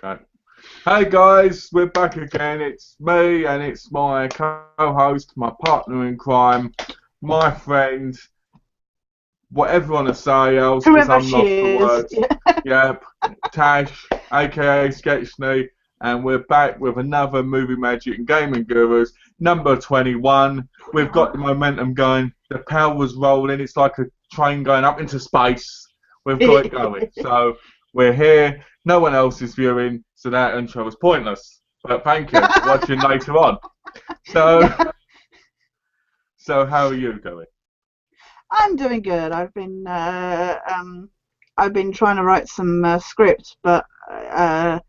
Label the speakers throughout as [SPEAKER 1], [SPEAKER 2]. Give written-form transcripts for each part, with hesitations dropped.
[SPEAKER 1] Okay. Hey guys, we're back again. It's me and it's my co-host, my partner in crime, my friend, whatever you want to say else, because
[SPEAKER 2] Whoever
[SPEAKER 1] I'm
[SPEAKER 2] she
[SPEAKER 1] lost for
[SPEAKER 2] is.
[SPEAKER 1] words.
[SPEAKER 2] Yeah.
[SPEAKER 1] Yep, Tash, aka Sketchney, and we're back with another Movie Magic and Gaming Gurus, number 21. We've got the momentum going, the power's rolling, it's like a train going up into space. We've got it going. So we're here, no one else is viewing, so that intro was pointless. But thank you for watching later on. So,
[SPEAKER 2] Yeah,
[SPEAKER 1] so how are you going?
[SPEAKER 2] I'm doing good. I've been trying to write some script, but I've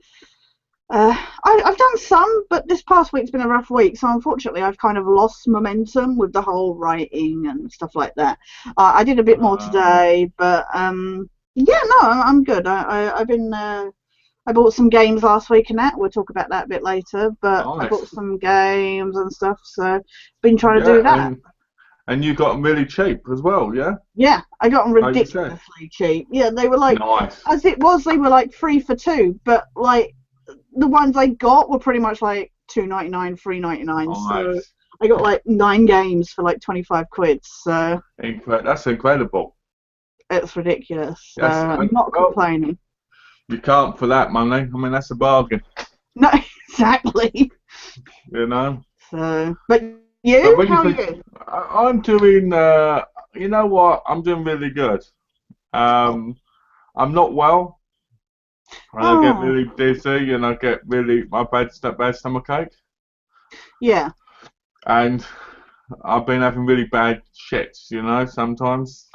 [SPEAKER 2] done some, but this past week's been a rough week, so unfortunately I've kind of lost momentum with the whole writing and stuff like that. I did a bit more today, but yeah, no, I'm good. I've been I bought some games last week and that. We'll talk about that a bit later, but I bought
[SPEAKER 1] Nice.
[SPEAKER 2] some games and stuff, so been trying to do
[SPEAKER 1] Yeah,
[SPEAKER 2] that.
[SPEAKER 1] and you got them really cheap as well, yeah?
[SPEAKER 2] Yeah, I got them
[SPEAKER 1] Like you said.
[SPEAKER 2] ridiculously cheap. Yeah, they were like,
[SPEAKER 1] Nice.
[SPEAKER 2] as it was, they were like 3 for 2, but like the ones I got were pretty much like 2.99, 3.99. So
[SPEAKER 1] Nice.
[SPEAKER 2] I got like 9 games for like 25 quid. So
[SPEAKER 1] That's incredible.
[SPEAKER 2] it's ridiculous. So
[SPEAKER 1] Yes,
[SPEAKER 2] I'm not
[SPEAKER 1] well,
[SPEAKER 2] complaining.
[SPEAKER 1] you can't for that money. I mean, that's a bargain,
[SPEAKER 2] No, exactly.
[SPEAKER 1] you know.
[SPEAKER 2] So, but
[SPEAKER 1] But
[SPEAKER 2] you,
[SPEAKER 1] when you
[SPEAKER 2] how are
[SPEAKER 1] think,
[SPEAKER 2] you?
[SPEAKER 1] I'm doing, you know what? I'm doing really good.
[SPEAKER 2] Oh,
[SPEAKER 1] Um, I'm not well, and I get
[SPEAKER 2] oh,
[SPEAKER 1] really dizzy, and I get really my bad stomach ache,
[SPEAKER 2] yeah.
[SPEAKER 1] and I've been having really bad shits, you know. Sometimes,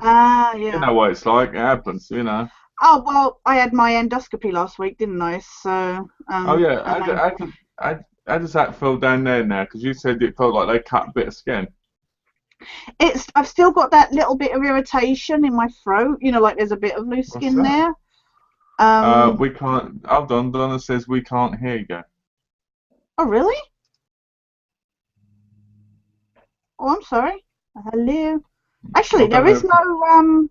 [SPEAKER 2] Ah,
[SPEAKER 1] you
[SPEAKER 2] yeah.
[SPEAKER 1] know what it's like. It happens, you know.
[SPEAKER 2] Oh well, I had my endoscopy last week, didn't I? So,
[SPEAKER 1] Oh yeah,
[SPEAKER 2] and then
[SPEAKER 1] how does that feel down there now? Because you said it felt like they cut a bit of skin.
[SPEAKER 2] I've still got that little bit of irritation in my throat, like there's a bit of loose
[SPEAKER 1] What's
[SPEAKER 2] skin
[SPEAKER 1] that?
[SPEAKER 2] there. Um,
[SPEAKER 1] We can't. Hold on, Donna says we can't hear you.
[SPEAKER 2] oh really? Oh, I'm sorry. Hello.
[SPEAKER 1] I
[SPEAKER 2] Actually,
[SPEAKER 1] don't
[SPEAKER 2] there
[SPEAKER 1] know.
[SPEAKER 2] is no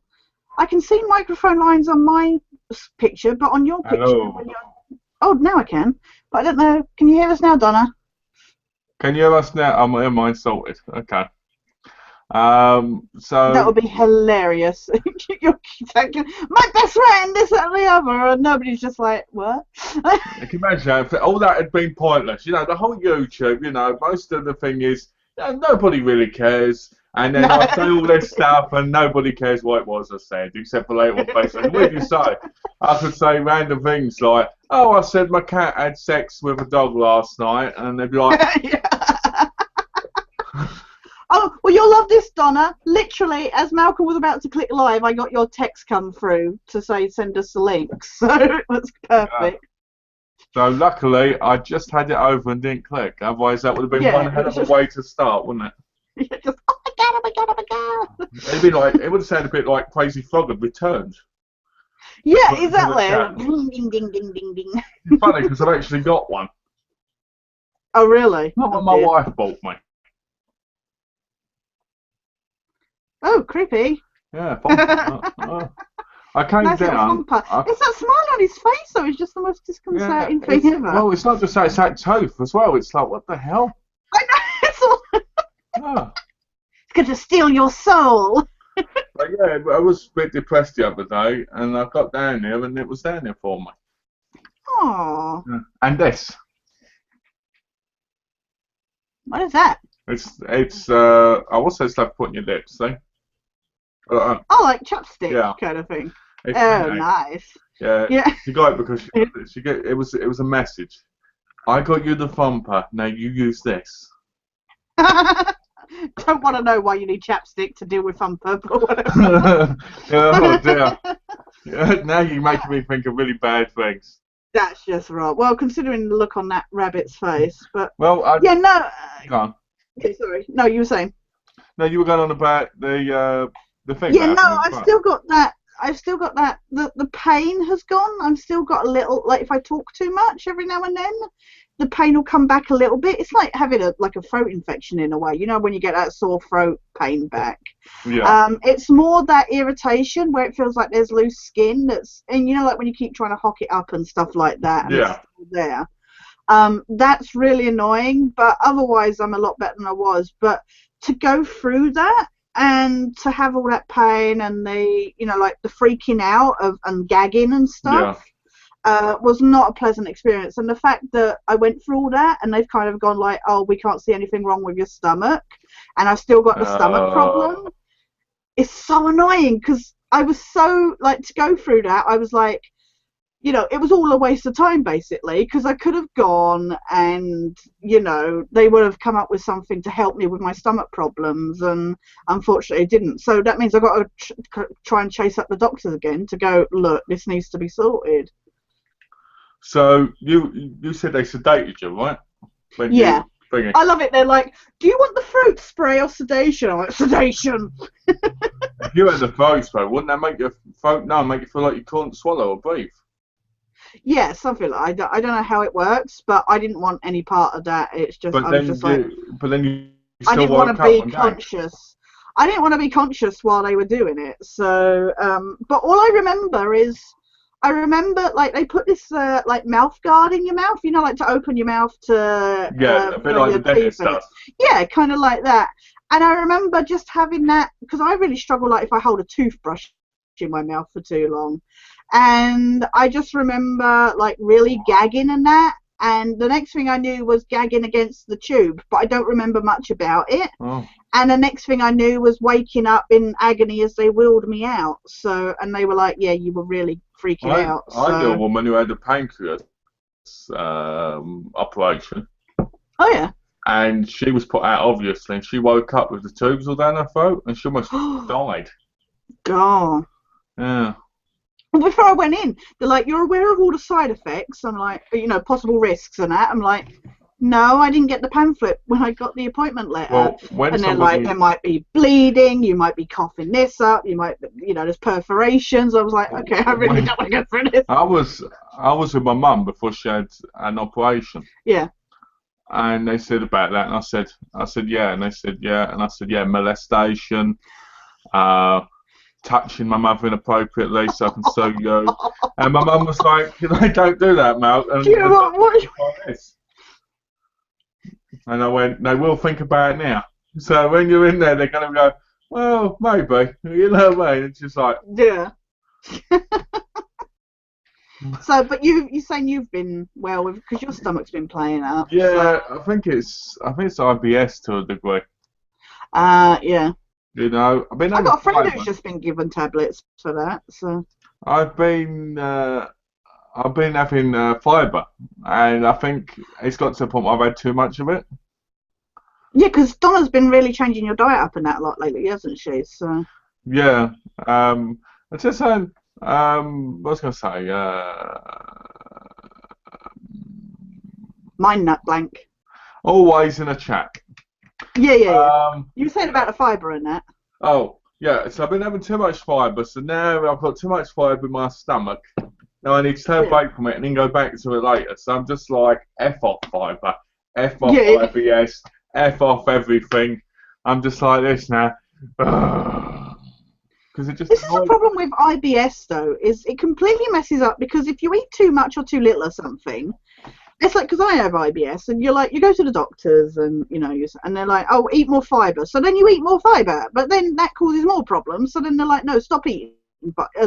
[SPEAKER 2] I can see microphone lines on my picture, but on your picture
[SPEAKER 1] Hello.
[SPEAKER 2] when you're oh, now I can. But I don't know. Can you hear us now, Donna?
[SPEAKER 1] Can you hear us now? Oh, my mine's sorted. Okay.
[SPEAKER 2] That would
[SPEAKER 1] So
[SPEAKER 2] be hilarious. You're taking my best friend, this that, and the other, and nobody's just like, what?
[SPEAKER 1] you can imagine if all that had been pointless. You know, the whole YouTube. You know, most of the thing is, nobody really cares. And
[SPEAKER 2] No,
[SPEAKER 1] then I say all this
[SPEAKER 2] exactly.
[SPEAKER 1] stuff, and nobody cares what it was I said, except for later on Facebook. And what do you say? I could say random things like, "Oh, I said my cat had sex with a dog last night," and they'd be like,
[SPEAKER 2] Yeah. Oh, well, you'll love this, Donna. Literally, as Malcolm was about to click live, I got your text come through to say send us the link. So it was
[SPEAKER 1] "Yeah."
[SPEAKER 2] perfect.
[SPEAKER 1] So luckily, I just had it over and didn't click. Otherwise, that would have been one
[SPEAKER 2] Yeah, it
[SPEAKER 1] hell
[SPEAKER 2] was
[SPEAKER 1] of a
[SPEAKER 2] just,
[SPEAKER 1] way to start, wouldn't it?
[SPEAKER 2] just oh my god, oh my god, oh my god.
[SPEAKER 1] It'd be like it would sound a bit like Crazy Frog had returned.
[SPEAKER 2] Yeah,
[SPEAKER 1] Put into the
[SPEAKER 2] exactly.
[SPEAKER 1] chat.
[SPEAKER 2] Ding, ding, ding, ding, ding.
[SPEAKER 1] It's funny because I've actually got one.
[SPEAKER 2] Oh, really?
[SPEAKER 1] Not
[SPEAKER 2] Oh,
[SPEAKER 1] what my
[SPEAKER 2] dear.
[SPEAKER 1] wife bought me.
[SPEAKER 2] Oh, creepy.
[SPEAKER 1] Yeah, bumper. I came
[SPEAKER 2] Nice little
[SPEAKER 1] down.
[SPEAKER 2] thumper. It's that smile on his face, though. It's just the most
[SPEAKER 1] Yeah,
[SPEAKER 2] disconcerting thing ever.
[SPEAKER 1] it's not just that, it's that tooth as well. It's like, what the hell?
[SPEAKER 2] I know, it's, all,
[SPEAKER 1] Oh.
[SPEAKER 2] it's going to steal your soul.
[SPEAKER 1] But yeah, I was a bit depressed the other day, and I got down there, and it was down there for me.
[SPEAKER 2] Oh,
[SPEAKER 1] Yeah. And this,
[SPEAKER 2] what is that?
[SPEAKER 1] I also stuff put in your lips, see?
[SPEAKER 2] Oh, like chopstick
[SPEAKER 1] Yeah,
[SPEAKER 2] kind of thing.
[SPEAKER 1] it's,
[SPEAKER 2] Oh, nice.
[SPEAKER 1] yeah,
[SPEAKER 2] Yeah.
[SPEAKER 1] she got it because it was a message. I got you the thumper. Now you use this.
[SPEAKER 2] Don't want to know why you need chapstick to deal with thumper, but
[SPEAKER 1] Yeah, oh dear.
[SPEAKER 2] whatever.
[SPEAKER 1] Yeah, now you're making me think of really bad things.
[SPEAKER 2] That's just right. Well, considering the look on that rabbit's face, but
[SPEAKER 1] Well,
[SPEAKER 2] yeah, no.
[SPEAKER 1] go on.
[SPEAKER 2] Okay, sorry. No, you were saying.
[SPEAKER 1] No, you were going on about the thing
[SPEAKER 2] Yeah,
[SPEAKER 1] that
[SPEAKER 2] no,
[SPEAKER 1] happened in
[SPEAKER 2] I've
[SPEAKER 1] front.
[SPEAKER 2] still got that. I've still got that. The pain has gone. I've still got a little, like if I talk too much every now and then, the pain will come back a little bit. It's like having a throat infection in a way. You know when you get that sore throat pain back.
[SPEAKER 1] Yeah.
[SPEAKER 2] It's more that irritation where it feels like there's loose skin and you know like when you keep trying to hock it up and stuff like that, and it's still there. That's really annoying, but otherwise I'm a lot better than I was. But to go through that and to have all that pain and the freaking out and gagging and stuff was not a pleasant experience. And the fact that I went through all that and they've kind of gone like, oh, we can't see anything wrong with your stomach, and I've still got the stomach problem, it's so annoying because I was so like to go through that. I was like, it was all a waste of time basically, because I could have gone and, they would have come up with something to help me with my stomach problems, and unfortunately it didn't. So that means I've got to try and chase up the doctors again to go, look, this needs to be sorted.
[SPEAKER 1] So you said they sedated you, right?
[SPEAKER 2] Yeah. I love it. They're like, do you want the throat spray or sedation? I'm like, sedation.
[SPEAKER 1] If you had the throat spray, wouldn't that make your throat numb, make you feel like you couldn't swallow or breathe?
[SPEAKER 2] Yeah, something like that. I don't know how it works, but I didn't want any part of that. It's just,
[SPEAKER 1] But then you still
[SPEAKER 2] I didn't want to be
[SPEAKER 1] conscious.
[SPEAKER 2] I didn't want to be conscious while they were doing it. So, but all I remember is, like they put this like mouth guard in your mouth, like to open your mouth to
[SPEAKER 1] a bit like the dentist stuff.
[SPEAKER 2] Yeah, kind of like that. And I remember just having that because I really struggle like if I hold a toothbrush in my mouth for too long. And I just remember like really gagging and that, and the next thing I knew was gagging against the tube, but I don't remember much about it. And the next thing I knew was waking up in agony as they wheeled me out. So, and they were like, yeah, you were really freaking out.
[SPEAKER 1] I knew a woman who had a pancreas operation.
[SPEAKER 2] Oh yeah.
[SPEAKER 1] And she was put out obviously, and she woke up with the tubes all down her throat and she almost died.
[SPEAKER 2] God.
[SPEAKER 1] Yeah.
[SPEAKER 2] And before I went in, they're like, you're aware of all the side effects? I'm like, possible risks and that. I'm like, no, I didn't get the pamphlet when I got the appointment letter. And they're like, there might be bleeding, you might be coughing this up, you might, there's perforations. I was like, okay, I really don't want to go through this.
[SPEAKER 1] I was with my mum before she had an operation.
[SPEAKER 2] Yeah.
[SPEAKER 1] And they said about that, and I said, yeah, and they said, yeah, and I said, yeah, molestation, touching my mother inappropriately, so I can sue you. And my mum was like, don't do that, Mel. And
[SPEAKER 2] do you know what?
[SPEAKER 1] And I went, they will think about it now. So when you're in there, they're going to go, well, maybe. You know what I mean? It's just like...
[SPEAKER 2] Yeah. So, but you're saying you've been well with, because your stomach's been playing up.
[SPEAKER 1] Yeah, so. I think it's IBS to a degree.
[SPEAKER 2] Yeah.
[SPEAKER 1] I've
[SPEAKER 2] got a friend who's just been given tablets for that. So
[SPEAKER 1] I've been having fibre, and I think it's got to the point where I've had too much of it.
[SPEAKER 2] Yeah, because Donna's been really changing your diet up and that a lot lately, hasn't she? So
[SPEAKER 1] yeah, I just had what was I going to say?
[SPEAKER 2] Mind nut blank.
[SPEAKER 1] Always in a chat.
[SPEAKER 2] Yeah. You were saying about the fibre and that.
[SPEAKER 1] Oh, yeah. So I've been having too much fibre, so now I've got too much fibre in my stomach. Now I need to take a break from it and then go back to it later. So I'm just like, F off fibre, F off IBS, F off everything. I'm just like this now. This is the
[SPEAKER 2] problem with IBS, though, is it completely messes up, because if you eat too much or too little or something, it's like, because I have IBS, and you're like, you go to the doctors, and and they're like, oh, eat more fibre. So then you eat more fibre, but then that causes more problems. So then they're like, no, stop eating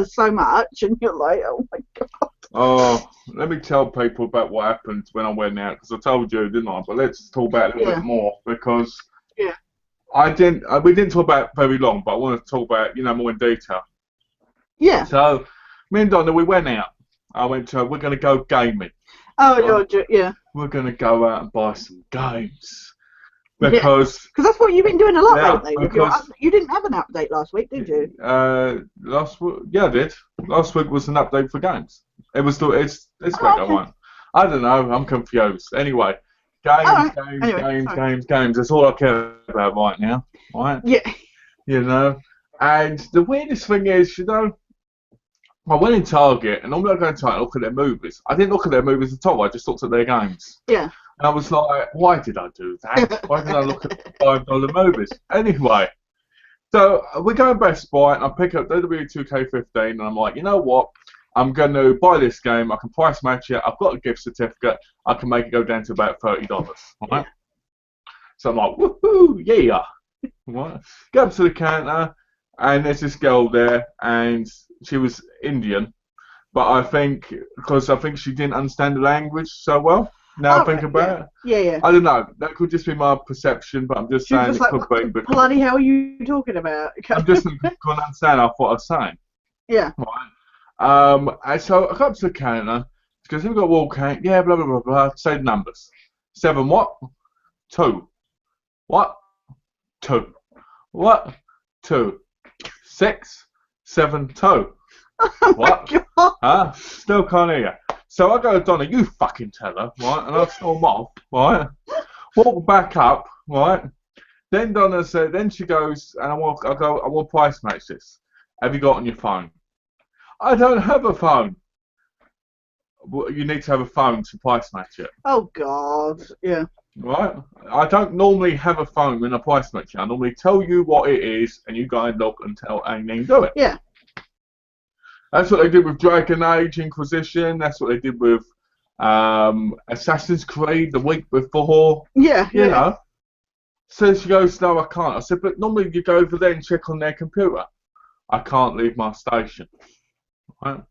[SPEAKER 2] so much, and you're like, oh my god.
[SPEAKER 1] Oh, let me tell people about what happened when I went out, because I told you, didn't I? But let's talk about it a little bit more, because we didn't talk about it very long, but I want to talk about more in detail.
[SPEAKER 2] Yeah.
[SPEAKER 1] So me and Donna, we went out. We're going to go gaming.
[SPEAKER 2] Oh, yeah.
[SPEAKER 1] We're going to go out and buy some games. Because
[SPEAKER 2] that's what you've been doing a lot lately. You didn't have an update last week, did you?
[SPEAKER 1] Last week, yeah, I did. Last week was an update for games. It was this week I won. I don't know. I'm confused. Anyway, games. That's all I care about right now. Right?
[SPEAKER 2] Yeah.
[SPEAKER 1] And the weirdest thing is, I went in Target, and normally I go in Target and look at their movies. I didn't look at their movies at all. I just looked at their games.
[SPEAKER 2] Yeah.
[SPEAKER 1] And I was like, why did I do that? Why did I look at $5 movies? Anyway, so we go to Best Buy, and I pick up WWE 2K15, and I'm like, you know what? I'm going to buy this game. I can price match it. I've got a gift certificate. I can make it go down to about $30. Right? So I'm like, woohoo, yeah. Right? Go up to the counter, and there's this girl there, and she was Indian. But I think, because I think she didn't understand the language so well. Now I think about it.
[SPEAKER 2] Yeah.
[SPEAKER 1] I don't know. That could just be my perception, but I'm just saying
[SPEAKER 2] just
[SPEAKER 1] it
[SPEAKER 2] like,
[SPEAKER 1] could be. But
[SPEAKER 2] bloody hell are you talking about?
[SPEAKER 1] I'm just couldn't understand what I was saying.
[SPEAKER 2] Yeah.
[SPEAKER 1] Right. And so I got up to the counter. She goes, "Have you got a wall count?" Yeah, blah, blah, blah, blah. Say the numbers. 7 what? 2. What? 2. What? 2. 6, 7, 2.
[SPEAKER 2] Oh
[SPEAKER 1] What?
[SPEAKER 2] my God.
[SPEAKER 1] Huh? Still can't hear you. So I go to Donna, you fucking tell her, right? And I storm off, right? Walk back up, right? Then Donna said, then she goes, and I want price match this. Have you got on your phone? I don't have a phone. Well, you need to have a phone to price match it.
[SPEAKER 2] Oh God. Yeah.
[SPEAKER 1] Right? I don't normally have a phone when I price match it. I normally tell you what it is, and you go and look and then do it.
[SPEAKER 2] Yeah.
[SPEAKER 1] That's what they did with Dragon Age Inquisition. That's what they did with Assassin's Creed the week before.
[SPEAKER 2] Yeah.
[SPEAKER 1] You know. So she goes, no, I can't. I said, but normally you go over there and check on their computer. I can't leave my station. Right?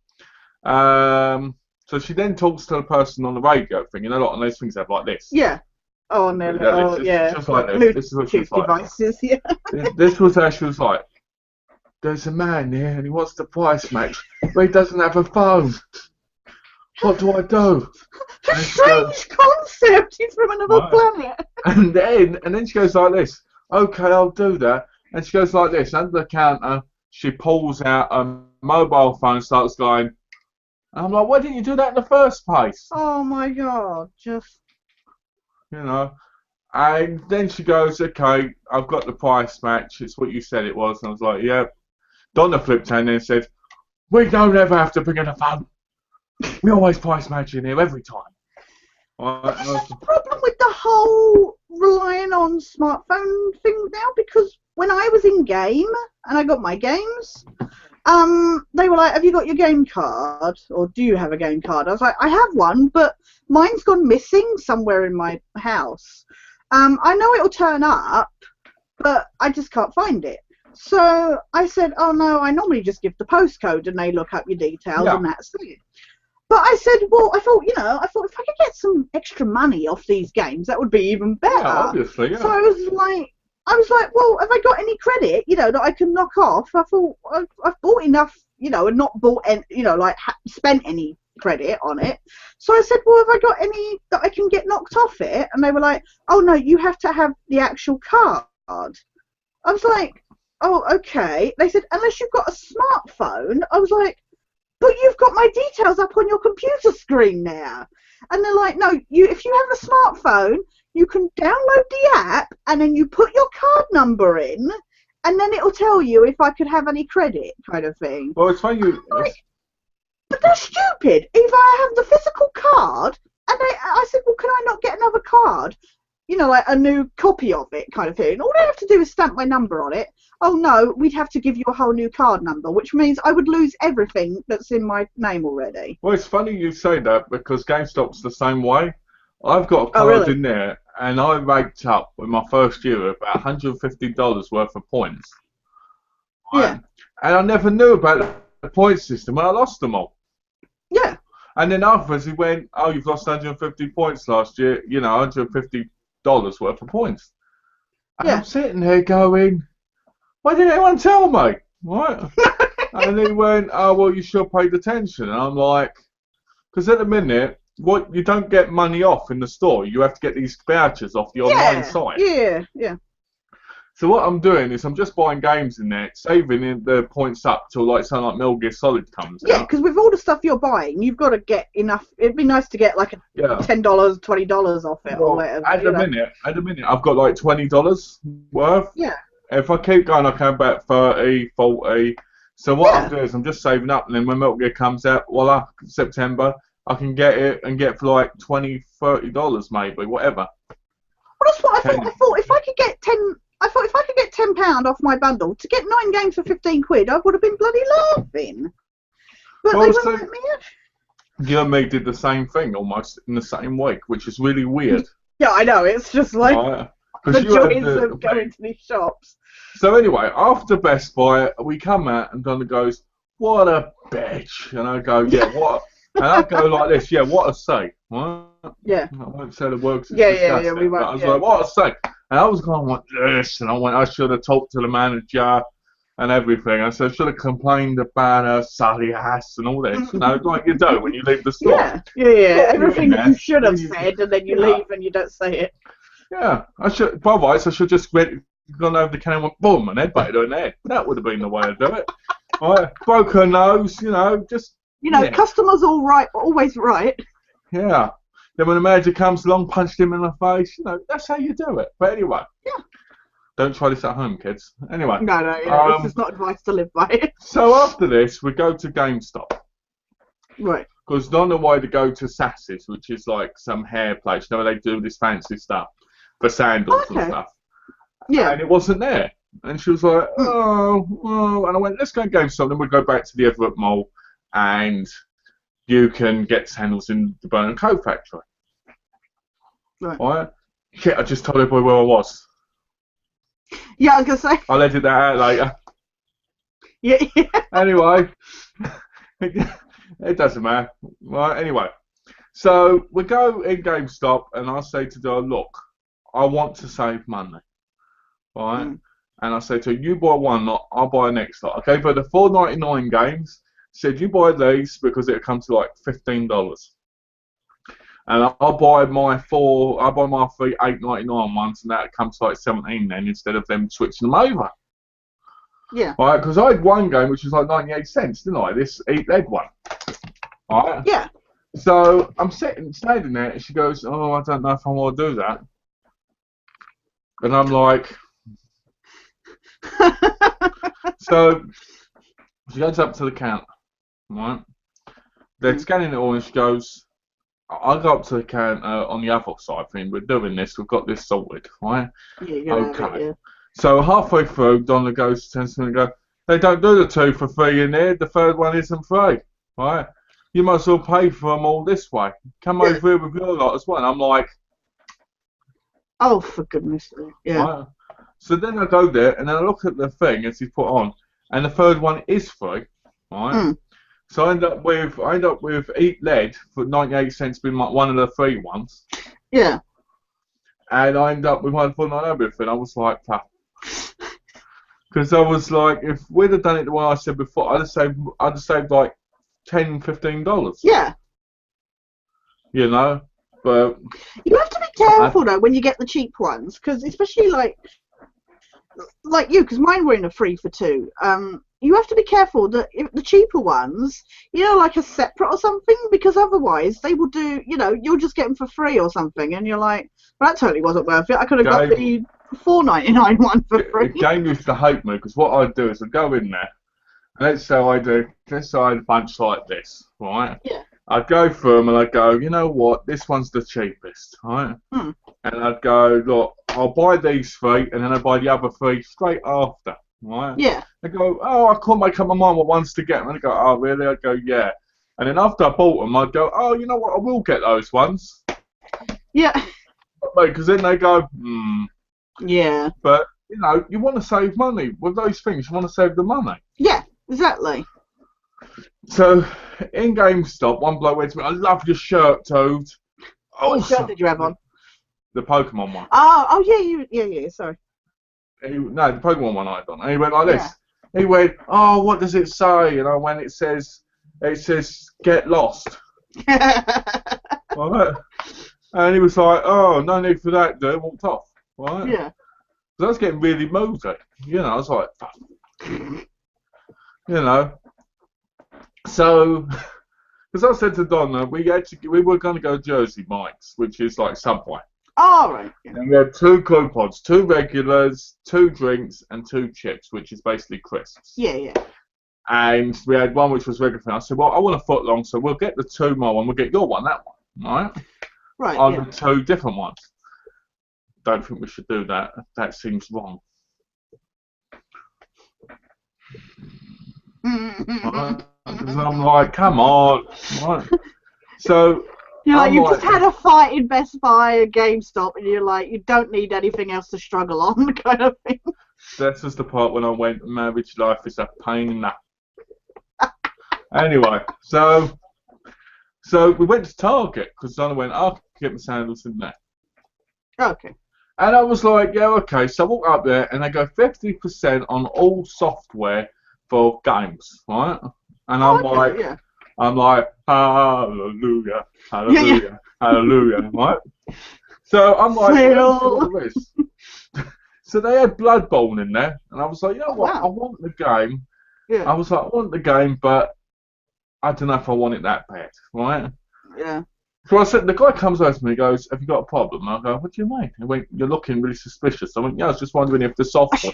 [SPEAKER 1] So she then talks to the person on the radio thing. You know, a lot of those things have like this.
[SPEAKER 2] Yeah. Oh, no. Oh, yeah.
[SPEAKER 1] Just like this. This is what she was like.
[SPEAKER 2] Devices, yeah.
[SPEAKER 1] This was how she was like. There's a man here and he wants to price match, but he doesn't have a phone. What do I do?
[SPEAKER 2] A strange concept. He's from another planet.
[SPEAKER 1] And then she goes like this. Okay, I'll do that. And she goes like this. Under the counter, she pulls out a mobile phone, starts going. And I'm like, why didn't you do that in the first place?
[SPEAKER 2] Oh my God, just.
[SPEAKER 1] You know. And then she goes, okay, I've got the price match. It's what you said it was. And I was like, yeah. Donna flipped in and said, we don't ever have to bring in a phone. We always price match in here every time.
[SPEAKER 2] That's the problem with the whole relying on smartphone thing now, because when I was in game and I got my games, they were like, have you got your game card? Or do you have a game card? I was like, I have one, but mine's gone missing somewhere in my house. I know it'll turn up, but I just can't find it. So I said, oh no, I normally just give the postcode and they look up your details and that's it. But I said, well, I thought if I could get some extra money off these games, that would be even better.
[SPEAKER 1] Yeah, obviously, yeah.
[SPEAKER 2] So I was like, well, have I got any credit, that I can knock off? I thought, I've bought enough, and not bought, spent any credit on it. So I said, well, have I got any that I can get knocked off it? And they were like, oh no, you have to have the actual card. I was like, oh, okay. They said, unless you've got a smartphone. I was like, but you've got my details up on your computer screen now. And they're like, no, if you have a smartphone, you can download the app and then you put your card number in and then it'll tell you if I could have any credit, kind of thing.
[SPEAKER 1] Well, it's funny
[SPEAKER 2] but they're stupid. If I have the physical card, and I said, well, can I not get another card? Like a new copy of it, kind of thing. All I have to do is stamp my number on it. Oh no, we'd have to give you a whole new card number, which means I would lose everything that's in my name already.
[SPEAKER 1] Well, it's funny you say that because GameStop's the same way. I've got a card in there, and I raked up with my first year about $150 worth of points.
[SPEAKER 2] Yeah.
[SPEAKER 1] And I never knew about the point system, and I lost them all.
[SPEAKER 2] Yeah.
[SPEAKER 1] And then afterwards he went, oh, you've lost 150 points last year, $150 worth of points. And I'm sitting there going, why didn't anyone tell me? What? And he went, oh, well, you should have paid attention. And I'm like, because at the minute, you don't get money off in the store. You have to get these vouchers off the online site.
[SPEAKER 2] Yeah.
[SPEAKER 1] So what I'm doing is I'm just buying games in there, saving the points up till something like Metal Gear Solid comes out.
[SPEAKER 2] Yeah, because with all the stuff you're buying, you've got to get enough. It'd be nice to get like $10, $20 off it or whatever.
[SPEAKER 1] At the minute, I've got $20 worth.
[SPEAKER 2] Yeah.
[SPEAKER 1] If I keep going, I can about 30, 40. So what I'm doing is I'm just saving up, and then when Metal Gear comes out, voila, September, I can get it and get for like $20, $30 maybe, whatever.
[SPEAKER 2] Well, that's what I thought. I thought if I could get £10 off my bundle to get 9 games for £15, I would have been bloody laughing. But
[SPEAKER 1] Well,
[SPEAKER 2] they wouldn't let me.
[SPEAKER 1] You and me did the same thing almost in the same week, which is really weird.
[SPEAKER 2] Yeah, I know. It's just like the joys of going to these shops.
[SPEAKER 1] So anyway, after Best Buy, we come out and Donna goes, "What a bitch!" And I go, "Yeah, what?" And I go like this, "Yeah, what a say." What?
[SPEAKER 2] Yeah.
[SPEAKER 1] I won't say the words.
[SPEAKER 2] Yeah. We won't.
[SPEAKER 1] I was like, "What a say!" And I was going like this, and I went, "I should have talked to the manager and everything." I said, "I should have complained about her sorry ass and all this." You know, like you do when you leave the store.
[SPEAKER 2] Yeah. Everything that you should have said, and then you leave and you don't say it.
[SPEAKER 1] Yeah, I should. Otherwise, I should just gone over the can and went boom and headbutted her in the head. That would have been the way to do it. Right, broke her nose, just.
[SPEAKER 2] Customers always right.
[SPEAKER 1] Yeah. Then when the manager comes along, punched him in the face. That's how you do it. But anyway.
[SPEAKER 2] Yeah.
[SPEAKER 1] Don't try this at home, kids. Anyway.
[SPEAKER 2] No, this is not advice to live by.
[SPEAKER 1] So after this, we go to GameStop.
[SPEAKER 2] Right.
[SPEAKER 1] Because Donna wanted to go to Sassy's, which is like some hair place. Where they do this fancy stuff for sandals and stuff.
[SPEAKER 2] Yeah.
[SPEAKER 1] And it wasn't there. And she was like, oh. And I went, let's go and GameStop. Then we'll go back to the Everett Mall and you can get sandals in the Burn & Co factory. Right? Shit, I just told everybody where I was.
[SPEAKER 2] Yeah, I was going to say.
[SPEAKER 1] I'll edit that out later.
[SPEAKER 2] Yeah.
[SPEAKER 1] Anyway, it doesn't matter. Right, anyway. So we go in GameStop and I say to her, look, I want to save money. Right? And I say to her, you buy one lot, I'll buy the next lot. I gave her the $4.99 games. Said, you buy these because it'll come to like $15. And I'll buy my three $8.99 ones, and that'll come to like $17 then, instead of them switching them over.
[SPEAKER 2] Yeah.
[SPEAKER 1] Right, because I had one game which was like 98 cents, didn't I? This Eat Lead one. Right?
[SPEAKER 2] Yeah.
[SPEAKER 1] So I'm standing there, and she goes, oh, I don't know if I want to do that. And I'm like, so she goes up to the counter, right? They're scanning it all, and she goes, I go up to the counter on the other side thing, we're doing this, we've got this sorted, right?
[SPEAKER 2] Yeah, okay.
[SPEAKER 1] So halfway through, Donna goes to me and goes, they don't do the 2 for 3 in here, the third one isn't free, right? You must all pay for them all this way. Come over here with your lot as well. And I'm like,
[SPEAKER 2] oh, for goodness sake. Yeah.
[SPEAKER 1] Right? So then I go there, and then I look at the thing as he's put on, and the third one is free, right? So I end up with Eat Lead for 98 cents being like one of the free ones.
[SPEAKER 2] Yeah.
[SPEAKER 1] And I end up with one for not everything. I was like, fuck. Because I was like, if we'd have done it the way I said before, I'd have saved like $10, $15.
[SPEAKER 2] Yeah.
[SPEAKER 1] But
[SPEAKER 2] you have to be careful though when you get the cheap ones, because especially like you, because mine were in a 3 for 2. You have to be careful that if the cheaper ones, like a separate or something, because otherwise they will do, you'll just get them for free or something, and you're like, well, that totally wasn't worth it. I could have got the $4.99 one for free.
[SPEAKER 1] The game used to hate me, because what I'd do is I'd go in there, and let's say I had a bunch like this, right?
[SPEAKER 2] Yeah.
[SPEAKER 1] I'd go through them and I'd go, you know what, this one's the cheapest, right? And I'd go, look, I'll buy these 3, and then I'll buy the other 3 straight after, right?
[SPEAKER 2] Yeah.
[SPEAKER 1] They go, oh, I can't make up my mind what ones to get. And I go, oh, really? I'd go, yeah. And then after I bought them, I'd go, oh, you know what, I will get those ones.
[SPEAKER 2] Yeah.
[SPEAKER 1] Because then they go,
[SPEAKER 2] Yeah.
[SPEAKER 1] But, you want to save money. With those things, you want to save the money.
[SPEAKER 2] Yeah, exactly.
[SPEAKER 1] So, in GameStop, one bloke went to me, I love your shirt, Toad.
[SPEAKER 2] What shirt did you have on?
[SPEAKER 1] The Pokemon one.
[SPEAKER 2] Oh, yeah, sorry.
[SPEAKER 1] No, the Pokemon one I had on. And he went like this. He went, oh, what does it say? And I went, it says, get lost. Right? And he was like, oh, no need for that, dude. Walked off. Right?
[SPEAKER 2] Yeah.
[SPEAKER 1] So I was getting really moody. I was like, fuck. So, because I said to Donna, we were going to go to Jersey Mike's, which is like Subway.
[SPEAKER 2] Oh, right. Yeah.
[SPEAKER 1] And we had 2 coupons, 2 regulars, 2 drinks, and 2 chips, which is basically crisps.
[SPEAKER 2] Yeah.
[SPEAKER 1] And we had one which was regular thing. I said, well, I want a foot long, so we'll get the 2 my one, we'll get your one, that one, right?
[SPEAKER 2] Right.
[SPEAKER 1] On
[SPEAKER 2] Yeah.
[SPEAKER 1] the 2 different ones. Don't think we should do that. That seems wrong. Right? Because I'm like, come on. Right? So
[SPEAKER 2] You're like,
[SPEAKER 1] I'm
[SPEAKER 2] you
[SPEAKER 1] like,
[SPEAKER 2] just had a fight in Best Buy and GameStop, and you're like, you don't need anything else to struggle on, kind of thing.
[SPEAKER 1] this is the part when I went, marriage life is a pain in the... Anyway, so we went to Target, because Donna went, I'll get my sandals in there.
[SPEAKER 2] Okay.
[SPEAKER 1] And I was like, yeah, okay. So I walk up there, and they go 50% on all software for games, right? And I'm like,
[SPEAKER 2] yeah.
[SPEAKER 1] hallelujah, hallelujah, hallelujah, right? So I'm like,
[SPEAKER 2] Sale.
[SPEAKER 1] what it is. So they had Bloodborne in there, and I was like, you know what?
[SPEAKER 2] Wow.
[SPEAKER 1] I want the game.
[SPEAKER 2] Yeah.
[SPEAKER 1] I was like, I want the game, but I don't know if I want it that bad, right?
[SPEAKER 2] Yeah.
[SPEAKER 1] So I said, the guy comes over to me and goes, have you got a problem? And I go, what do you mean? He went, you're looking really suspicious. I went, yeah, I was just wondering if the software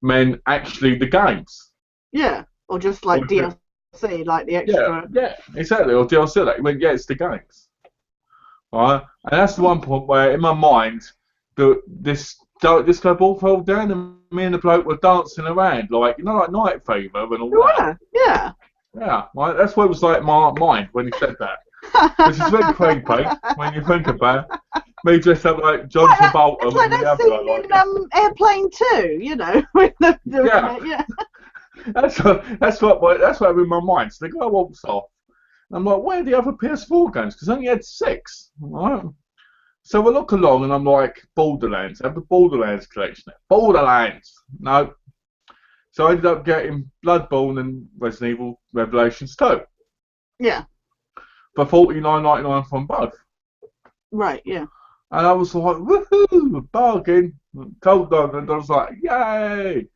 [SPEAKER 1] meant actually the games.
[SPEAKER 2] Yeah. Or just like DLC, like the extra.
[SPEAKER 1] Yeah, exactly. Or DLC. Like, he went, yeah, it's the games. Right? And that's the one point where, in my mind, this guy ball fell down and me and the bloke were dancing around, like, you know, like Night Fever and all that.
[SPEAKER 2] Yeah.
[SPEAKER 1] Yeah, right? That's what it was like in my mind when he said that. Which is very creepy when you think about it. Me dressed up like John Travolta.
[SPEAKER 2] It's like that scene in Airplane 2, you know.
[SPEAKER 1] Yeah. That's what I'm in my mind. So the guy walks off. I'm like, where are the other PS4 games? Because I only had 6. Right? So I look along and I'm like, Borderlands. I have the Borderlands collection. Borderlands. No. So I ended up getting Bloodborne and Resident Evil Revelations 2.
[SPEAKER 2] Yeah.
[SPEAKER 1] For $49.99 from both.
[SPEAKER 2] Right, yeah.
[SPEAKER 1] And I was like, woohoo, bargain. Told Donna, and I was like, yay.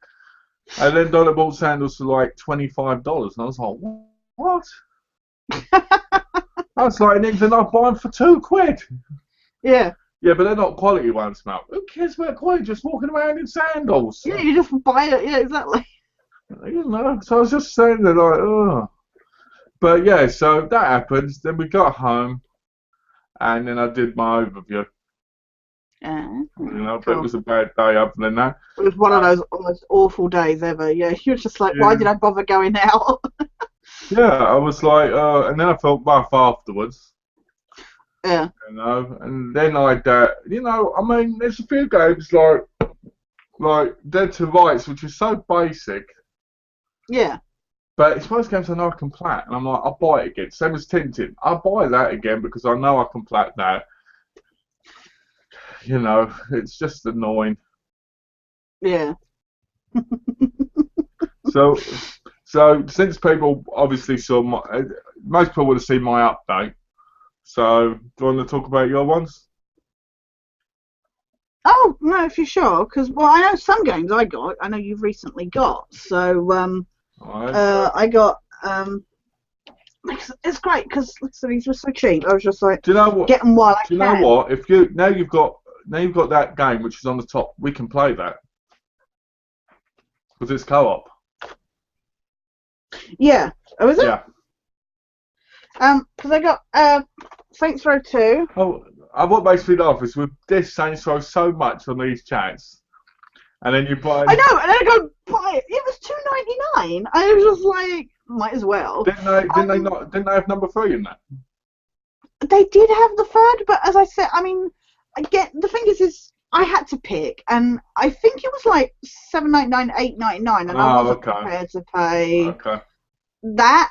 [SPEAKER 1] And then Donna bought sandals for like $25. And I was like, what? I was like, and then I buy them for £2.
[SPEAKER 2] Yeah.
[SPEAKER 1] Yeah, but they're not quality ones, Mel. Who cares about quality? Just walking around in sandals.
[SPEAKER 2] Yeah, you just buy it. Yeah, exactly.
[SPEAKER 1] You know, so I was just saying that, like, oh. But yeah, so that happens. Then we got home, and then I did my overview. You know, but it was a bad day other than that.
[SPEAKER 2] It was one of those most awful days ever. Yeah, you were just like, why did I bother going out?
[SPEAKER 1] Yeah, I was like, and then I felt rough afterwards.
[SPEAKER 2] Yeah.
[SPEAKER 1] You know, and then you know, I mean, there's a few games like Dead to Rights, which is so basic.
[SPEAKER 2] Yeah.
[SPEAKER 1] But it's one of those games I know I can plat, and I'm like, I'll buy it again. Same as Tintin. I'll buy that again because I know I can plat that. You know, it's just annoying.
[SPEAKER 2] Yeah.
[SPEAKER 1] So since people obviously saw most people would have seen my update. So, do you want to talk about your ones?
[SPEAKER 2] Oh, no, if you're sure. Because, well, I know some games I know you've recently got. So, I got, it's great because these were so cheap. I was just like,
[SPEAKER 1] do you know what?
[SPEAKER 2] Get them while I can.
[SPEAKER 1] Do you know what? If now you've got that game which is on the top, we can play that. Because it's co-op.
[SPEAKER 2] Yeah. Oh, is it?
[SPEAKER 1] Yeah.
[SPEAKER 2] Because I got Saints Row 2.
[SPEAKER 1] Oh, what makes me laugh is with this Saints Row so much on these chats, and then you buy.
[SPEAKER 2] I know, and then I go buy it. It was $2.99. I was just like, might as well.
[SPEAKER 1] Didn't they have number 3 in that?
[SPEAKER 2] They did have the third, but as I said, I mean, the thing is I had to pick, and I think it was like $7.99, $8.99, and I wasn't prepared to pay that.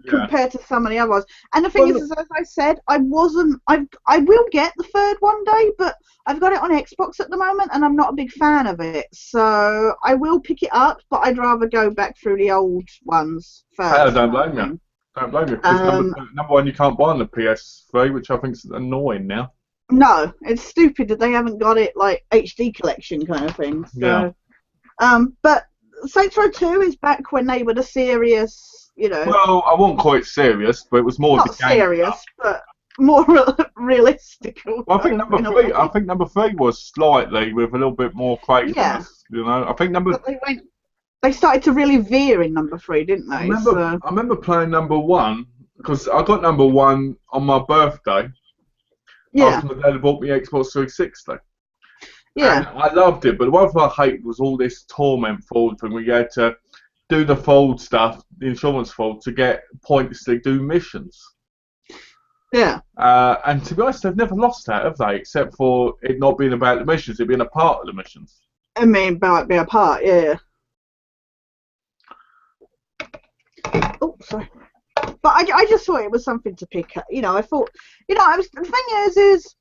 [SPEAKER 2] Compared to some of the other ones. And the thing is, as I said, I will get the third one day, but I've got it on Xbox at the moment, and I'm not a big fan of it. So I will pick it up, but I'd rather go back through the old ones first.
[SPEAKER 1] I don't blame you. Don't blame you. Because number one, you can't buy on the PS3, which I think is annoying now.
[SPEAKER 2] No, it's stupid that they haven't got it like HD collection kind of thing. So,
[SPEAKER 1] yeah.
[SPEAKER 2] But Saints Row 2 is back when they were the serious, you know.
[SPEAKER 1] Well, I won't call it serious, but it was more
[SPEAKER 2] not serious, but more realistic.
[SPEAKER 1] Well, I think number 3 was slightly with a little bit more craziness.
[SPEAKER 2] Yeah.
[SPEAKER 1] You know, I think number.
[SPEAKER 2] But they went they started to really veer in number 3, didn't they?
[SPEAKER 1] I remember playing number 1 because I got number 1 on my birthday.
[SPEAKER 2] Yeah.
[SPEAKER 1] After my dad had bought me Xbox 360.
[SPEAKER 2] Yeah.
[SPEAKER 1] And I loved it, but the one thing I hated was all this torment forward thing where you had to do the fold stuff, the insurance fold, to get points to do missions.
[SPEAKER 2] Yeah.
[SPEAKER 1] And to be honest, they've never lost that, have they? Except for it not being about the missions, it being a part of the missions.
[SPEAKER 2] I mean, might be a part, yeah. Oh, sorry. But I just thought it was something to pick up. You know, I thought, you know, the thing is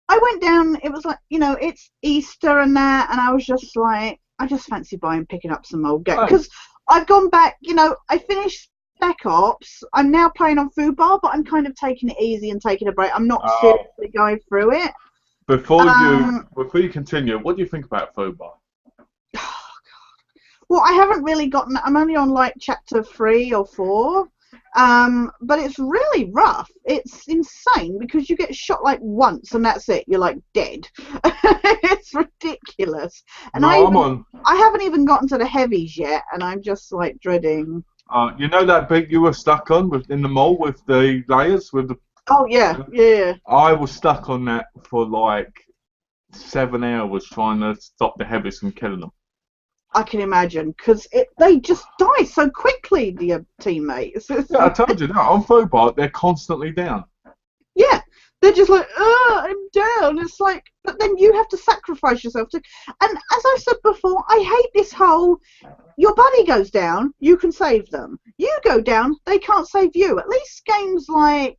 [SPEAKER 2] I went down, it was like, you know, it's Easter and that, and I was just like, I just fancy picking up some old games. Because I've gone back, you know, I finished Spec Ops. I'm now playing on Food Bar, but I'm kind of taking it easy and taking a break. I'm not seriously going through it.
[SPEAKER 1] Before you continue, what do you think about Food Bar?
[SPEAKER 2] Oh, God. Well, I haven't really gotten, I'm only on like chapter 3 or 4. But it's really rough. It's insane because you get shot like once and that's it. You're like dead. It's ridiculous. And
[SPEAKER 1] no,
[SPEAKER 2] I haven't even gotten to the heavies yet, and I'm just like dreading.
[SPEAKER 1] You know that bit you were stuck on in the mall with the layers with the.
[SPEAKER 2] Oh yeah.
[SPEAKER 1] I was stuck on that for like 7 hours trying to stop the heavies from killing them.
[SPEAKER 2] I can imagine, because they just die so quickly, the teammates.
[SPEAKER 1] Yeah, I told you that. On Food Bar, they're constantly down.
[SPEAKER 2] Yeah, they're just like, I'm down. It's like, but then you have to sacrifice yourself to. And as I said before, I hate this whole, your buddy goes down, you can save them. You go down, they can't save you. At least games like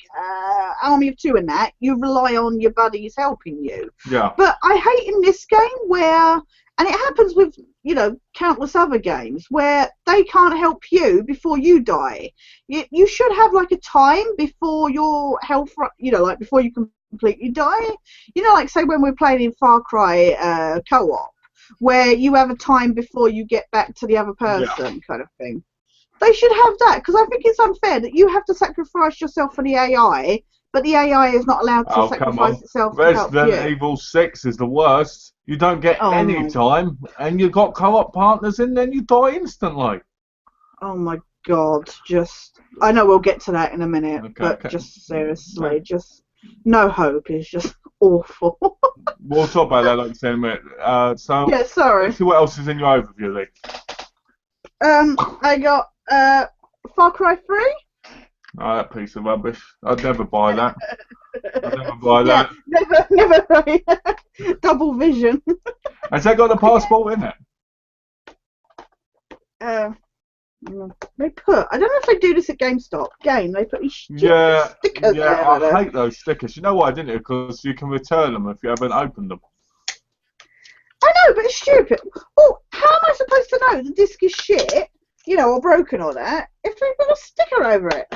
[SPEAKER 2] Army of Two and that, you rely on your buddies helping you.
[SPEAKER 1] Yeah.
[SPEAKER 2] But I hate in this game where, and it happens with, you know, countless other games where they can't help you before you die. You should have like a time before your health, you know, like before you completely die. You know, like say when we're playing in Far Cry co-op, where you have a time before you get back to the other person, kind of thing. They should have that, because I think it's unfair that you have to sacrifice yourself for the AI, but the AI is not allowed to sacrifice itself to help you.
[SPEAKER 1] Resident Evil 6 is the worst. You don't get any time, and you've got co-op partners in, then you die instantly.
[SPEAKER 2] Oh my God, just... I know we'll get to that in a minute, just seriously, just... No hope is just awful.
[SPEAKER 1] We'll talk about that like in a minute.
[SPEAKER 2] Yeah, sorry.
[SPEAKER 1] Let's see what else is in your overview, Lee.
[SPEAKER 2] I got Far Cry 3.
[SPEAKER 1] Oh, that piece of rubbish. I'd never buy that. I'd never buy that.
[SPEAKER 2] Never. Double vision.
[SPEAKER 1] Has that got a passport in it?
[SPEAKER 2] They put, I don't know if they do this at GameStop. They put these stickers there.
[SPEAKER 1] Yeah, I hate those stickers. You know why I didn't? Because you can return them if you haven't opened them.
[SPEAKER 2] I know, but it's stupid. Well, how am I supposed to know the disc is shit, you know, or broken or that, if they put a sticker over it?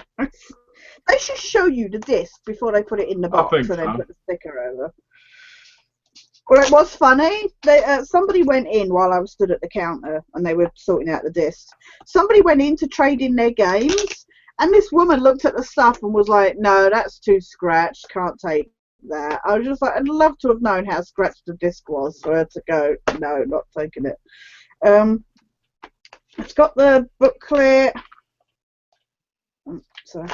[SPEAKER 2] They should show you the disc before they put it in the box and then put the sticker over. Well, it was funny. Somebody went in while I was stood at the counter and they were sorting out the discs. Somebody went in to trade in their games, and this woman looked at the stuff and was like, "No, that's too scratched. Can't take that." I was just like, I'd love to have known how scratched the disc was for her to go, "No, not taking it." It's got the booklet. So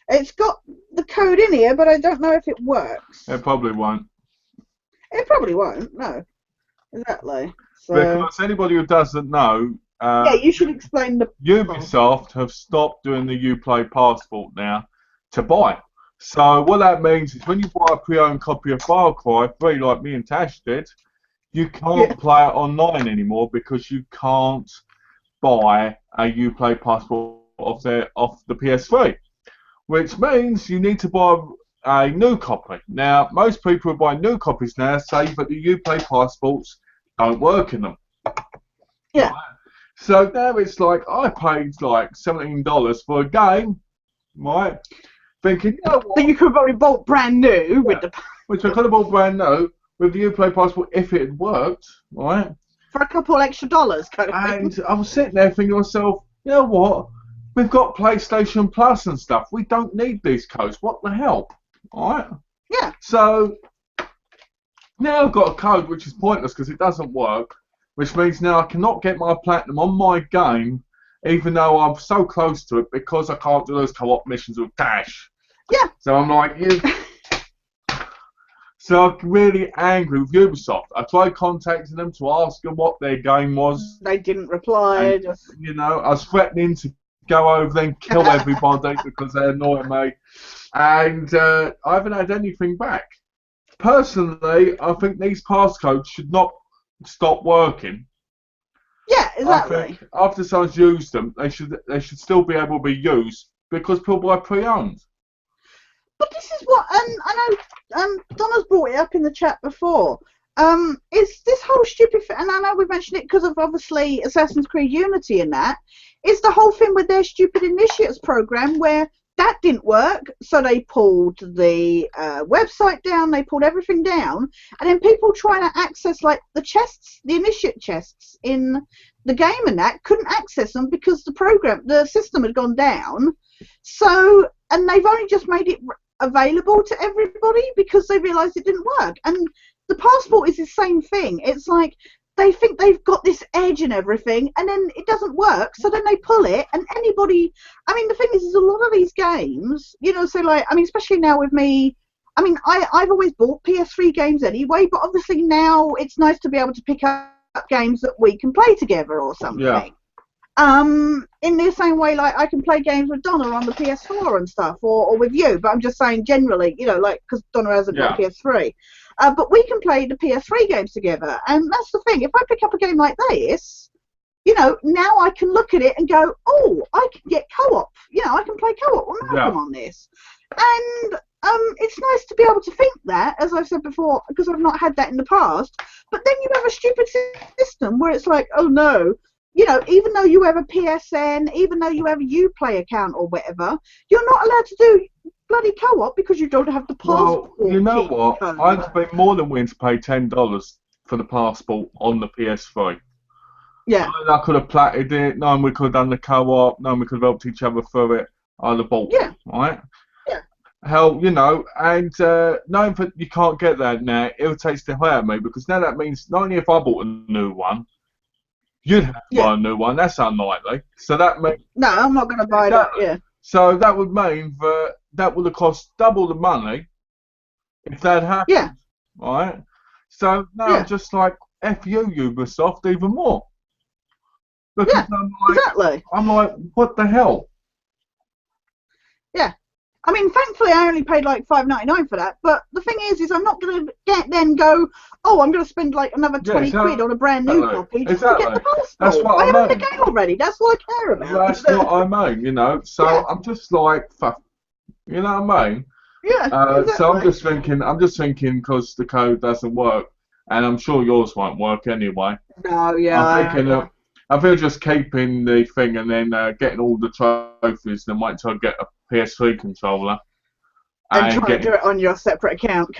[SPEAKER 2] it's got the code in here, but I don't know if it works.
[SPEAKER 1] It probably won't.
[SPEAKER 2] It probably won't, no. Exactly. So,
[SPEAKER 1] because anybody who doesn't know...
[SPEAKER 2] yeah, you should explain the...
[SPEAKER 1] Ubisoft have stopped doing the Uplay passport now to buy. So what that means is when you buy a pre-owned copy of Far Cry 3, like me and Tash did, you can't play it online anymore because you can't buy a Uplay passport off the PS3. Which means you need to buy a new copy. Now, most people who buy new copies now say that the Uplay passports don't work in them.
[SPEAKER 2] Yeah.
[SPEAKER 1] Right? So now it's like, I paid like $17 for a game, right? Thinking, you know what?
[SPEAKER 2] That you could have probably bought brand new with the...
[SPEAKER 1] Which I could have bought brand new with the Uplay passport if it had worked, right?
[SPEAKER 2] For a couple extra dollars, kind of thing.
[SPEAKER 1] And I was sitting there thinking to myself, you know what? We've got PlayStation Plus and stuff. We don't need these codes. What the hell? Alright?
[SPEAKER 2] Yeah.
[SPEAKER 1] So, now I've got a code which is pointless because it doesn't work. which means now I cannot get my platinum on my game, even though I'm so close to it, because I can't do those co-op missions with Tash.
[SPEAKER 2] Yeah.
[SPEAKER 1] So I'm like, so I'm really angry with Ubisoft. I tried contacting them to ask them what their game was.
[SPEAKER 2] They didn't reply.
[SPEAKER 1] And, you know, I was threatening to go over there and kill everybody because they annoy me. And I haven't had anything back. Personally, I think these passcodes should not stop working.
[SPEAKER 2] Yeah, exactly.
[SPEAKER 1] I think after someone's used them, they should still be able to be used because people buy pre-owned.
[SPEAKER 2] But this is what, and I know Donna's brought it up in the chat before. Is this whole stupid, and I know we mentioned it because of obviously Assassin's Creed Unity and that, is the whole thing with their stupid initiates program where that didn't work, so they pulled the website down, they pulled everything down, and then people trying to access like the chests, the initiate chests in the game and that, couldn't access them because the system had gone down. So, and they've only just made it available to everybody because they realised it didn't work. And the passport is the same thing. It's like they think they've got this edge and everything, and then it doesn't work, so then they pull it, and anybody, I mean, the thing is a lot of these games, you know, so like, I mean, especially now with me, I mean, I've always bought PS3 games anyway, but obviously now it's nice to be able to pick up games that we can play together or something.
[SPEAKER 1] Yeah.
[SPEAKER 2] In the same way, like, I can play games with Donna on the PS4 and stuff, or with you, but I'm just saying generally, you know, like, because Donna hasn't got a PS3. But we can play the PS3 games together, and that's the thing. If I pick up a game like this, you know, now I can look at it and go, oh, I can get co-op. You know, I can play co-op with Malcolm on this. And it's nice to be able to think that, as I've said before, because I've not had that in the past. But then you have a stupid system where it's like, oh no, you know, even though you have a PSN, even though you have a Uplay account or whatever, you're not allowed to do bloody co-op because you don't have the passport.
[SPEAKER 1] Well, you know what? I'd be more than willing to pay $10 for the passport on the PS3.
[SPEAKER 2] Yeah.
[SPEAKER 1] And I could have platted it. No, we could have done the co-op. No, we could have helped each other through it. I'd have bought it, right?
[SPEAKER 2] Yeah.
[SPEAKER 1] Hell, you know, and knowing that you can't get that now, it irritates the hell out of me because now that means not only if I bought a new one, you'd have to buy a new one. That's unlikely. So that means...
[SPEAKER 2] No, I'm not going to buy that,
[SPEAKER 1] So that would mean that would have cost double the money if that happened.
[SPEAKER 2] Yeah.
[SPEAKER 1] Right? So now I'm just like, F you, Ubisoft, even more. Because I'm like, what the hell?
[SPEAKER 2] Yeah. I mean, thankfully, I only paid like $5.99 for that. But the thing is I'm not going to then go, oh, I'm going to spend like another 20 quid on a brand new copy just to get the passport.
[SPEAKER 1] That's what
[SPEAKER 2] I
[SPEAKER 1] I
[SPEAKER 2] have
[SPEAKER 1] mean.
[SPEAKER 2] the game already. That's all I care about.
[SPEAKER 1] That's what I mean, you know. So I'm just like, fuck, you know what I mean?
[SPEAKER 2] Yeah. Exactly.
[SPEAKER 1] So I'm just thinking, because the code doesn't work, and I'm sure yours won't work anyway.
[SPEAKER 2] No, yeah.
[SPEAKER 1] I think just keeping the thing and then getting all the trophies, and wait until I get a PS3 controller.
[SPEAKER 2] And try to do it on your separate account.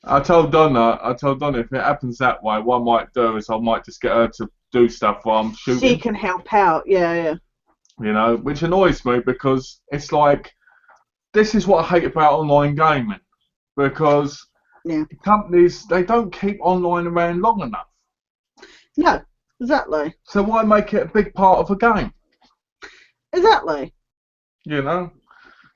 [SPEAKER 1] I told Donna if it happens that way, what I might do is I might just get her to do stuff while I'm shooting.
[SPEAKER 2] She can help out, yeah.
[SPEAKER 1] You know, which annoys me because it's like, this is what I hate about online gaming. Because companies, they don't keep online around long enough.
[SPEAKER 2] No, exactly.
[SPEAKER 1] So why make it a big part of a game?
[SPEAKER 2] Exactly.
[SPEAKER 1] You know?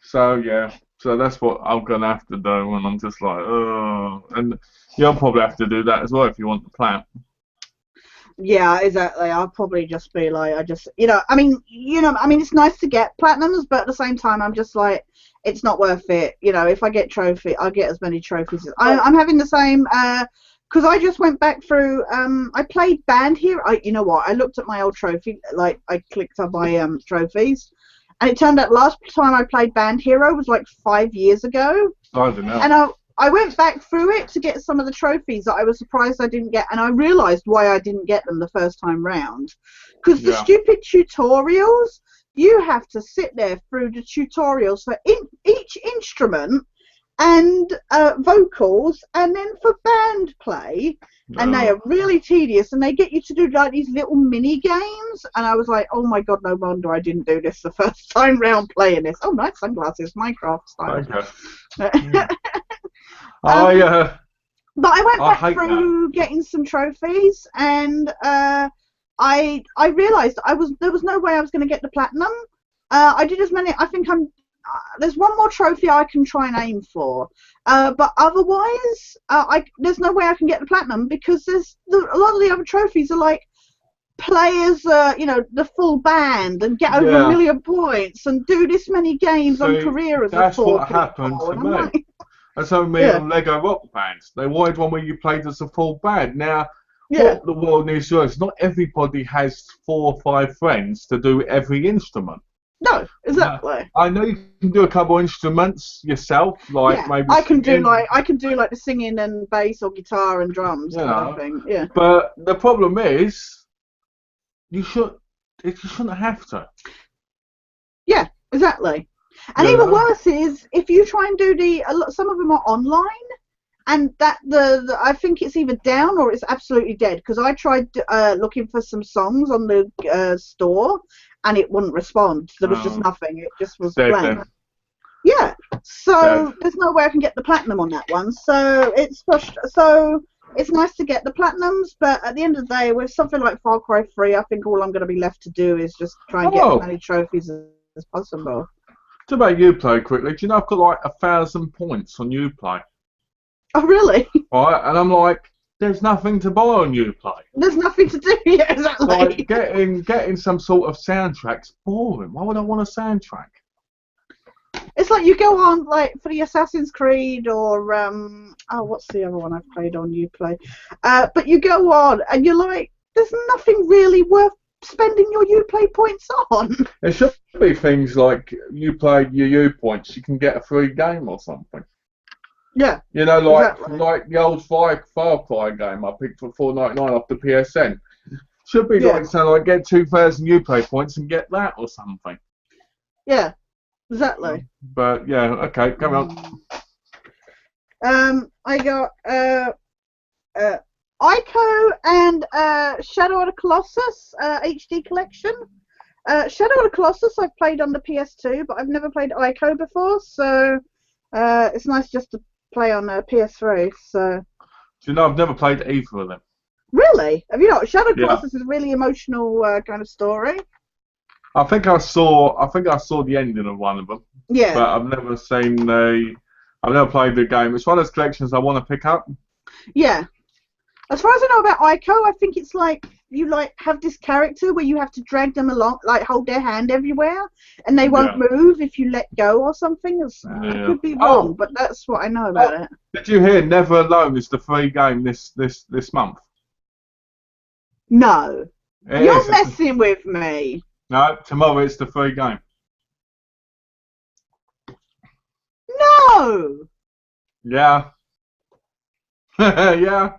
[SPEAKER 1] So, yeah. So that's what I'm going to have to do, and I'm just like, oh. And you'll probably have to do that as well if you want the plan.
[SPEAKER 2] Yeah, exactly. I'll probably just be like, I mean, it's nice to get platinums, but at the same time, I'm just like, it's not worth it. You know, if I get trophy, I'll get as many trophies. I'm having the same, because I just went back through, I played Band Hero. You know what? I looked at my old trophy, like, I clicked on my trophies. And it turned out last time I played Band Hero was like 5 years ago.
[SPEAKER 1] I don't know.
[SPEAKER 2] And I went back through it to get some of the trophies that I was surprised I didn't get. And I realised why I didn't get them the first time round. Because the stupid tutorials, you have to sit there through the tutorials for each instrument and vocals, and then for band play. And they are really tedious, and they get you to do like these little mini games. And I was like, oh my god, no wonder I didn't do this the first time round playing this. Oh, nice sunglasses, Minecraft style.
[SPEAKER 1] Okay.
[SPEAKER 2] But I went
[SPEAKER 1] I
[SPEAKER 2] back
[SPEAKER 1] hate
[SPEAKER 2] through getting some trophies, and I realised there was no way I was going to get the platinum. I did as many. I think there's one more trophy I can try and aim for, but otherwise, there's no way I can get the platinum because a lot of the other trophies are like players, the full band and get over 1 million points and do this many games on career as a 4 people.
[SPEAKER 1] That's what happened to me.
[SPEAKER 2] Like,
[SPEAKER 1] that's how me on Lego Rock Bands. They wanted one where you played as a full band. Now, what the world needs to know is not everybody has 4 or 5 friends to do every instrument.
[SPEAKER 2] No, exactly.
[SPEAKER 1] I know you can do a couple of instruments yourself, like maybe
[SPEAKER 2] I can do like the singing and bass or guitar and drums and everything. Yeah.
[SPEAKER 1] But the problem is, you shouldn't have to.
[SPEAKER 2] Yeah, exactly. And even worse is if you try and do some of them are online, and that I think it's either down or it's absolutely dead. Because I tried looking for some songs on the store, and it wouldn't respond. There was just nothing. It just was blank. Yeah. So there's no way I can get the platinum on that one. So it's it's nice to get the platinums, but at the end of the day, with something like Far Cry 3, I think all I'm going to be left to do is just try and get as many trophies as possible.
[SPEAKER 1] To about Uplay quickly, do you know I've got like 1,000 points on Uplay?
[SPEAKER 2] Oh, really?
[SPEAKER 1] Right, and I'm like, there's nothing to buy on Uplay.
[SPEAKER 2] There's nothing to do, yeah, exactly.
[SPEAKER 1] Like, getting some sort of soundtrack's boring. Why would I want a soundtrack?
[SPEAKER 2] It's like you go on, like, for the Assassin's Creed or, what's the other one I've played on Uplay? But you go on and you're like, there's nothing really worth spending your Uplay points on.
[SPEAKER 1] There should be things like you play your U points, you can get a free game or something.
[SPEAKER 2] Yeah.
[SPEAKER 1] You know, like the old Far Cry game I picked for $4.99 off the PSN. Should be like something like get 2,000 Uplay points and get that or something.
[SPEAKER 2] Yeah. Exactly.
[SPEAKER 1] But yeah, okay, come
[SPEAKER 2] on. I got Ico and Shadow of the Colossus HD collection. Shadow of the Colossus I've played on the PS2, but I've never played Ico before, so it's nice just to play on PS3. So.
[SPEAKER 1] Do you know I've never played either of them?
[SPEAKER 2] Really? Have you not? Shadow of the Colossus is a really emotional kind of story.
[SPEAKER 1] I think I saw the ending of one of them.
[SPEAKER 2] Yeah.
[SPEAKER 1] But I've never I've never played the game. It's one of those collections I want to pick up.
[SPEAKER 2] Yeah. As far as I know about Ico, I think it's like you have this character where you have to drag them along, like hold their hand everywhere, and they won't move if you let go or something. I could be wrong, but that's what I know about it.
[SPEAKER 1] Did you hear Never Alone is the free game this month?
[SPEAKER 2] No. You're messing with me.
[SPEAKER 1] No, tomorrow it's the free game.
[SPEAKER 2] No!
[SPEAKER 1] Yeah. Yeah.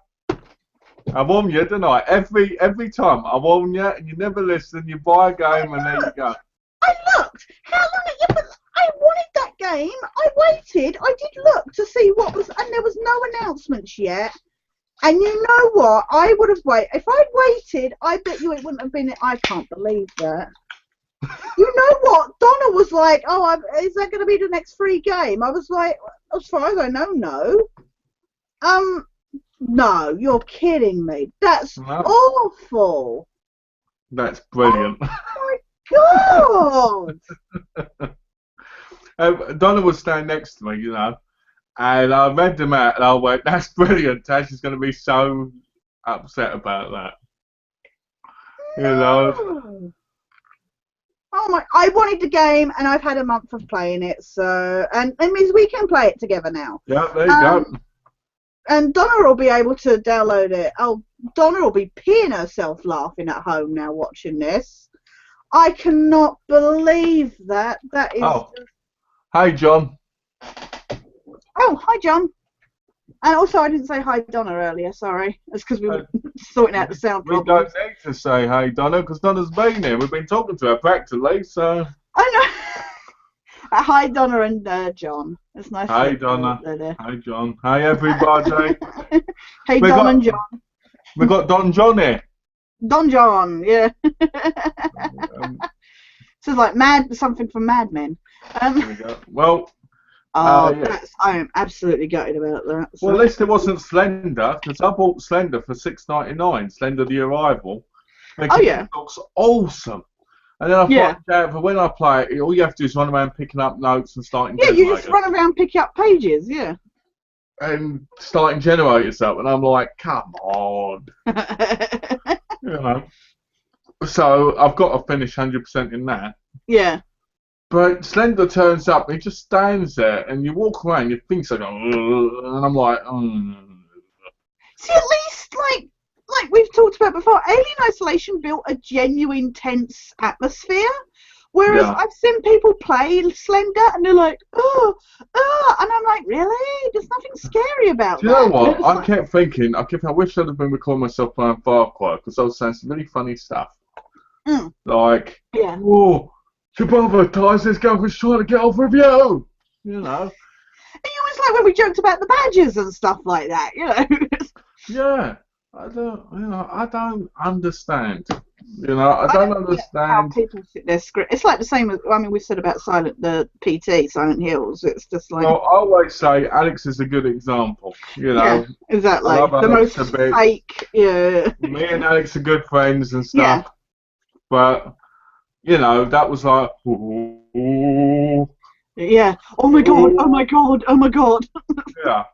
[SPEAKER 1] I warn you, didn't I? Every time I warn you and you never listen, you buy a game and there you go.
[SPEAKER 2] I looked. How long? I wanted that game. I waited. I did look to see what was, and there was no announcements yet. And you know what? I would have waited. If I'd waited, I bet you it wouldn't have been. I can't believe that. You know what? Donna was like, "Oh, is that going to be the next free game?" I was like, "As far as I know, no." No, you're kidding me. That's awful.
[SPEAKER 1] That's brilliant.
[SPEAKER 2] Oh my God!
[SPEAKER 1] Donna was standing next to me, you know. And I read them out and I went, that's brilliant. Tash is going to be so upset about that. You know?
[SPEAKER 2] Oh my, I wanted the game and I've had a month of playing it, so, and it means we can play it together now.
[SPEAKER 1] Yeah, there you go.
[SPEAKER 2] And Donna will be able to download it. Oh, Donna will be peeing herself laughing at home now watching this. I cannot believe that. That is.
[SPEAKER 1] Oh. Hi, John.
[SPEAKER 2] Oh, hi, John. And also, I didn't say hi, Donna, earlier. Sorry. That's because we were sorting out the sound problems.
[SPEAKER 1] We don't need to say hi, Donna, because Donna's been here. We've been talking to her practically, so...
[SPEAKER 2] I know. Hi, Donna and John. It's nice
[SPEAKER 1] hi,
[SPEAKER 2] to
[SPEAKER 1] Donna. Hi, John. Hi, everybody.
[SPEAKER 2] Hey, Don and John.
[SPEAKER 1] We've got Don John here.
[SPEAKER 2] Don John, yeah. Sounds like something from Mad Men.
[SPEAKER 1] There we go. Well...
[SPEAKER 2] Oh,
[SPEAKER 1] Yeah.
[SPEAKER 2] I am absolutely gutted about that.
[SPEAKER 1] Well,
[SPEAKER 2] So.
[SPEAKER 1] at least it wasn't Slender, because I bought Slender for $6.99. Slender the Arrival,
[SPEAKER 2] Oh
[SPEAKER 1] thinking
[SPEAKER 2] yeah,
[SPEAKER 1] it looks awesome. And then I
[SPEAKER 2] yeah,
[SPEAKER 1] find out that when I play it, all you have to do is run around picking up notes and starting
[SPEAKER 2] yeah. You just
[SPEAKER 1] generators.
[SPEAKER 2] run around picking up pages. Yeah.
[SPEAKER 1] And starting generators up, and I'm like, come on. You know. So I've got to finish 100% in that.
[SPEAKER 2] Yeah.
[SPEAKER 1] But Slender turns up, he just stands there, and you walk around, your things are going, and I'm like,
[SPEAKER 2] See, at least like we've talked about before, Alien Isolation built a genuine tense atmosphere. Whereas
[SPEAKER 1] yeah.
[SPEAKER 2] I've seen people play Slender and they're like, and I'm like, really? There's nothing scary about
[SPEAKER 1] Do you know
[SPEAKER 2] that.
[SPEAKER 1] what?
[SPEAKER 2] It's
[SPEAKER 1] I
[SPEAKER 2] like,
[SPEAKER 1] kept thinking, I wish I'd have been recording myself playing Far Cry, because I was saying some really funny stuff. Like,
[SPEAKER 2] yeah.
[SPEAKER 1] oh, your brother dies, his girlfriend's trying to get off with you. You know?
[SPEAKER 2] And it was like when we joked about the badgers and stuff like that, you know.
[SPEAKER 1] Yeah. I don't understand. I
[SPEAKER 2] I
[SPEAKER 1] don't
[SPEAKER 2] don't get how
[SPEAKER 1] understand.
[SPEAKER 2] people sit there script. It's like the same as, I mean, we said about the PT, Silent Hills. It's just like,
[SPEAKER 1] Well, I always say Alex is a good example.
[SPEAKER 2] yeah,
[SPEAKER 1] I
[SPEAKER 2] exactly.
[SPEAKER 1] love
[SPEAKER 2] The
[SPEAKER 1] Alex
[SPEAKER 2] most
[SPEAKER 1] a bit.
[SPEAKER 2] fake, yeah.
[SPEAKER 1] Me and Alex are good friends and
[SPEAKER 2] Yeah,
[SPEAKER 1] stuff, but that was like, ooh,
[SPEAKER 2] yeah. Oh my god, oh my
[SPEAKER 1] ooh.
[SPEAKER 2] god, oh my god.
[SPEAKER 1] Yeah,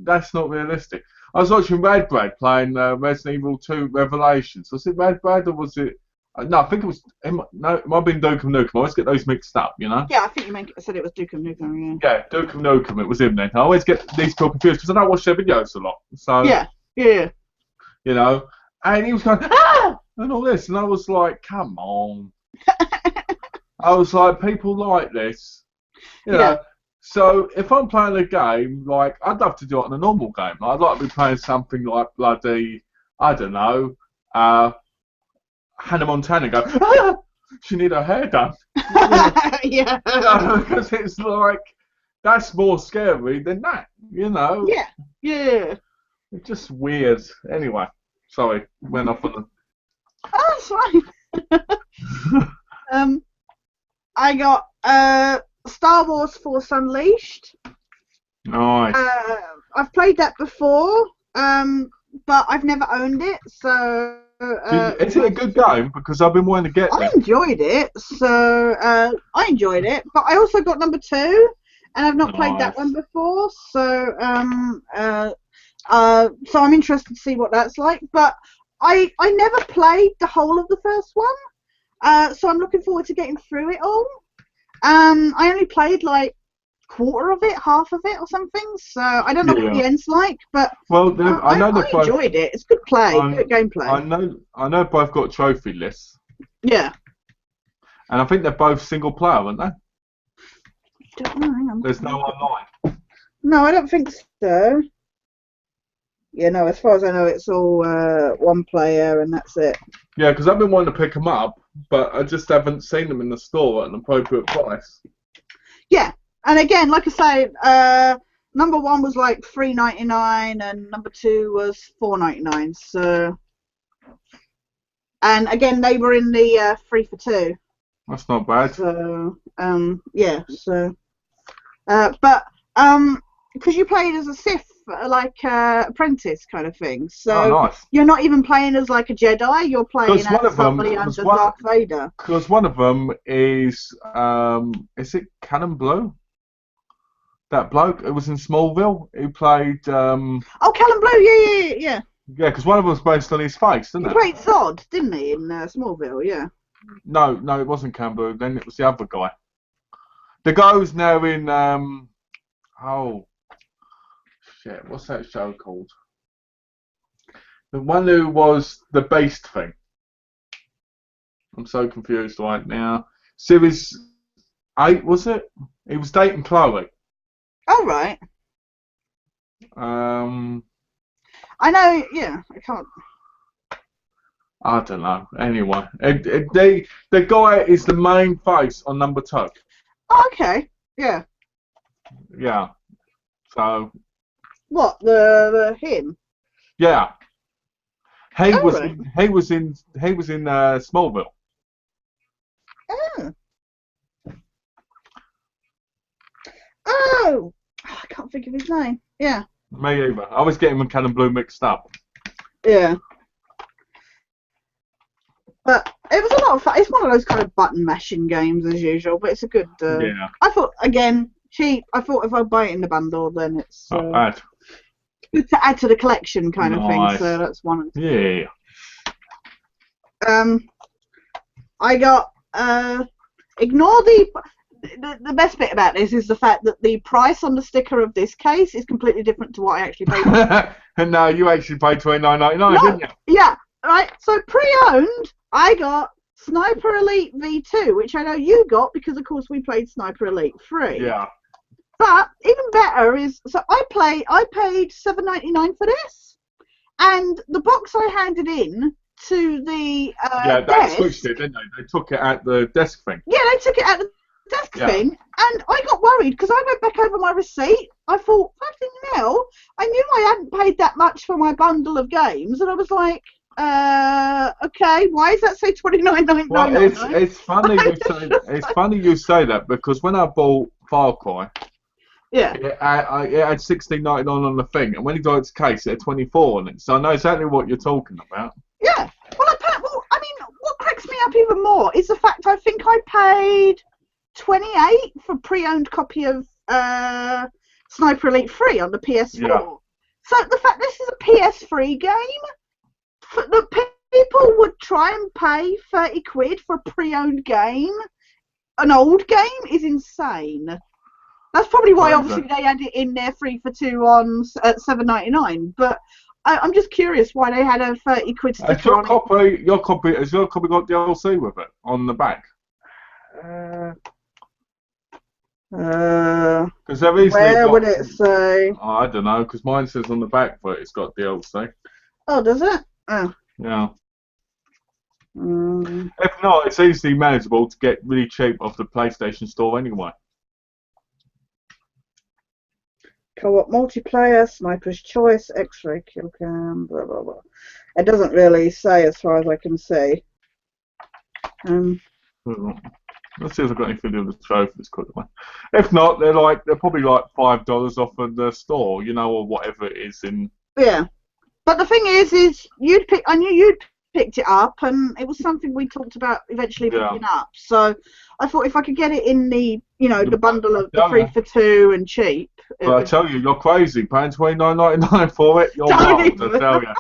[SPEAKER 1] that's not realistic. I was watching Red Brad playing Resident Evil 2 Revelations. Was it Red Brad or was it? No, I think it was. No, it might have been Duke Nukem. I always get those mixed up,
[SPEAKER 2] Yeah, I think said it was Duke of Nukem,
[SPEAKER 1] Yeah, Duke Nukem. It was him then. I always get these people confused because I don't watch their videos a lot. So,
[SPEAKER 2] yeah. Yeah,
[SPEAKER 1] and he was going, ah! And all this. And I was like, come on. I was like, people like this. You
[SPEAKER 2] yeah.
[SPEAKER 1] know. So if I'm playing a game, like, I'd love to do it on a normal game. Like, I'd like to be playing something like bloody, I don't know, Hannah Montana go, ah! She need her hair done.
[SPEAKER 2] Yeah.
[SPEAKER 1] Because it's like, that's more scary than that,
[SPEAKER 2] Yeah, yeah.
[SPEAKER 1] It's just weird. Anyway, sorry, went off on
[SPEAKER 2] Oh, that's fine. I got Star Wars Force Unleashed.
[SPEAKER 1] Nice.
[SPEAKER 2] I've played that before, but I've never owned it, so.
[SPEAKER 1] Is it a good game? Because I've been wanting to get
[SPEAKER 2] I
[SPEAKER 1] there.
[SPEAKER 2] enjoyed it, so I enjoyed it, but I also got number 2, and I've not played that one before, so so I'm interested to see what that's like. But I never played the whole of the first one, so I'm looking forward to getting through it all. I only played like quarter of it, half of it, or something. So I don't know what the end's like, but
[SPEAKER 1] well, I know
[SPEAKER 2] I enjoyed it. It's good play, good gameplay.
[SPEAKER 1] I know both got trophy lists.
[SPEAKER 2] Yeah.
[SPEAKER 1] And I think they're both single player, aren't they?
[SPEAKER 2] Don't know, hang on.
[SPEAKER 1] There's no online.
[SPEAKER 2] No, I don't think so. Yeah, no, as far as I know, it's all one player and that's it.
[SPEAKER 1] Yeah, because I've been wanting to pick them up, but I just haven't seen them in the store at an appropriate price.
[SPEAKER 2] Yeah, and again, like I say, number 1 was like $3.99 and number 2 was $4.99. So, and again, they were in the 3 for 2.
[SPEAKER 1] That's not bad.
[SPEAKER 2] So, yeah. So, but because you played as a Sith, like apprentice kind of thing. So
[SPEAKER 1] nice.
[SPEAKER 2] You're not even playing as like a Jedi. You're playing as somebody under Darth Vader.
[SPEAKER 1] Because one of them is it Cannon Blue? That bloke who was in Smallville, who played.
[SPEAKER 2] Oh, Callum Blue, yeah.
[SPEAKER 1] Yeah, because one of them was based on his face, didn't it?
[SPEAKER 2] He played Zod, didn't he, in Smallville? Yeah.
[SPEAKER 1] No, it wasn't Cannon Blue. Then it was the other guy. The guy who's now in oh shit, what's that show called? The one who was the Beast thing. I'm so confused right now. Series 8, was it? He was dating Chloe.
[SPEAKER 2] Oh, right. I know, yeah, I can't.
[SPEAKER 1] I don't know. Anyway, the guy is the main face on number 2.
[SPEAKER 2] Oh, okay, yeah.
[SPEAKER 1] Yeah. So.
[SPEAKER 2] What, the him?
[SPEAKER 1] Yeah. He was
[SPEAKER 2] right.
[SPEAKER 1] in Smallville.
[SPEAKER 2] Oh, Oh, I can't think of his name. Yeah.
[SPEAKER 1] Me either. I always get him and Cannon Blue mixed up.
[SPEAKER 2] Yeah. But it was a lot of fun. It's one of those kind of button mashing games as usual, but it's a good.
[SPEAKER 1] Yeah.
[SPEAKER 2] I thought again cheap. I thought if I buy it in the bundle, then it's
[SPEAKER 1] Not bad.
[SPEAKER 2] good to add to the collection kind of thing. So that's one of
[SPEAKER 1] the.
[SPEAKER 2] Yeah. I got ignore the best bit about this is the fact that the price on the sticker of this case is completely different to what I actually paid for.
[SPEAKER 1] And no, you actually paid $29.99, didn't you?
[SPEAKER 2] Yeah, right. So pre-owned, I got Sniper Elite V2, which I know you got because, of course, we played Sniper Elite 3.
[SPEAKER 1] Yeah.
[SPEAKER 2] But even better is, so I paid $7.99 for this, and the box I handed in to the
[SPEAKER 1] yeah, they
[SPEAKER 2] desk,
[SPEAKER 1] switched it, didn't they? They took it at the desk thing.
[SPEAKER 2] Yeah, they took it at the desk thing, and I got worried because I went back over my receipt. I thought, fucking hell, I knew I hadn't paid that much for my bundle of games, and I was like, okay, why does that say $29.99?
[SPEAKER 1] Well, it's funny you say it's funny you say that because when I bought Far Cry,
[SPEAKER 2] yeah,
[SPEAKER 1] it had $16.99 on the thing, and when you got its case, it had 24 on it. So I know exactly what you're talking about.
[SPEAKER 2] Yeah. Well, I mean, what cracks me up even more is the fact I think I paid $28 for a pre-owned copy of Sniper Elite 3 on the PS4. Yeah. So the fact this is a PS3 game, the people would try and pay 30 quid for a pre-owned game, an old game, is insane. That's probably why, obviously, they had it in there 3 for 2 on at $7.99. But I'm just curious why they had a 30 quid sticker
[SPEAKER 1] has your
[SPEAKER 2] on
[SPEAKER 1] copy, it. Your copy got DLC with it on the back? Because
[SPEAKER 2] where would it say?
[SPEAKER 1] Oh, I don't know, because mine says on the back that it's got DLC.
[SPEAKER 2] Oh, does it? Oh.
[SPEAKER 1] Yeah. If not, it's easily manageable to get really cheap off the PlayStation Store anyway.
[SPEAKER 2] Co-op multiplayer, Sniper's Choice, X-ray kill cam, blah blah blah. It doesn't really say as far as I can see.
[SPEAKER 1] Let's see if I've got anything of the trophies quickly. If not, they're probably like $5 off of the store, or whatever it is in.
[SPEAKER 2] Yeah, but the thing is I knew you'd picked it up, and it was something we talked about eventually picking up. So I thought if I could get it in the the bundle of the 3 for 2 and cheap.
[SPEAKER 1] But I tell you, you're crazy paying $29.99 for it. You're wild, I tell you.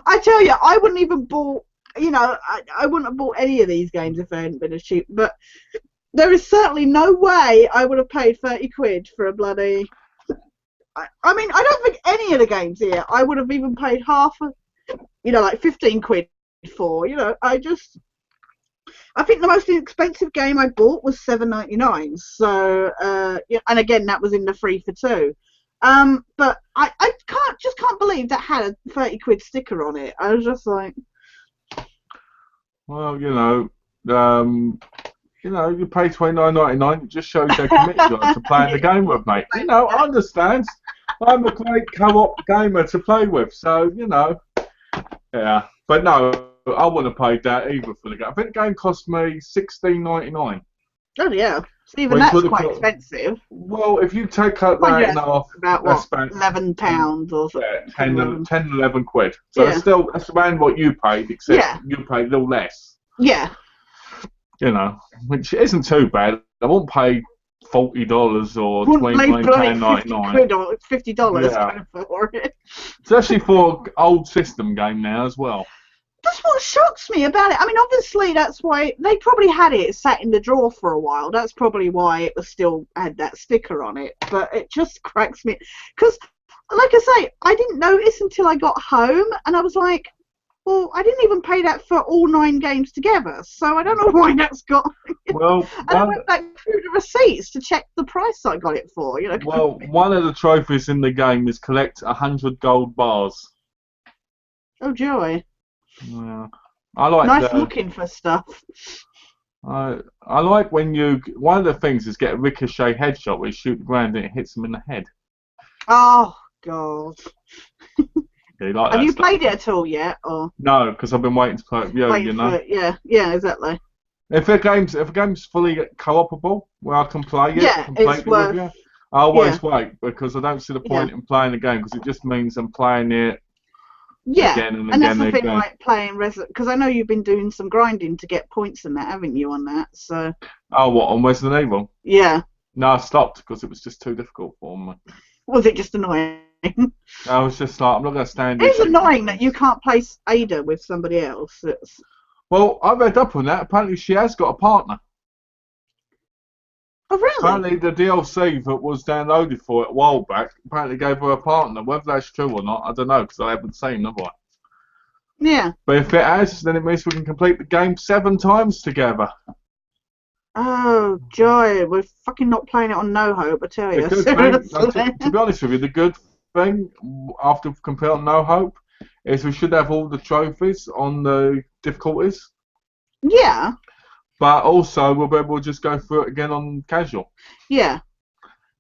[SPEAKER 2] I tell you, I wouldn't even bought. I wouldn't have bought any of these games if they hadn't been as cheap. But there is certainly no way I would have paid 30 quid for a bloody. I mean, I don't think any of the games here I would have even paid half of, like 15 quid for. I think the most expensive game I bought was $7.99. So, and again, that was in the 3 for 2. But I can't believe that had a 30 quid sticker on it. I was just like.
[SPEAKER 1] Well, you pay $29.99. It just shows how committed you are to playing the game with, mate. I understand. I'm a great co-op gamer to play with, so yeah. But no, I wouldn't have paid that either for the game. I think the game cost me $16.99.
[SPEAKER 2] Oh yeah, so even that's quite expensive.
[SPEAKER 1] Well, if you take out that off,
[SPEAKER 2] about what, £11 or something.
[SPEAKER 1] Yeah, 10, 11 quid. So that's around what you paid, except you paid a little less.
[SPEAKER 2] Yeah.
[SPEAKER 1] Which isn't too bad. I won't pay $40 or $29.99
[SPEAKER 2] or $50 for it.
[SPEAKER 1] Especially for old system game now as well.
[SPEAKER 2] That's what shocks me about it. I mean, obviously that's why they probably had it sat in the drawer for a while. That's probably why it was still had that sticker on it. But it just cracks me because, like I say, I didn't notice until I got home, and I was like, well, I didn't even pay that for all 9 games together, so I don't know why that's got.
[SPEAKER 1] Well,
[SPEAKER 2] and I went back through the receipts to check the price I got it for.
[SPEAKER 1] Well, one of the trophies in the game is collect 100 gold bars.
[SPEAKER 2] Oh joy!
[SPEAKER 1] Yeah, I like
[SPEAKER 2] nice looking for stuff.
[SPEAKER 1] I like when one of the things is get a ricochet headshot where you shoot the ground and it hits them in the head.
[SPEAKER 2] Oh God.
[SPEAKER 1] Have
[SPEAKER 2] you played it at all yet, or?
[SPEAKER 1] No, because I've been waiting to play it with you.
[SPEAKER 2] Yeah, exactly.
[SPEAKER 1] If a game's fully co-opable, where I can play it,
[SPEAKER 2] it's worth.
[SPEAKER 1] with you, I
[SPEAKER 2] Yeah.
[SPEAKER 1] always wait because I don't see the
[SPEAKER 2] Yeah.
[SPEAKER 1] point in playing the game because it just means I'm playing it
[SPEAKER 2] Yeah,
[SPEAKER 1] again and
[SPEAKER 2] and that's
[SPEAKER 1] again
[SPEAKER 2] the
[SPEAKER 1] and
[SPEAKER 2] thing,
[SPEAKER 1] again.
[SPEAKER 2] like playing Resident, because I know you've been doing some grinding to get points and that, haven't you, on that? So
[SPEAKER 1] Oh, what, on Resident Evil?
[SPEAKER 2] yeah,
[SPEAKER 1] No, I stopped because it was just too difficult for me.
[SPEAKER 2] was it just annoying?
[SPEAKER 1] I was just like, I'm not going to stand
[SPEAKER 2] It
[SPEAKER 1] here
[SPEAKER 2] is
[SPEAKER 1] shooting
[SPEAKER 2] annoying that you
[SPEAKER 1] things.
[SPEAKER 2] can't place Ada with somebody else. It's...
[SPEAKER 1] Well, I read up on that. Apparently, she has got a partner.
[SPEAKER 2] Oh, really?
[SPEAKER 1] Apparently, the DLC that was downloaded for it a while back apparently gave her a partner. Whether that's true or not, I don't know because I haven't seen, have I?
[SPEAKER 2] Yeah.
[SPEAKER 1] But if it has, then it means we can complete the game 7 times together.
[SPEAKER 2] Oh, joy. We're fucking not playing it on No Hope, I tell
[SPEAKER 1] The
[SPEAKER 2] you.
[SPEAKER 1] good thing,
[SPEAKER 2] Seriously.
[SPEAKER 1] to be honest with you, the good thing after completing No Hope is we should have all the trophies on the difficulties,
[SPEAKER 2] Yeah,
[SPEAKER 1] but also we'll be able to just go through it again on casual,
[SPEAKER 2] yeah,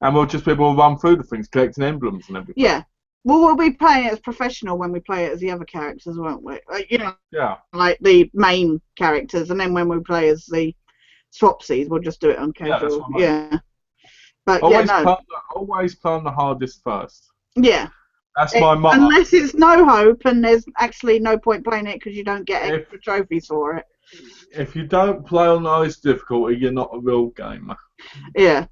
[SPEAKER 1] and we'll just be able to run through the things, collecting emblems and everything.
[SPEAKER 2] yeah. Well, we'll be playing it as professional when we play it as the other characters, won't we? Like, you know,
[SPEAKER 1] Yeah.
[SPEAKER 2] like the main characters, and then when we play as the swapsies, we'll just do it on
[SPEAKER 1] Yeah, that's
[SPEAKER 2] casual.
[SPEAKER 1] what I mean.
[SPEAKER 2] Yeah. But yeah, no.
[SPEAKER 1] Always play on the hardest first.
[SPEAKER 2] Yeah.
[SPEAKER 1] That's my motto.
[SPEAKER 2] Unless it's No Hope and there's actually no point playing it because you don't get extra trophies for it.
[SPEAKER 1] If you don't play on the highest difficulty, you're not a real gamer.
[SPEAKER 2] Yeah.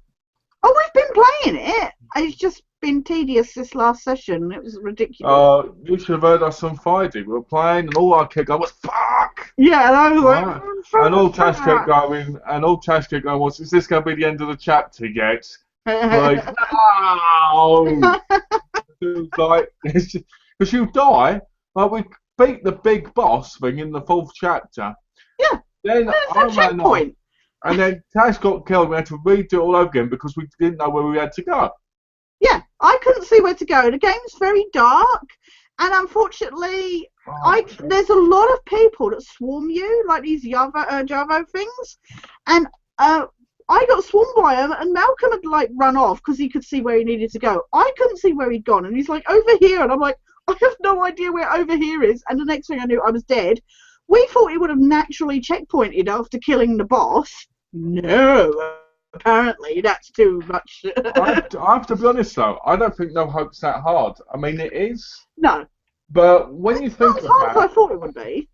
[SPEAKER 2] Oh, we've been playing it. It's just been tedious this last session. It was ridiculous.
[SPEAKER 1] You should have heard us on Friday. We were playing, and all our kick going was fuck.
[SPEAKER 2] Yeah, and I was like,
[SPEAKER 1] Right. And all Tash kept going, was, is this going to be the end of the chapter yet? Like, no! It's like, because you die, like we beat the big boss thing in the 4th chapter.
[SPEAKER 2] Yeah,
[SPEAKER 1] then
[SPEAKER 2] there's
[SPEAKER 1] I
[SPEAKER 2] no checkpoint.
[SPEAKER 1] And then Tash got killed, we had to redo it all over again because we didn't know where we had to go.
[SPEAKER 2] Yeah, I couldn't see where to go. The game's very dark, and unfortunately, there's a lot of people that swarm you, like these Javo things, and I got swarmed by him, and Malcolm had like run off because he could see where he needed to go. I couldn't see where he'd gone, and he's like, over here, and I'm like, I have no idea where over here is, and the next thing I knew, I was dead. We thought he would have naturally checkpointed after killing the boss. No, apparently that's too much.
[SPEAKER 1] I have to be honest though, I don't think No Hope's that hard. I mean, it is.
[SPEAKER 2] No.
[SPEAKER 1] But when you think
[SPEAKER 2] about it, not as hard as I thought it would be.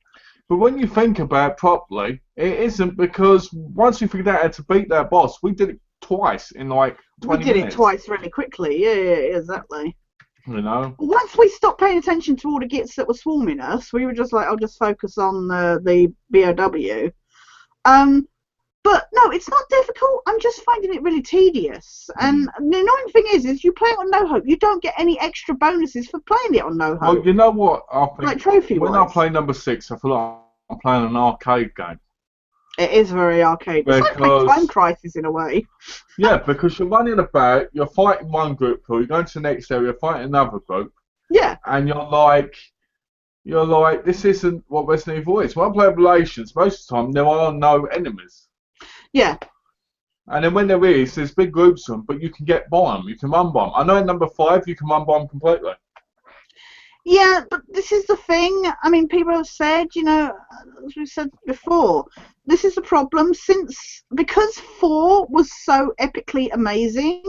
[SPEAKER 1] But when you think about it properly, it isn't, because once we figured out how to beat that boss, we did it twice in like 20 minutes.
[SPEAKER 2] We did it twice really quickly. Yeah, exactly.
[SPEAKER 1] You know.
[SPEAKER 2] Once we stopped paying attention to all the gits that were swarming us, we were just like, I'll just focus on the BOW. But no, it's not difficult. I'm just finding it really tedious. And the annoying thing is you play it on No Hope, you don't get any extra bonuses for playing it on No Hope.
[SPEAKER 1] Well, you know what? I think
[SPEAKER 2] like trophy-wise.
[SPEAKER 1] When I play number 6, I feel like I'm playing an arcade game.
[SPEAKER 2] It is very arcade. It's like playing Time Crisis in a way.
[SPEAKER 1] Yeah, because you're running about, you're fighting one group, or you're going to the next area, fighting another group.
[SPEAKER 2] Yeah.
[SPEAKER 1] And you're like, this isn't what Resident Evil is. When I play Revelations, most of the time there are no enemies.
[SPEAKER 2] Yeah.
[SPEAKER 1] And then when there is, there's big groups of them, but you can get by them. You can run by them. I know in number 5 you can run by them completely.
[SPEAKER 2] Yeah, but this is the thing. I mean, people have said, as we said before, this is the problem because 4 was so epically amazing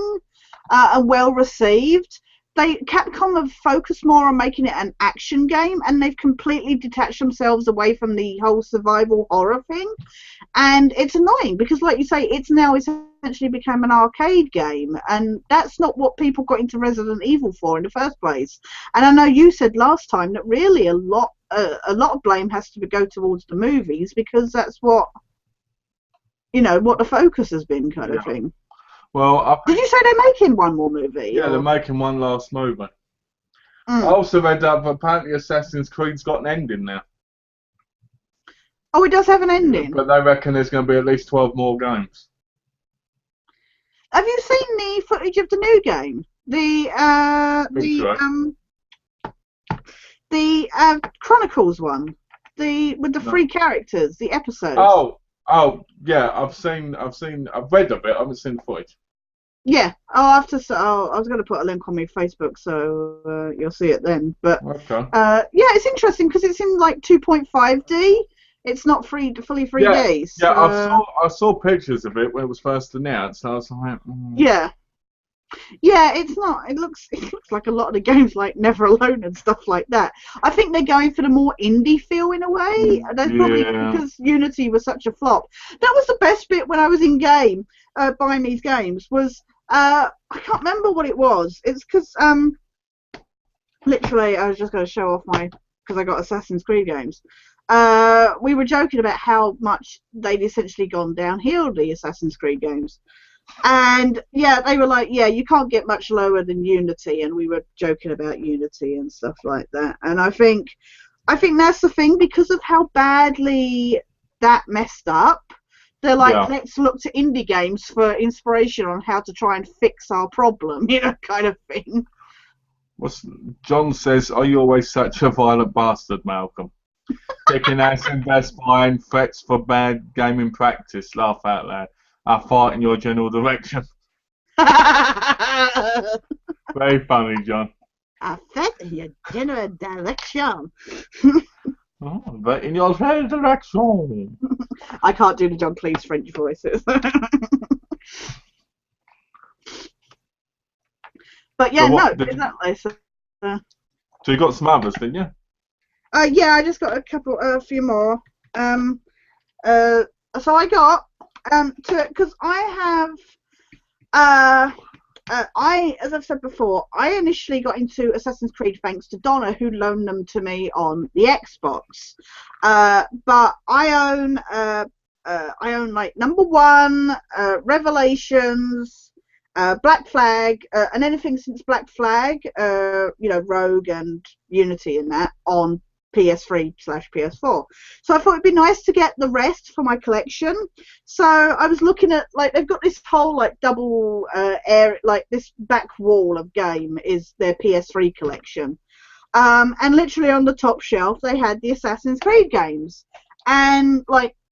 [SPEAKER 2] and well received. Capcom have focused more on making it an action game, and they've completely detached themselves away from the whole survival horror thing. And it's annoying because, like you say, it's now essentially become an arcade game, and that's not what people got into Resident Evil for in the first place. And I know you said last time that really a lot of blame has to go towards the movies because that's what the focus has been, kind of thing.
[SPEAKER 1] Well,
[SPEAKER 2] did you say they're making one more movie?
[SPEAKER 1] Yeah, they're making one last movie. I also read that apparently Assassin's Creed's got an ending now.
[SPEAKER 2] Oh, it does have an ending.
[SPEAKER 1] But they reckon there's going to be at least 12 more games.
[SPEAKER 2] Have you seen the footage of the new game? The Chronicles one, with the free characters, the episodes.
[SPEAKER 1] Oh, yeah, I've read of it, I haven't seen the footage.
[SPEAKER 2] Yeah, I was going to put a link on my Facebook, so you'll see it then. But
[SPEAKER 1] okay.
[SPEAKER 2] Yeah, it's interesting because it's in like 2.5D. It's not fully 3D.
[SPEAKER 1] Yeah, I saw pictures of it when it was first announced. I was like,
[SPEAKER 2] Yeah. Yeah, it's not. It looks like a lot of the games like Never Alone and stuff like that. I think they're going for the more indie feel in a way. And that's probably
[SPEAKER 1] Yeah.
[SPEAKER 2] because Unity was such a flop. That was the best bit when I was in game buying these games was I can't remember what it was. It's because literally I was just going to show off my because I got Assassin's Creed games. We were joking about how much they'd essentially gone downhill, the Assassin's Creed games. And yeah, they were like, yeah, you can't get much lower than Unity, and we were joking about Unity and stuff like that. And I think that's the thing, because of how badly that messed up. They're like,
[SPEAKER 1] Yeah.
[SPEAKER 2] let's look to indie games for inspiration on how to try and fix our problem, kind of thing.
[SPEAKER 1] What's John says? Are you always such a violent bastard, Malcolm? Kicking ass in Best Buy and threats for bad gaming practice. Laugh out loud. I fart in your general direction. Very funny, John.
[SPEAKER 2] I fit in your general direction.
[SPEAKER 1] Oh, but in your general direction.
[SPEAKER 2] I can't do the John Cleese French voices. But yeah, no, exactly. So
[SPEAKER 1] you got some others, didn't you?
[SPEAKER 2] Yeah, I just got a few more. So I got because I have as I've said before, I initially got into Assassin's Creed thanks to Donna, who loaned them to me on the Xbox. But I own like Number One, Revelations, Black Flag, and anything since Black Flag, Rogue and Unity and that on PS3/PS4. So I thought it'd be nice to get the rest for my collection. So I was looking at, like, they've got this whole like double like this back wall of game is their PS3 collection. And literally on the top shelf they had the Assassin's Creed games. And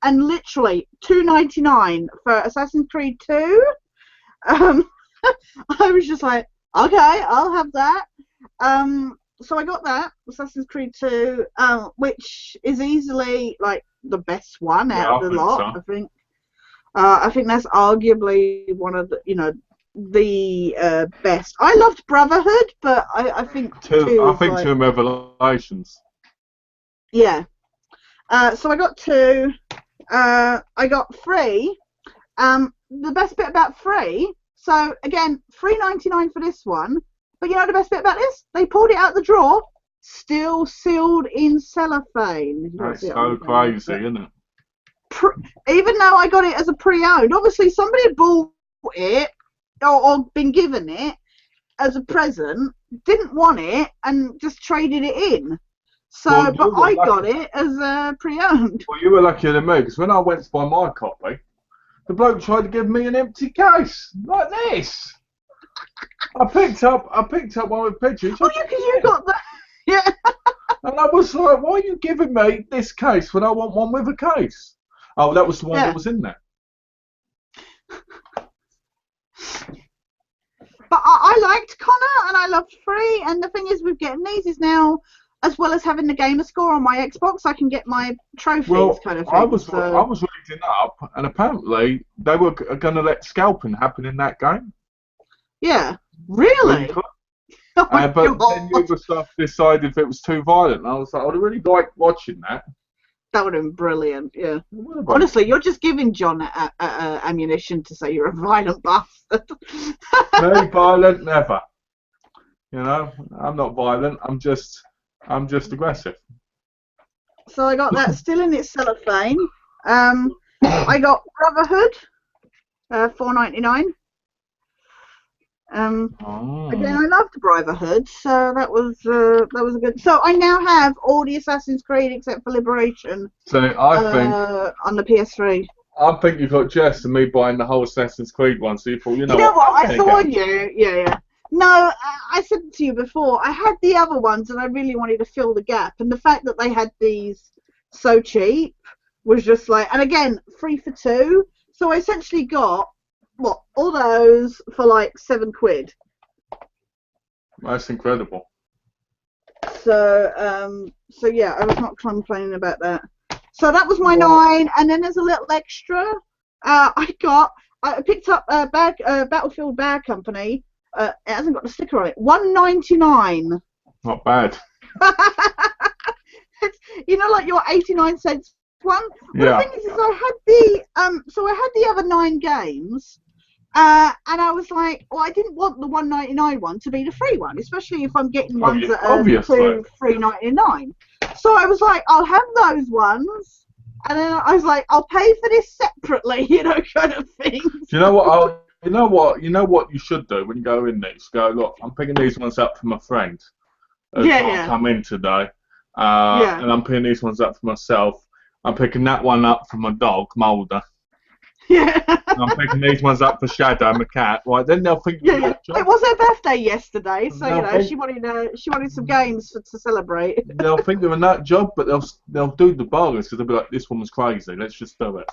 [SPEAKER 2] literally $2.99 for Assassin's Creed 2. I was just like, okay, I'll have that. So I got that, Assassin's Creed 2, which is easily like the best one out of the lot. So. I think that's arguably one of the best. I loved Brotherhood, but I think two and
[SPEAKER 1] Revelations.
[SPEAKER 2] Yeah. So I got 2. I got 3. The best bit about 3. So again, $3.99 for this one. But you know the best bit about this? They pulled it out the drawer, still sealed in cellophane.
[SPEAKER 1] That's so crazy, isn't it?
[SPEAKER 2] Even though I got it as a pre-owned, obviously somebody had bought it or been given it as a present, didn't want it, and just traded it in. So, well, but I got it as a pre-owned.
[SPEAKER 1] Well, you were luckier than me, because when I went to buy my copy, the bloke tried to give me an empty case like this. I picked up one with pictures.
[SPEAKER 2] Oh, yeah, because you got that. Yeah.
[SPEAKER 1] And I was like, why are you giving me this case when I want one with a case? Oh, that was the one that was in there.
[SPEAKER 2] But I liked Connor, and I loved 3. And the thing is, with getting these is now, as well as having the gamer score on my Xbox, I can get my trophies kind of thing.
[SPEAKER 1] I was reading up, and apparently they were going to let scalping happen in that game.
[SPEAKER 2] Yeah. Really?
[SPEAKER 1] But then Ubisoft decided if it was too violent. And I was like, I'd really like watching that.
[SPEAKER 2] That would have been brilliant, yeah. Honestly, you're just giving John ammunition to say you're a violent bastard.
[SPEAKER 1] No violent, never. You know, I'm not violent. I'm just aggressive.
[SPEAKER 2] So I got that still in its cellophane. I got Brotherhood, $4.99. Again, I loved Brotherhood, so that was a good. So I now have all the Assassin's Creed except for Liberation.
[SPEAKER 1] So I think
[SPEAKER 2] on the PS3.
[SPEAKER 1] I think you got Jess and me buying the whole Assassin's Creed one. So you thought, you know
[SPEAKER 2] what? I saw you. Yeah. No, I said to you before. I had the other ones, and I really wanted to fill the gap. And the fact that they had these so cheap was just like. And again, 3 for 2. So I essentially got. What, all those for like £7.
[SPEAKER 1] That's incredible.
[SPEAKER 2] So yeah, I was not complaining about that. So that was my 9, and then there's a little extra. I picked up Battlefield Bad Company it hasn't got the sticker on it. $1.99.
[SPEAKER 1] Not bad.
[SPEAKER 2] You know, like your 89 cents one. Well,
[SPEAKER 1] Yeah.
[SPEAKER 2] the thing is I had the other 9 games, and I was like, well, I didn't want the $1.99 one to be the free one, especially if I'm getting ones that are $3.99. So I was like, I'll have those ones, and then I was like, I'll pay for this separately, you know, kind of thing.
[SPEAKER 1] Do you know what? You know what you should do when you go in these? Go, look, I'm picking these ones up for my friend who can't come in today, and I'm picking these ones up for myself. I'm picking that one up for my dog, Mulder.
[SPEAKER 2] Yeah.
[SPEAKER 1] I'm picking these ones up for Shadow, my cat. Right, then they'll think.
[SPEAKER 2] Yeah. It was her birthday yesterday, so
[SPEAKER 1] they'll
[SPEAKER 2] you know she wanted some games to celebrate.
[SPEAKER 1] They'll think they're a nut job, but they'll do the bargains because they'll be like, this woman's crazy. Let's just do it.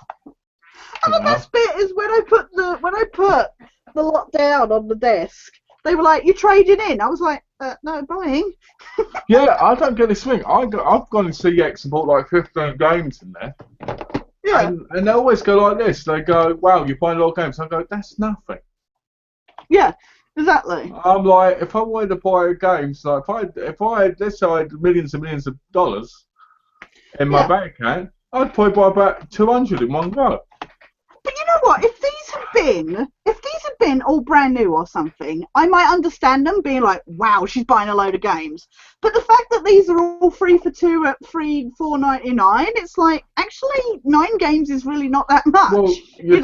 [SPEAKER 2] And the best bit is when I put the lot down on the desk, they were like, "You trading in?" I was like, "No, buying."
[SPEAKER 1] Yeah, I don't get this thing. I've gone to CX and bought like 15 games in there.
[SPEAKER 2] Yeah.
[SPEAKER 1] And they always go like this. They go, "Wow, you're buying a lot of games." I go, "That's nothing."
[SPEAKER 2] Yeah, exactly.
[SPEAKER 1] I'm like, if I wanted to buy games, like if I had, let's say I had millions and millions of dollars in my bank account, I'd probably buy about 200 in one go.
[SPEAKER 2] But you know what? If these had been all brand new or something, I might understand them being like, "Wow, she's buying a load of games." But the fact that these are all free for 2 at $4.99, it's like, actually 9 games is really not that much.
[SPEAKER 1] Well, you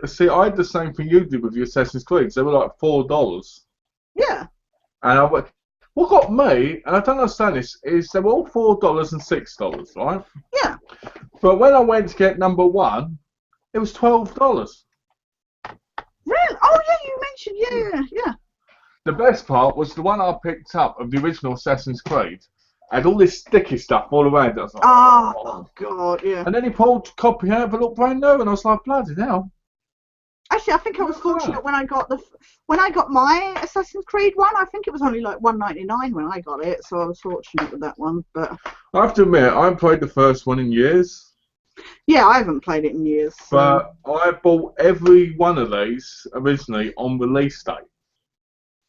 [SPEAKER 1] see, I had the same thing you did with your Assassin's Creed. They were like $4.
[SPEAKER 2] Yeah.
[SPEAKER 1] And I went, what got me, and I don't understand this, is they were all $4 and $6, right?
[SPEAKER 2] Yeah.
[SPEAKER 1] But when I went to get number 1, it was $12.
[SPEAKER 2] Really? Oh yeah, you mentioned yeah.
[SPEAKER 1] The best part was the one I picked up of the original Assassin's Creed had all this sticky stuff all around it. I was like,
[SPEAKER 2] oh god, yeah.
[SPEAKER 1] And then he pulled a copy out of it, looked brand new, and I was like, bloody hell.
[SPEAKER 2] Actually, I think I was fortunate when I got my Assassin's Creed one. I think it was only like $1.99 when I got it, so I was fortunate with that one. But
[SPEAKER 1] I have to admit, I haven't played the first one in years.
[SPEAKER 2] Yeah, I haven't played it in years. So.
[SPEAKER 1] But I bought every one of these originally on release date.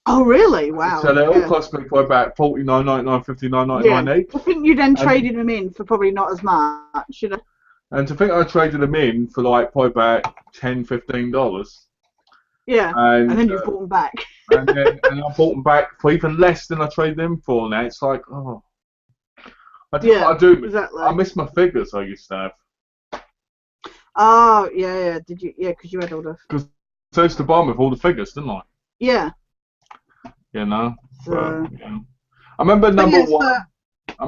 [SPEAKER 2] Oh, really? Wow.
[SPEAKER 1] So they all cost me for about $49.99, $59.99 each.
[SPEAKER 2] I think you then traded them in for probably not as much, you know.
[SPEAKER 1] And to think I traded them in for like probably about $10, $15.
[SPEAKER 2] Yeah, and then you bought them back.
[SPEAKER 1] and I bought them back for even less than I traded them for now. It's like, oh. I do.
[SPEAKER 2] Exactly.
[SPEAKER 1] I miss my figures I used to have.
[SPEAKER 2] Oh, yeah. Did you? Yeah, because you had all the...
[SPEAKER 1] Because I used to buy them with all the figures, didn't I?
[SPEAKER 2] Yeah.
[SPEAKER 1] You know?
[SPEAKER 2] So...
[SPEAKER 1] yeah. I remember number one. I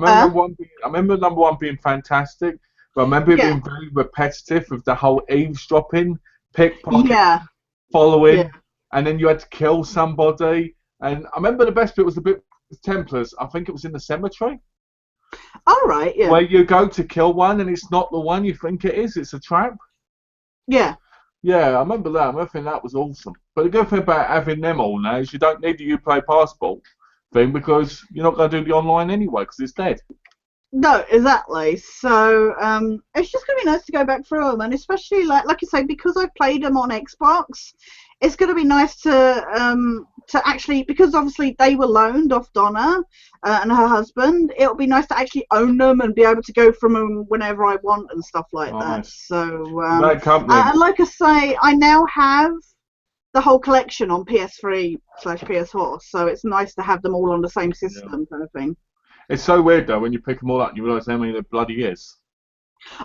[SPEAKER 1] remember number 1 being fantastic, but I remember it being very repetitive with the whole eavesdropping, pickpocket, following, and then you had to kill somebody. And I remember the best bit was the bit with Templars. I think it was in the cemetery.
[SPEAKER 2] All right, yeah.
[SPEAKER 1] Where you go to kill one and it's not the one you think it is. It's a trap.
[SPEAKER 2] Yeah.
[SPEAKER 1] Yeah, I remember that. I think that was awesome. But the good thing about having them all now is you don't need the Uplay passport thing because you're not going to do the online anyway because it's dead.
[SPEAKER 2] No, exactly. So it's just going to be nice to go back through them, and especially like you say, because I've played them on Xbox, it's going to be nice to actually, because obviously they were loaned off Donna and her husband. It'll be nice to actually own them and be able to go from them whenever I want and stuff like that. So and like I say, I now have the whole collection on PS3/PS4, so it's nice to have them all on the same system, kind of thing.
[SPEAKER 1] It's so weird though when you pick them all up and you realise how many there bloody is.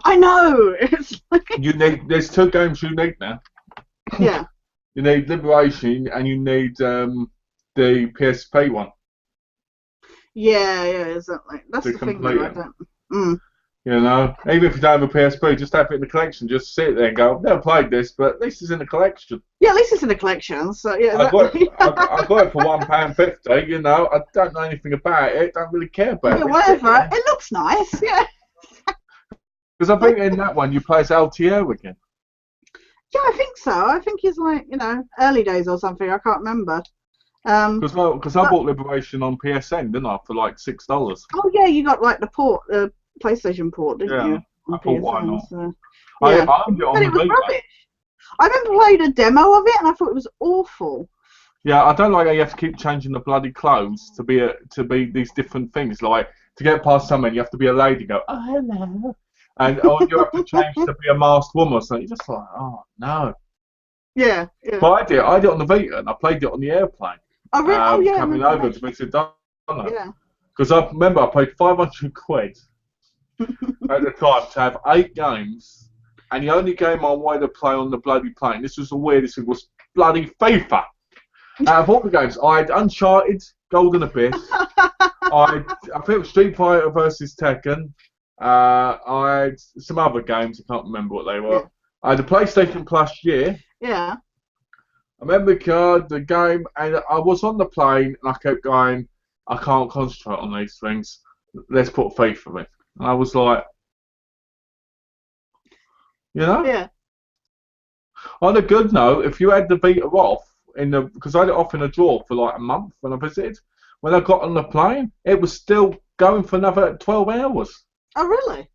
[SPEAKER 2] I know. It's like...
[SPEAKER 1] There's 2 games you need now.
[SPEAKER 2] Yeah.
[SPEAKER 1] You need Liberation and you need the PSP one.
[SPEAKER 2] Yeah, exactly. That's the thing that I don't.
[SPEAKER 1] You know, even if you don't have a PSP, just have it in the collection. Just sit there and go, I've never played this, but at least it's in the collection.
[SPEAKER 2] Yeah, at least it's in the collection. So yeah,
[SPEAKER 1] I got it for £1.50. You know, I don't know anything about it. Don't really care about it.
[SPEAKER 2] Whatever. It looks nice. Yeah.
[SPEAKER 1] Because I think in that one you play as LTO again.
[SPEAKER 2] Yeah, I think so. I think it's like, you know, early days or something. I can't remember.
[SPEAKER 1] Because I bought Liberation on PSN, didn't I, for like $6.
[SPEAKER 2] Oh yeah, you got like the PlayStation port, didn't you?
[SPEAKER 1] I thought, why not?
[SPEAKER 2] So,
[SPEAKER 1] yeah. I owned it on
[SPEAKER 2] but it was rubbish. I remember playing a demo of it and I thought it was awful.
[SPEAKER 1] Yeah, I don't like how you have to keep changing the bloody clothes to be these different things. Like to get past someone, you have to be a lady. Go, oh hello, and or you have to change to be a masked woman or something. You're just like, oh no.
[SPEAKER 2] Yeah, yeah.
[SPEAKER 1] But I did it on the Vita, and I played it on the airplane.
[SPEAKER 2] Oh, really? Oh, yeah. I
[SPEAKER 1] Coming
[SPEAKER 2] remember
[SPEAKER 1] over to visit Donna.
[SPEAKER 2] Yeah.
[SPEAKER 1] Because I remember I paid 500 quid at the time to have 8 games, and the only game I wanted to play on the bloody plane, this was the weirdest thing, was bloody FIFA. Out of all the games, I had Uncharted, Golden Abyss, I think it was Street Fighter versus Tekken, I had some other games, I can't remember what they were. Yeah. I had the PlayStation Plus year.
[SPEAKER 2] Yeah.
[SPEAKER 1] I remember the game, and I was on the plane, and I kept going, I can't concentrate on these things. Let's put FIFA in. And I was like, you know?
[SPEAKER 2] Yeah.
[SPEAKER 1] On a good note, if you had the Vita off, because I had it off in a drawer for like a month when I visited, when I got on the plane, it was still going for another 12 hours.
[SPEAKER 2] Oh, really?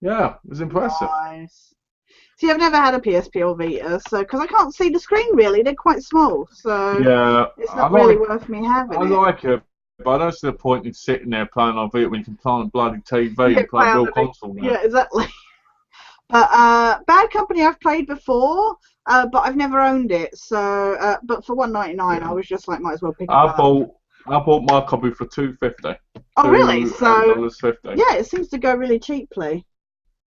[SPEAKER 1] Yeah, it was impressive.
[SPEAKER 2] Nice. See, I've never had a PSP or Vita, so because I can't see the screen really, they're quite small, so
[SPEAKER 1] yeah,
[SPEAKER 2] it's not really worth me having it.
[SPEAKER 1] I like it, but I don't see the point in sitting there playing on Vita when you can play on a bloody TV and play a real console now.
[SPEAKER 2] Yeah, exactly. But Bad Company I've played before, but I've never owned it. So, but for $1.99, I was just like, might as well pick it up.
[SPEAKER 1] I bought my copy for $2.50.
[SPEAKER 2] Oh, really? So
[SPEAKER 1] $2.50.
[SPEAKER 2] Yeah, it seems to go really cheaply.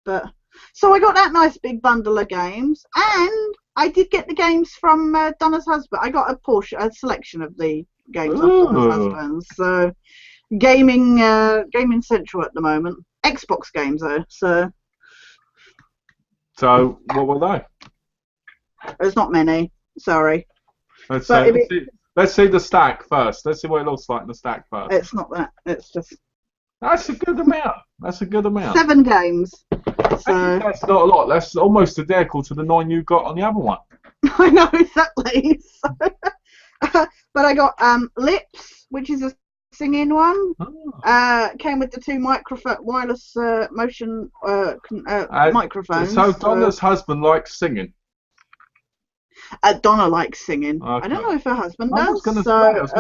[SPEAKER 2] But so I got that nice big bundle of games, and I did get the games from Donna's husband. I got a selection of the games of Donna's husband. So gaming central at the moment. Xbox games though. So
[SPEAKER 1] what were they?
[SPEAKER 2] There's not many. Sorry.
[SPEAKER 1] Let's see the stack first. Let's see what it looks like in the stack first.
[SPEAKER 2] It's not that. It's just.
[SPEAKER 1] That's a good amount.
[SPEAKER 2] 7 games. So
[SPEAKER 1] that's not a lot. That's almost identical to the 9 you got on the other one.
[SPEAKER 2] I know exactly. So, but I got Lips, which is a singing one. Came with the 2 wireless motion microphones.
[SPEAKER 1] So Donna's husband likes singing.
[SPEAKER 2] Donna likes singing. Okay. I don't know if her husband does.
[SPEAKER 1] I was going to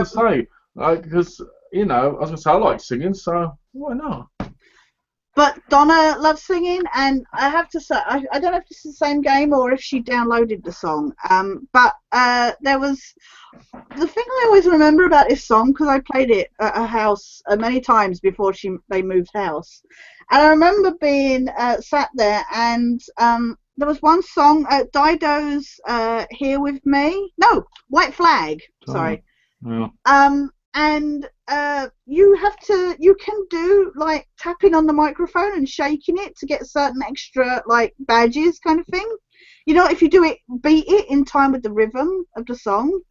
[SPEAKER 1] say, because I like singing, so why not?
[SPEAKER 2] But Donna loves singing, and I have to say, I don't know if it's the same game or if she downloaded the song. But there was the thing I always remember about this song, because I played it at her house many times before they moved house, and I remember being sat there, and there was one song, Dido's "Here with Me." No, White Flag. Sorry.
[SPEAKER 1] Yeah.
[SPEAKER 2] And you can do like tapping on the microphone and shaking it to get certain extra like badges kind of thing. You know, if you do it, beat it in time with the rhythm of the song.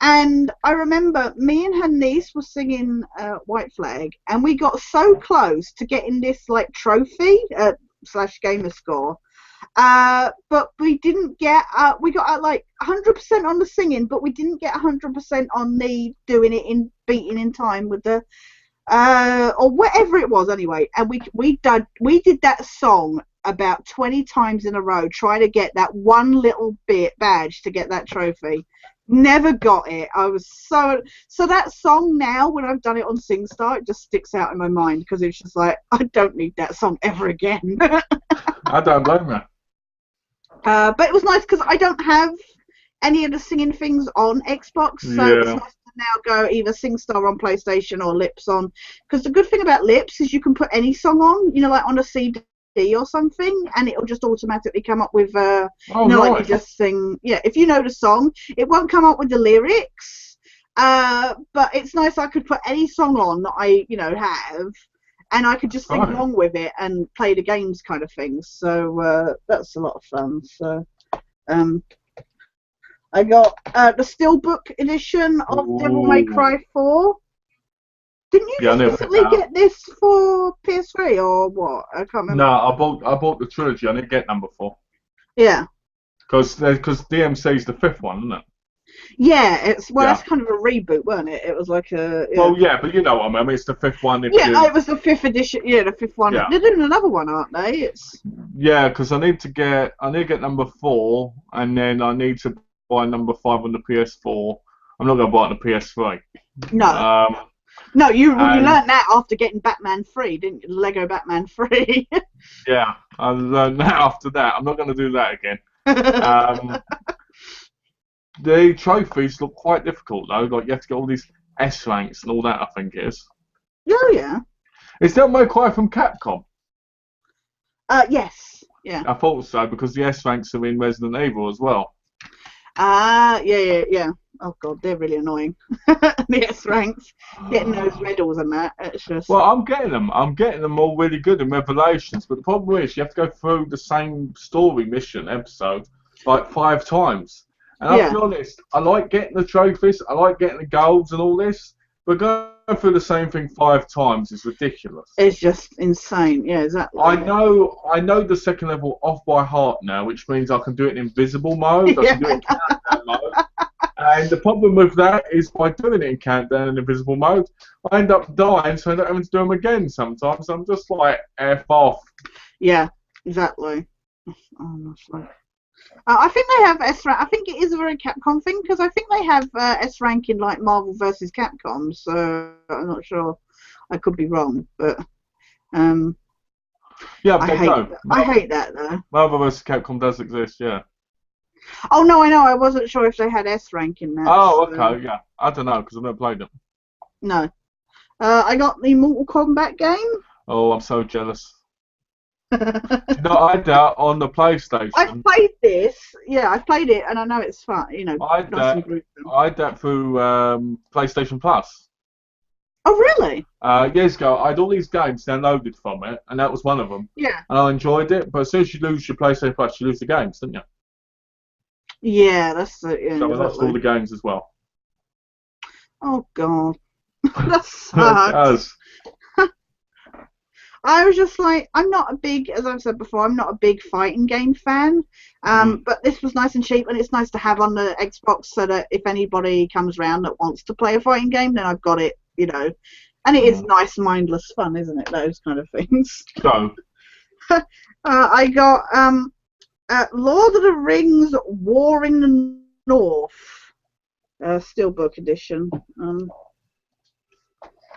[SPEAKER 2] And I remember me and her niece were singing White Flag, and we got so close to getting this like trophy / gamer score. But we didn't get, we got like 100% on the singing, but we didn't get 100% on the doing it in beating in time with the, or whatever it was anyway. And we did that song about 20 times in a row, trying to get that one little bit badge to get that trophy. Never got it. I was so that song now, when I've done it on SingStar, it just sticks out in my mind, because it's just like, I don't need that song ever again.
[SPEAKER 1] I don't blame you.
[SPEAKER 2] But it was nice because I don't have any of the singing things on Xbox, so it's nice to now go either SingStar on PlayStation or Lips on. Because the good thing about Lips is you can put any song on, you know, like on a CD or something, and it'll just automatically come up with, like you just sing. Yeah, if you know the song, it won't come up with the lyrics. But it's nice I could put any song on that I, have. And I could just sing along with it and play the games kind of things. So that's a lot of fun. So I got the Steelbook edition of Devil May Cry 4. Didn't you just recently get this for PS3 or what? I can't remember.
[SPEAKER 1] No, I bought the trilogy. I didn't get number 4.
[SPEAKER 2] Yeah.
[SPEAKER 1] Because DMC is the 5th one, isn't it?
[SPEAKER 2] Yeah, it's kind of a reboot, wasn't it? It was like a. Yeah.
[SPEAKER 1] Well, yeah, but you know what I mean. It's the 5th one.
[SPEAKER 2] It was the 5th edition. Yeah, the 5th one. Yeah. They're doing another one, aren't they?
[SPEAKER 1] Yeah, because I need to get number 4, and then I need to buy number 5 on the PS4. I'm not going to buy it on the PS3.
[SPEAKER 2] No. No, you
[SPEAKER 1] and,
[SPEAKER 2] learned that after getting Batman 3, didn't you? Lego Batman 3.
[SPEAKER 1] Yeah, I learned that after that. I'm not going to do that again. The trophies look quite difficult though. Like you have to get all these S ranks and all that. I think it is.
[SPEAKER 2] Oh yeah.
[SPEAKER 1] Is that May Cry from Capcom?
[SPEAKER 2] Yes. Yeah.
[SPEAKER 1] I thought so because the S ranks are in Resident Evil as well.
[SPEAKER 2] Yeah. Oh god, they're really annoying. The S ranks, getting those medals and that. It's just.
[SPEAKER 1] Well, I'm getting them. I'm getting them all really good in Revelations, but the problem is you have to go through the same story mission episode like 5 times. And I'll be honest, I like getting the trophies, I like getting the golds and all this, but going through the same thing 5 times is ridiculous.
[SPEAKER 2] It's just insane. Yeah, exactly.
[SPEAKER 1] I know the second level off by heart now, which means I can do it in invisible mode. I can do it in countdown mode. And the problem with that is by doing it in countdown and invisible mode, I end up dying, so I don't have to do them again sometimes. I'm just like, F off.
[SPEAKER 2] Yeah, exactly. Honestly. I think they have S rank. I think it is a very Capcom thing because I think they have S rank in like Marvel versus Capcom. So I'm not sure. I could be wrong, but
[SPEAKER 1] yeah,
[SPEAKER 2] I hate that though.
[SPEAKER 1] Marvel vs. Capcom does exist, yeah.
[SPEAKER 2] Oh no, I know. I wasn't sure if they had S rank in that.
[SPEAKER 1] Oh, okay, yeah. I don't know because I've never played them.
[SPEAKER 2] No. I got the Mortal Kombat game.
[SPEAKER 1] Oh, I'm so jealous. No, I doubt on the PlayStation.
[SPEAKER 2] I've played this. Yeah, I've played it, and I know it's fun. You know,
[SPEAKER 1] I doubt through PlayStation Plus.
[SPEAKER 2] Oh, really?
[SPEAKER 1] Years ago, I had all these games downloaded from it, and that was one of them.
[SPEAKER 2] Yeah.
[SPEAKER 1] And I enjoyed it, but as soon as you lose your PlayStation Plus, you lose the games, don't you?
[SPEAKER 2] Yeah, that's it. Yeah,
[SPEAKER 1] so I lost all the games as well.
[SPEAKER 2] Oh, God. That sucks. I was just like, I'm not a big, as I've said before, I'm not a big fighting game fan. But this was nice and cheap, and it's nice to have on the Xbox so that if anybody comes around that wants to play a fighting game, then I've got it, you know. And it is nice, mindless fun, isn't it? Those kind of things.
[SPEAKER 1] So,
[SPEAKER 2] I got Lord of the Rings: War in the North, Steelbook edition.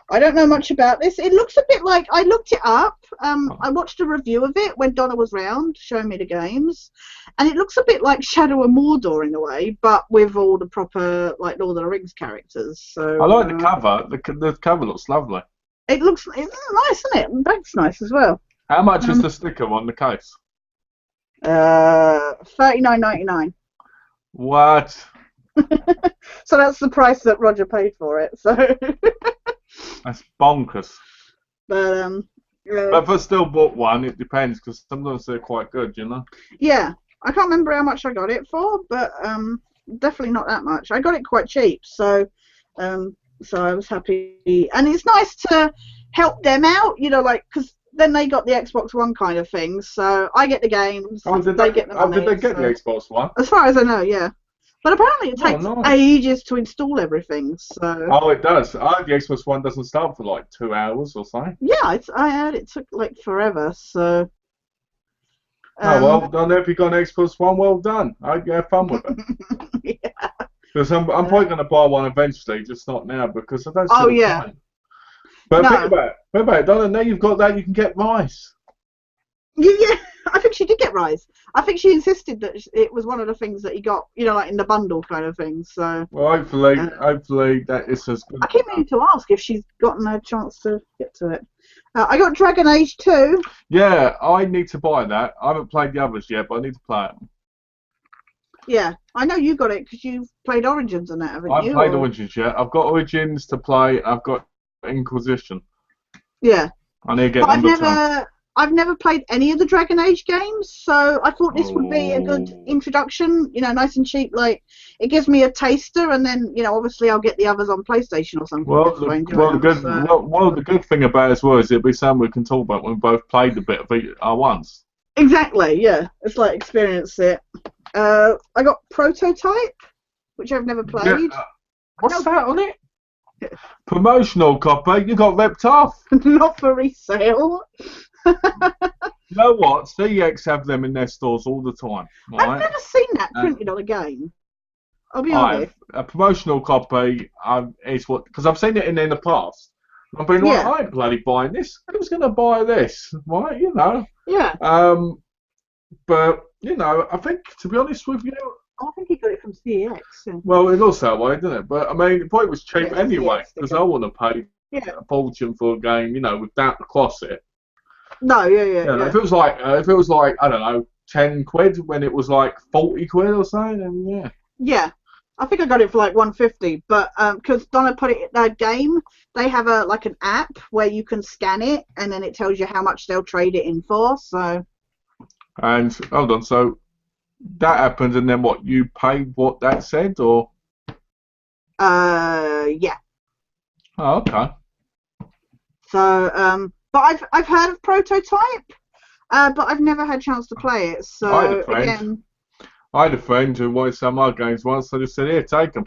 [SPEAKER 2] I don't know much about this. It looks a bit like, I looked it up. I watched a review of it when Donna was round showing me the games, and it looks a bit like Shadow of Mordor in a way, but with all the proper like Lord of the Rings characters. So
[SPEAKER 1] I like the cover. The cover looks lovely.
[SPEAKER 2] It's nice, isn't it? The back's nice as well.
[SPEAKER 1] How much is the sticker on the case?
[SPEAKER 2] $39.99.
[SPEAKER 1] What?
[SPEAKER 2] So that's the price that Roger paid for it. So.
[SPEAKER 1] That's bonkers.
[SPEAKER 2] But
[SPEAKER 1] if I still bought one, it depends because sometimes they're quite good, you know.
[SPEAKER 2] Yeah, I can't remember how much I got it for, but definitely not that much. I got it quite cheap, so I was happy, and it's nice to help them out, you know, like because then they got the Xbox One kind of thing, so I get the games.
[SPEAKER 1] Did they get the Xbox One?
[SPEAKER 2] As far as I know, yeah. But apparently it takes ages to install everything. So.
[SPEAKER 1] Oh, it does. The Xbox One doesn't start for like 2 hours or something.
[SPEAKER 2] Yeah, I heard it took like forever. So.
[SPEAKER 1] Well done. If you got an Xbox One, well done. I hope you have fun with it. Yeah. Because I'm probably going to buy one eventually, just not now because I don't see the point. But think about it, Donna. Now you've got that, you can get Rice.
[SPEAKER 2] Yeah, I think she did get Rise. I think she insisted that it was one of the things that he got, you know, like in the bundle kind of thing. So.
[SPEAKER 1] Well, hopefully that is as good.
[SPEAKER 2] I keep meaning to ask if she's gotten a chance to get to it. I got Dragon Age 2.
[SPEAKER 1] Yeah, I need to buy that. I haven't played the others yet, but I need to play it.
[SPEAKER 2] Yeah, I know you got it because you've played Origins and that, haven't you?
[SPEAKER 1] I've played Origins, yeah. I've got Origins to play. I've got Inquisition.
[SPEAKER 2] Yeah.
[SPEAKER 1] I need to get number 2.
[SPEAKER 2] I've never played any of the Dragon Age games, so I thought this would be a good introduction, you know, nice and cheap. Like, it gives me a taster, and then, you know, obviously I'll get the others on PlayStation or something.
[SPEAKER 1] The good thing about it as well is it'll be something we can talk about when we both played a bit of it at once.
[SPEAKER 2] Exactly, yeah. It's like experience it. I got Prototype, which I've never played.
[SPEAKER 1] Yeah, what's that on it? Promotional copy? You got ripped off.
[SPEAKER 2] Not for resale.
[SPEAKER 1] You know what? CX have them in their stores all the time. Right?
[SPEAKER 2] I've never seen that printed on a game. I'll be honest.
[SPEAKER 1] A promotional copy is what, because I've seen it in the past. I've been like,
[SPEAKER 2] Yeah.
[SPEAKER 1] I ain't bloody buying this. Who's going to buy this? Right, you know.
[SPEAKER 2] Yeah.
[SPEAKER 1] But, you know, I think, to be honest with you,
[SPEAKER 2] I think he got it from CX. So.
[SPEAKER 1] well, it looks that way, doesn't it? But, I mean, it probably was cheap
[SPEAKER 2] Yeah,
[SPEAKER 1] anyway,
[SPEAKER 2] CX
[SPEAKER 1] because
[SPEAKER 2] sticker.
[SPEAKER 1] I wouldn't have paid a fortune for a game, you know, without the cross it.
[SPEAKER 2] No, yeah.
[SPEAKER 1] If it was like, I don't know, 10 quid when it was like 40 quid or something, then yeah.
[SPEAKER 2] Yeah. I think I got it for like 150, but because Donna put it in their game, they have an app where you can scan it and then it tells you how much they'll trade it in for. So.
[SPEAKER 1] And hold on, so that happened, and then what? You paid what that said, or?
[SPEAKER 2] Yeah.
[SPEAKER 1] Oh, okay.
[SPEAKER 2] So but I've heard of Prototype, but I've never had a chance to play it. So again.
[SPEAKER 1] I had a friend who wanted some of our games once. I just said, here, take them.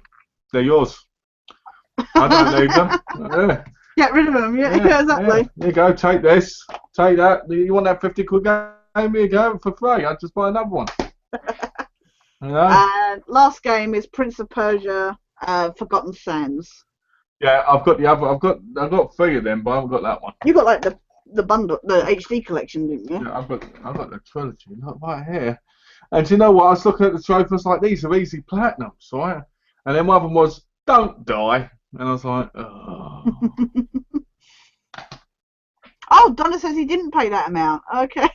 [SPEAKER 1] They're yours. I don't need them. Yeah.
[SPEAKER 2] Get rid of them. Yeah, exactly.
[SPEAKER 1] Yeah. Here you go, take this. Take that. You want that 50 quid game? Here you go for free. I'll just buy another one. You know?
[SPEAKER 2] And last game is Prince of Persia, Forgotten Sands.
[SPEAKER 1] Yeah, I've got the other. I've got 3 of them, but I haven't got that one.
[SPEAKER 2] You got like the bundle, the HD collection, didn't you?
[SPEAKER 1] Yeah, I've got the trilogy. Look right here. And do you know what? I was looking at the trophies like, these are easy platinums, right? And then one of them was, don't die. And I was like, oh.
[SPEAKER 2] Oh, Donna says he didn't pay that amount. Okay.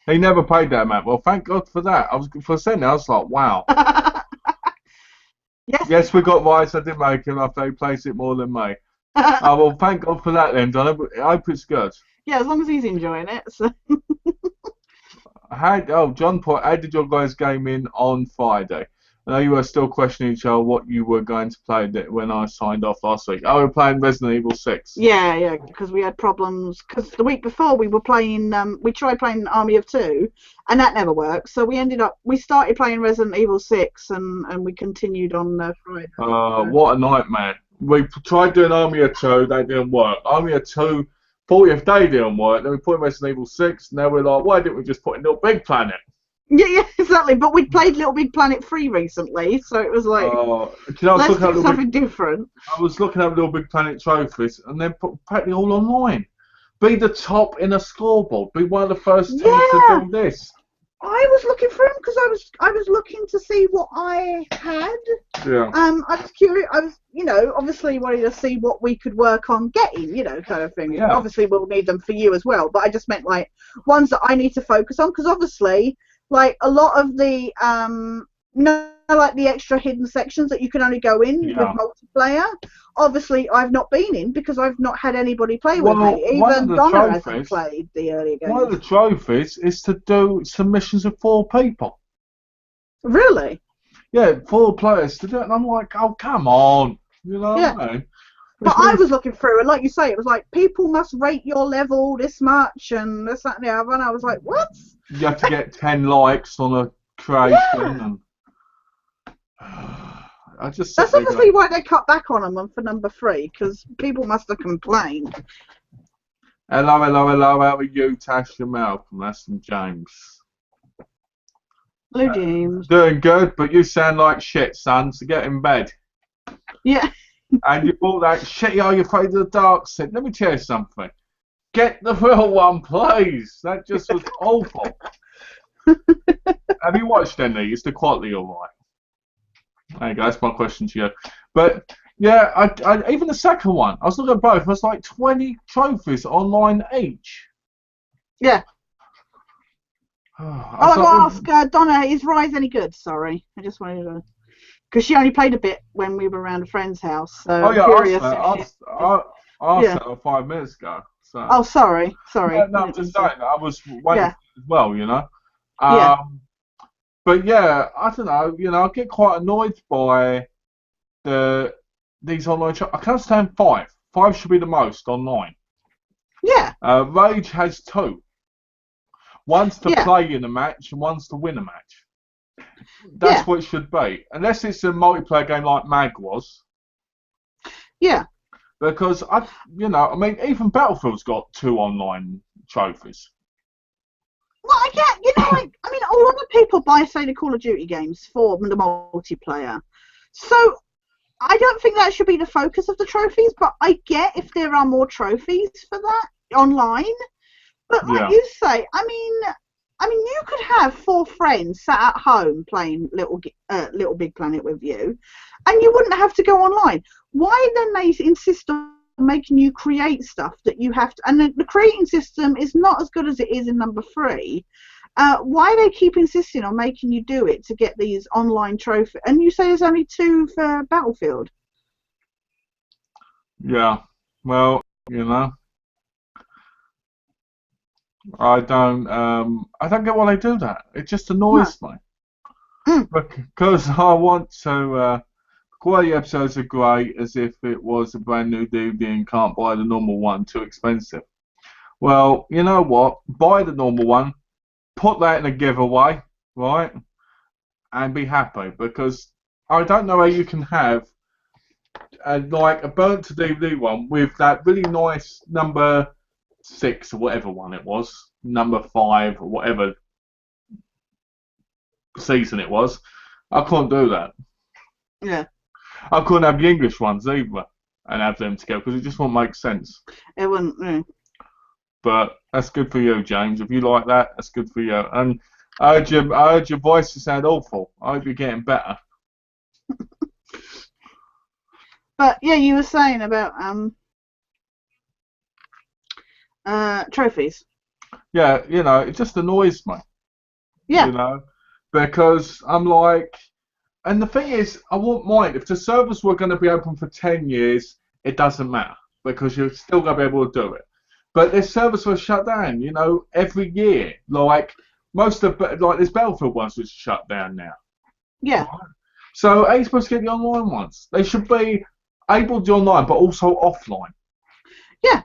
[SPEAKER 1] He never paid that amount. Well, thank God for that. I was like, wow. Yes, we got rights. I did make him after he placed it more than me. Oh, well, thank God for that then, Donna. I hope it's good.
[SPEAKER 2] Yeah, as long as he's enjoying it. So.
[SPEAKER 1] John put, how did your guys game in on Friday? I know you were still questioning each other what you were going to play when I signed off last week. Oh, we were playing Resident Evil 6.
[SPEAKER 2] Yeah, because we had problems. Because the week before we were playing, we tried playing Army of Two, and that never worked. So we started playing Resident Evil 6, and we continued on Friday.
[SPEAKER 1] What a nightmare. We tried doing Army of Two, that didn't work. Army of Two, 40th day didn't work. Then we put in Resident Evil 6, now we're like, why didn't we just put in Little Big Planet?
[SPEAKER 2] Yeah, exactly. But we played Little Big Planet 3 recently, so it was like, let's do something different.
[SPEAKER 1] I was looking at Little Big Planet trophies, and they're practically all online. Be the top in a scoreboard. Be one of the first teams to do this.
[SPEAKER 2] I was looking for them because I was looking to see what I had.
[SPEAKER 1] Yeah.
[SPEAKER 2] I was curious. I was, obviously wanting to see what we could work on getting, kind of thing.
[SPEAKER 1] Yeah.
[SPEAKER 2] Obviously, we'll need them for you as well. But I just meant like ones that I need to focus on because obviously, like a lot of the like the extra hidden sections that you can only go in with multiplayer. Obviously, I've not been in because I've not had anybody play with me. Even Donna hasn't played the earlier games.
[SPEAKER 1] One of the trophies is to do submissions of 4 people.
[SPEAKER 2] Really?
[SPEAKER 1] Yeah, 4 players to do it, and I'm like, oh, come on. You know what I mean?
[SPEAKER 2] But I was looking through, and like you say, it was like, people must rate your level this much, and this, that, and the other, and I was like, what?
[SPEAKER 1] You have to get 10 likes on a creation, and
[SPEAKER 2] that's obviously why they cut back on them for number 3, because people must have complained.
[SPEAKER 1] Hello, how are you, Tash and Malcolm? That's from James.
[SPEAKER 2] Hello, James.
[SPEAKER 1] Doing good, but you sound like shit, son, so get in bed.
[SPEAKER 2] Yeah.
[SPEAKER 1] And you bought that shit, are you afraid of the dark side? Let me tell you something. Get the real one, please. That just was awful. Have you watched any? Is the quality alright? There you go, that's my question to you. But, yeah, I even the second one, I was looking at both, there's like 20 trophies online each.
[SPEAKER 2] Yeah. I got to ask Donna, is Rise any good? Sorry, I just wanted to... Because she only played a bit when we were around a friend's house, so I'm curious.
[SPEAKER 1] I asked her 5 minutes ago. So.
[SPEAKER 2] Oh, sorry.
[SPEAKER 1] No, I'm just saying. I was waiting as well,
[SPEAKER 2] Yeah.
[SPEAKER 1] But yeah, I don't know. I get quite annoyed by these online. I can understand 5. 5 should be the most online.
[SPEAKER 2] Yeah.
[SPEAKER 1] Rage has 2. One's to play in a match and one's to win a match. That's what it should be. Unless it's a multiplayer game like Mag was.
[SPEAKER 2] Yeah.
[SPEAKER 1] Because, even Battlefield's got 2 online trophies.
[SPEAKER 2] Well, I get, like, I mean, a lot of people buy, say, the Call of Duty games for the multiplayer. So I don't think that should be the focus of the trophies, but I get if there are more trophies for that online. But like you say, I mean, you could have 4 friends sat at home playing Little Big Planet with you, and you wouldn't have to go online. Why then they insist on making you create stuff that you have to? And the creating system is not as good as it is in number 3. Why they keep insisting on making you do it to get these online trophies? And you say there's only 2 for Battlefield.
[SPEAKER 1] Yeah. Well, I don't get why they do that. It just annoys me. Because I want to. Quality episodes are great as if it was a brand new DVD and can't buy the normal one, too expensive. Well, you know what? Buy the normal one, put that in a giveaway, right? And be happy, because I don't know how you can have like a burnt to DVD one with that really nice number 6 or whatever one it was, number 5 or whatever season it was. I couldn't do that.
[SPEAKER 2] Yeah.
[SPEAKER 1] I couldn't have the English ones either and have them together because it just wouldn't make sense.
[SPEAKER 2] It wouldn't.
[SPEAKER 1] But that's good for you, James. If you like that, that's good for you. And I heard your voice to sound awful. I hope you're getting better.
[SPEAKER 2] But yeah, you were saying about trophies.
[SPEAKER 1] Yeah, it just annoys me.
[SPEAKER 2] Yeah.
[SPEAKER 1] Because I'm like. And the thing is, I wouldn't mind if the servers were going to be open for 10 years. It doesn't matter because you're still going to be able to do it. But their servers were shut down, every year. Like most of, like there's Battlefield ones which are shut down now.
[SPEAKER 2] Yeah.
[SPEAKER 1] Right? So how are you supposed to get the online ones? They should be able to do online, but also offline.
[SPEAKER 2] Yeah.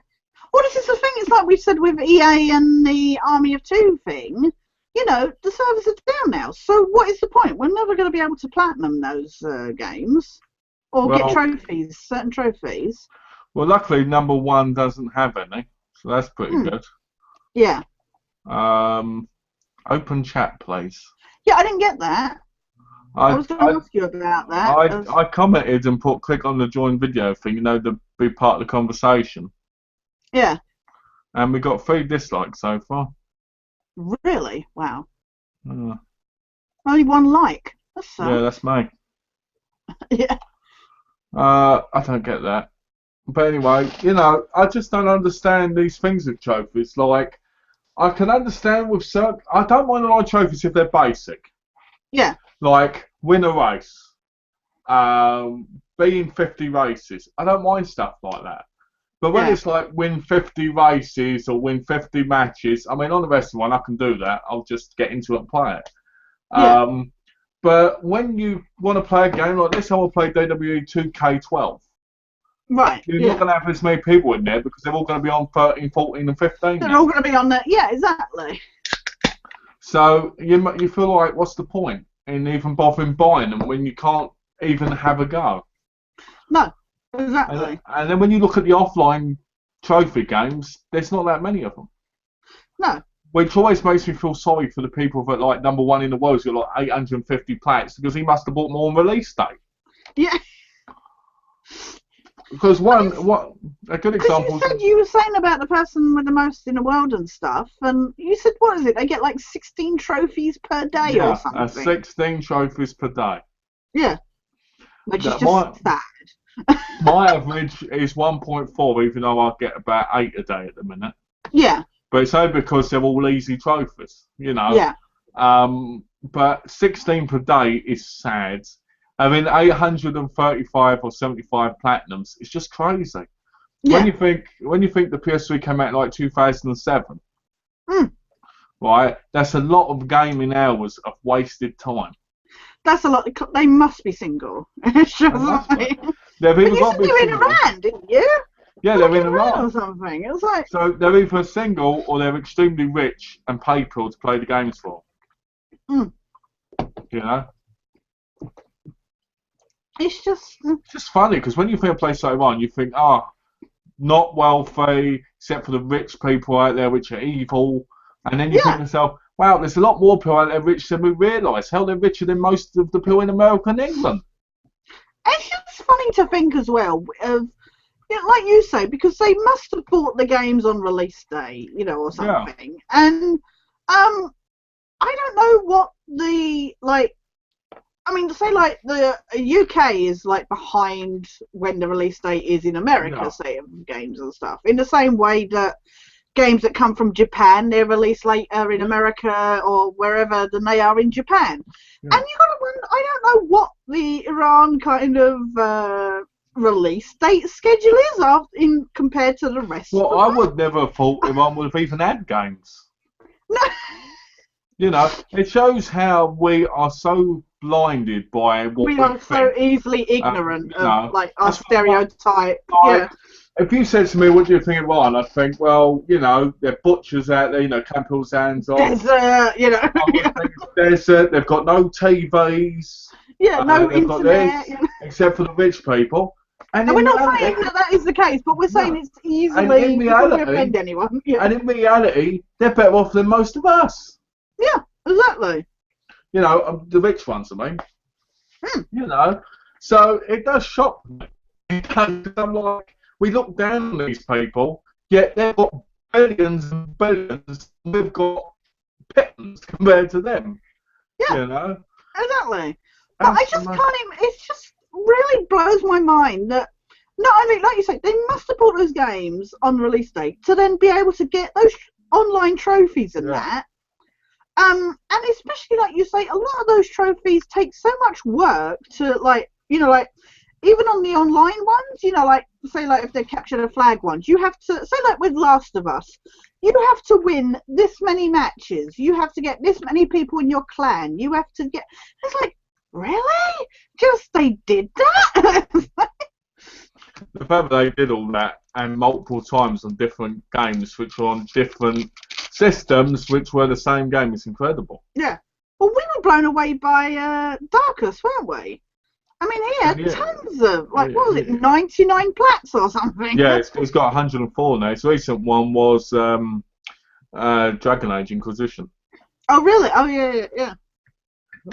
[SPEAKER 2] Well, this is the thing. It's like we said with EA and the Army of Two thing. The servers are down now, so what is the point? We're never going to be able to platinum those games or get trophies, certain trophies.
[SPEAKER 1] Well, luckily, number 1 doesn't have any, so that's pretty good.
[SPEAKER 2] Yeah.
[SPEAKER 1] Open chat, please.
[SPEAKER 2] Yeah, I didn't get that. I was going to ask you about that.
[SPEAKER 1] I commented and put click on the join video thing, to be part of the conversation.
[SPEAKER 2] Yeah.
[SPEAKER 1] And we got 3 dislikes so far.
[SPEAKER 2] Really? Wow. Only 1 like. That's sad.
[SPEAKER 1] Yeah, that's me.
[SPEAKER 2] Yeah.
[SPEAKER 1] I don't get that. But anyway, I just don't understand these things with trophies. Like, I can understand with certain. I don't mind a lot of trophies if they're basic.
[SPEAKER 2] Yeah.
[SPEAKER 1] Like, win a race. Be in 50 races. I don't mind stuff like that. But when it's like win 50 races or win 50 matches, I mean, on the rest of one, I can do that. I'll just get into it and play it.
[SPEAKER 2] Yeah.
[SPEAKER 1] But when you want to play a game like this, I will play WWE 2K12.
[SPEAKER 2] Right.
[SPEAKER 1] You're not going to have as many people in there because they're all going to be on 13, 14, and 15.
[SPEAKER 2] They're all going to be on there. Yeah, exactly.
[SPEAKER 1] So you feel like, what's the point in even bothering buying them when you can't even have a go?
[SPEAKER 2] No. Exactly.
[SPEAKER 1] And then when you look at the offline trophy games, there's not that many of them.
[SPEAKER 2] No.
[SPEAKER 1] Which always makes me feel sorry for the people that like number 1 in the world's got like 850 plats because he must have bought more on release day.
[SPEAKER 2] Yeah.
[SPEAKER 1] Because a good example.
[SPEAKER 2] You were saying about the person with the most in the world and stuff, and you said what is it? They get like 16 trophies per day or something.
[SPEAKER 1] 16 trophies per day.
[SPEAKER 2] Yeah. Which is just sad.
[SPEAKER 1] My average is 1.4, even though I get about 8 a day at the minute.
[SPEAKER 2] Yeah.
[SPEAKER 1] But it's only because they're all easy trophies,
[SPEAKER 2] Yeah.
[SPEAKER 1] But 16 per day is sad. I mean, 835 or 75 platinums. It's just crazy. Yeah. When you think the PS3 came out in like 2007, right? That's a lot of gaming hours of wasted time.
[SPEAKER 2] That's a lot. They must be single. It's just like.
[SPEAKER 1] They've either got
[SPEAKER 2] to be in Iran, didn't you?
[SPEAKER 1] Yeah, they're in Iran
[SPEAKER 2] or something. It was like.
[SPEAKER 1] So they're either single or they're extremely rich and pay people to play the games for.
[SPEAKER 2] It's
[SPEAKER 1] just funny because when you think of a place like Iran, you think, not wealthy, except for the rich people out there which are evil. And then you think to yourself, wow, there's a lot more people out there rich than we realise. Hell, they're richer than most of the people in America and England.
[SPEAKER 2] It's just funny to think as well of, like you say, because they must have bought the games on release day, or something. Yeah. And I don't know what the say like the UK is like behind when the release date is in America, say, of games and stuff. In the same way that games that come from Japan, they're released later in America or wherever than they are in Japan. Yeah. And you got to wonder, I don't know what the Iran kind of release date schedule is compared to the rest of the world.
[SPEAKER 1] I would never have thought Iran would have even had games. No. It shows how we are so blinded by what we
[SPEAKER 2] are so easily ignorant of like our stereotype.
[SPEAKER 1] If you said to me, what do you think of Iran? I'd think, well, they're butchers out there, can't pull his hands off. Desert, they've got no TVs.
[SPEAKER 2] Yeah, no internet.
[SPEAKER 1] Except for the rich people.
[SPEAKER 2] And we're not saying that is the case, but we're saying it's easily, you can't offend anyone. Yeah.
[SPEAKER 1] And in reality, they're better off than most of us.
[SPEAKER 2] Yeah, exactly.
[SPEAKER 1] The rich ones, I mean. So it does shock me. I'm like, we look down on these people, yet they've got billions and billions, and we've got pittance compared to them.
[SPEAKER 2] Yeah, exactly. But I just can't even, it just really blows my mind that, not only, like you say, they must have bought those games on release date to then be able to get those online trophies and that. And especially, like you say, a lot of those trophies take so much work to, even on the online ones, say, if they're capture the flag ones, you have to, say, with Last of Us, you have to win this many matches, you have to get this many people in your clan, you have to get, it's like, really? Just they did that?
[SPEAKER 1] The fact that they did all that, and multiple times on different games, which were on different systems, which were the same game, is incredible.
[SPEAKER 2] Yeah. Well, we were blown away by Darkus, weren't we? I mean, he had tons of, what was it, 99 plats or something?
[SPEAKER 1] Yeah, it's got 104 now. Its recent one was Dragon Age Inquisition.
[SPEAKER 2] Oh, really? Oh, yeah.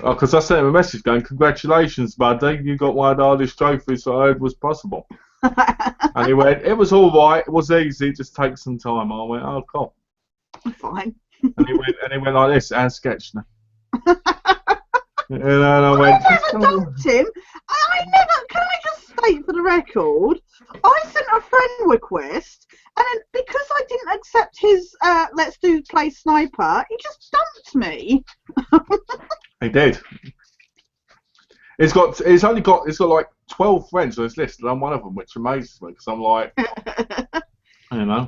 [SPEAKER 1] Oh, because I sent him a message going, congratulations, buddy, you got one of the hardest trophies I heard was possible. And he went, it was all right, it was easy, just take some time. I went, oh, cool.
[SPEAKER 2] Fine.
[SPEAKER 1] And he went like this, and Sketchney. And I went,
[SPEAKER 2] I never dumped him. Can I just state for the record, I sent a friend request, and then because I didn't accept his let's play sniper, he just dumped me.
[SPEAKER 1] He did. It's got like 12 friends on his list, and I'm one of them, which amazes me because I'm like,
[SPEAKER 2] I'm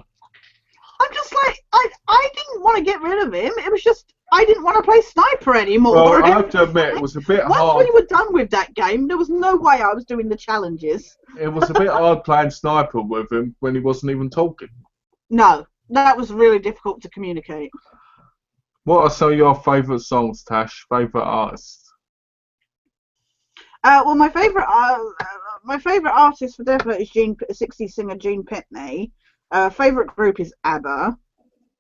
[SPEAKER 2] just like, I didn't want to get rid of him. It was just I didn't want to play sniper anymore.
[SPEAKER 1] Well, I have to admit, it was a bit hard.
[SPEAKER 2] Once we were done with that game, there was no way I was doing the challenges.
[SPEAKER 1] It was a bit hard playing sniper with him when he wasn't even talking.
[SPEAKER 2] No, that was really difficult to communicate.
[SPEAKER 1] What are some of your favourite songs, Tash? Favourite artists?
[SPEAKER 2] Well, my favourite artist for definite is 60s singer Gene Pitney. Favourite group is ABBA.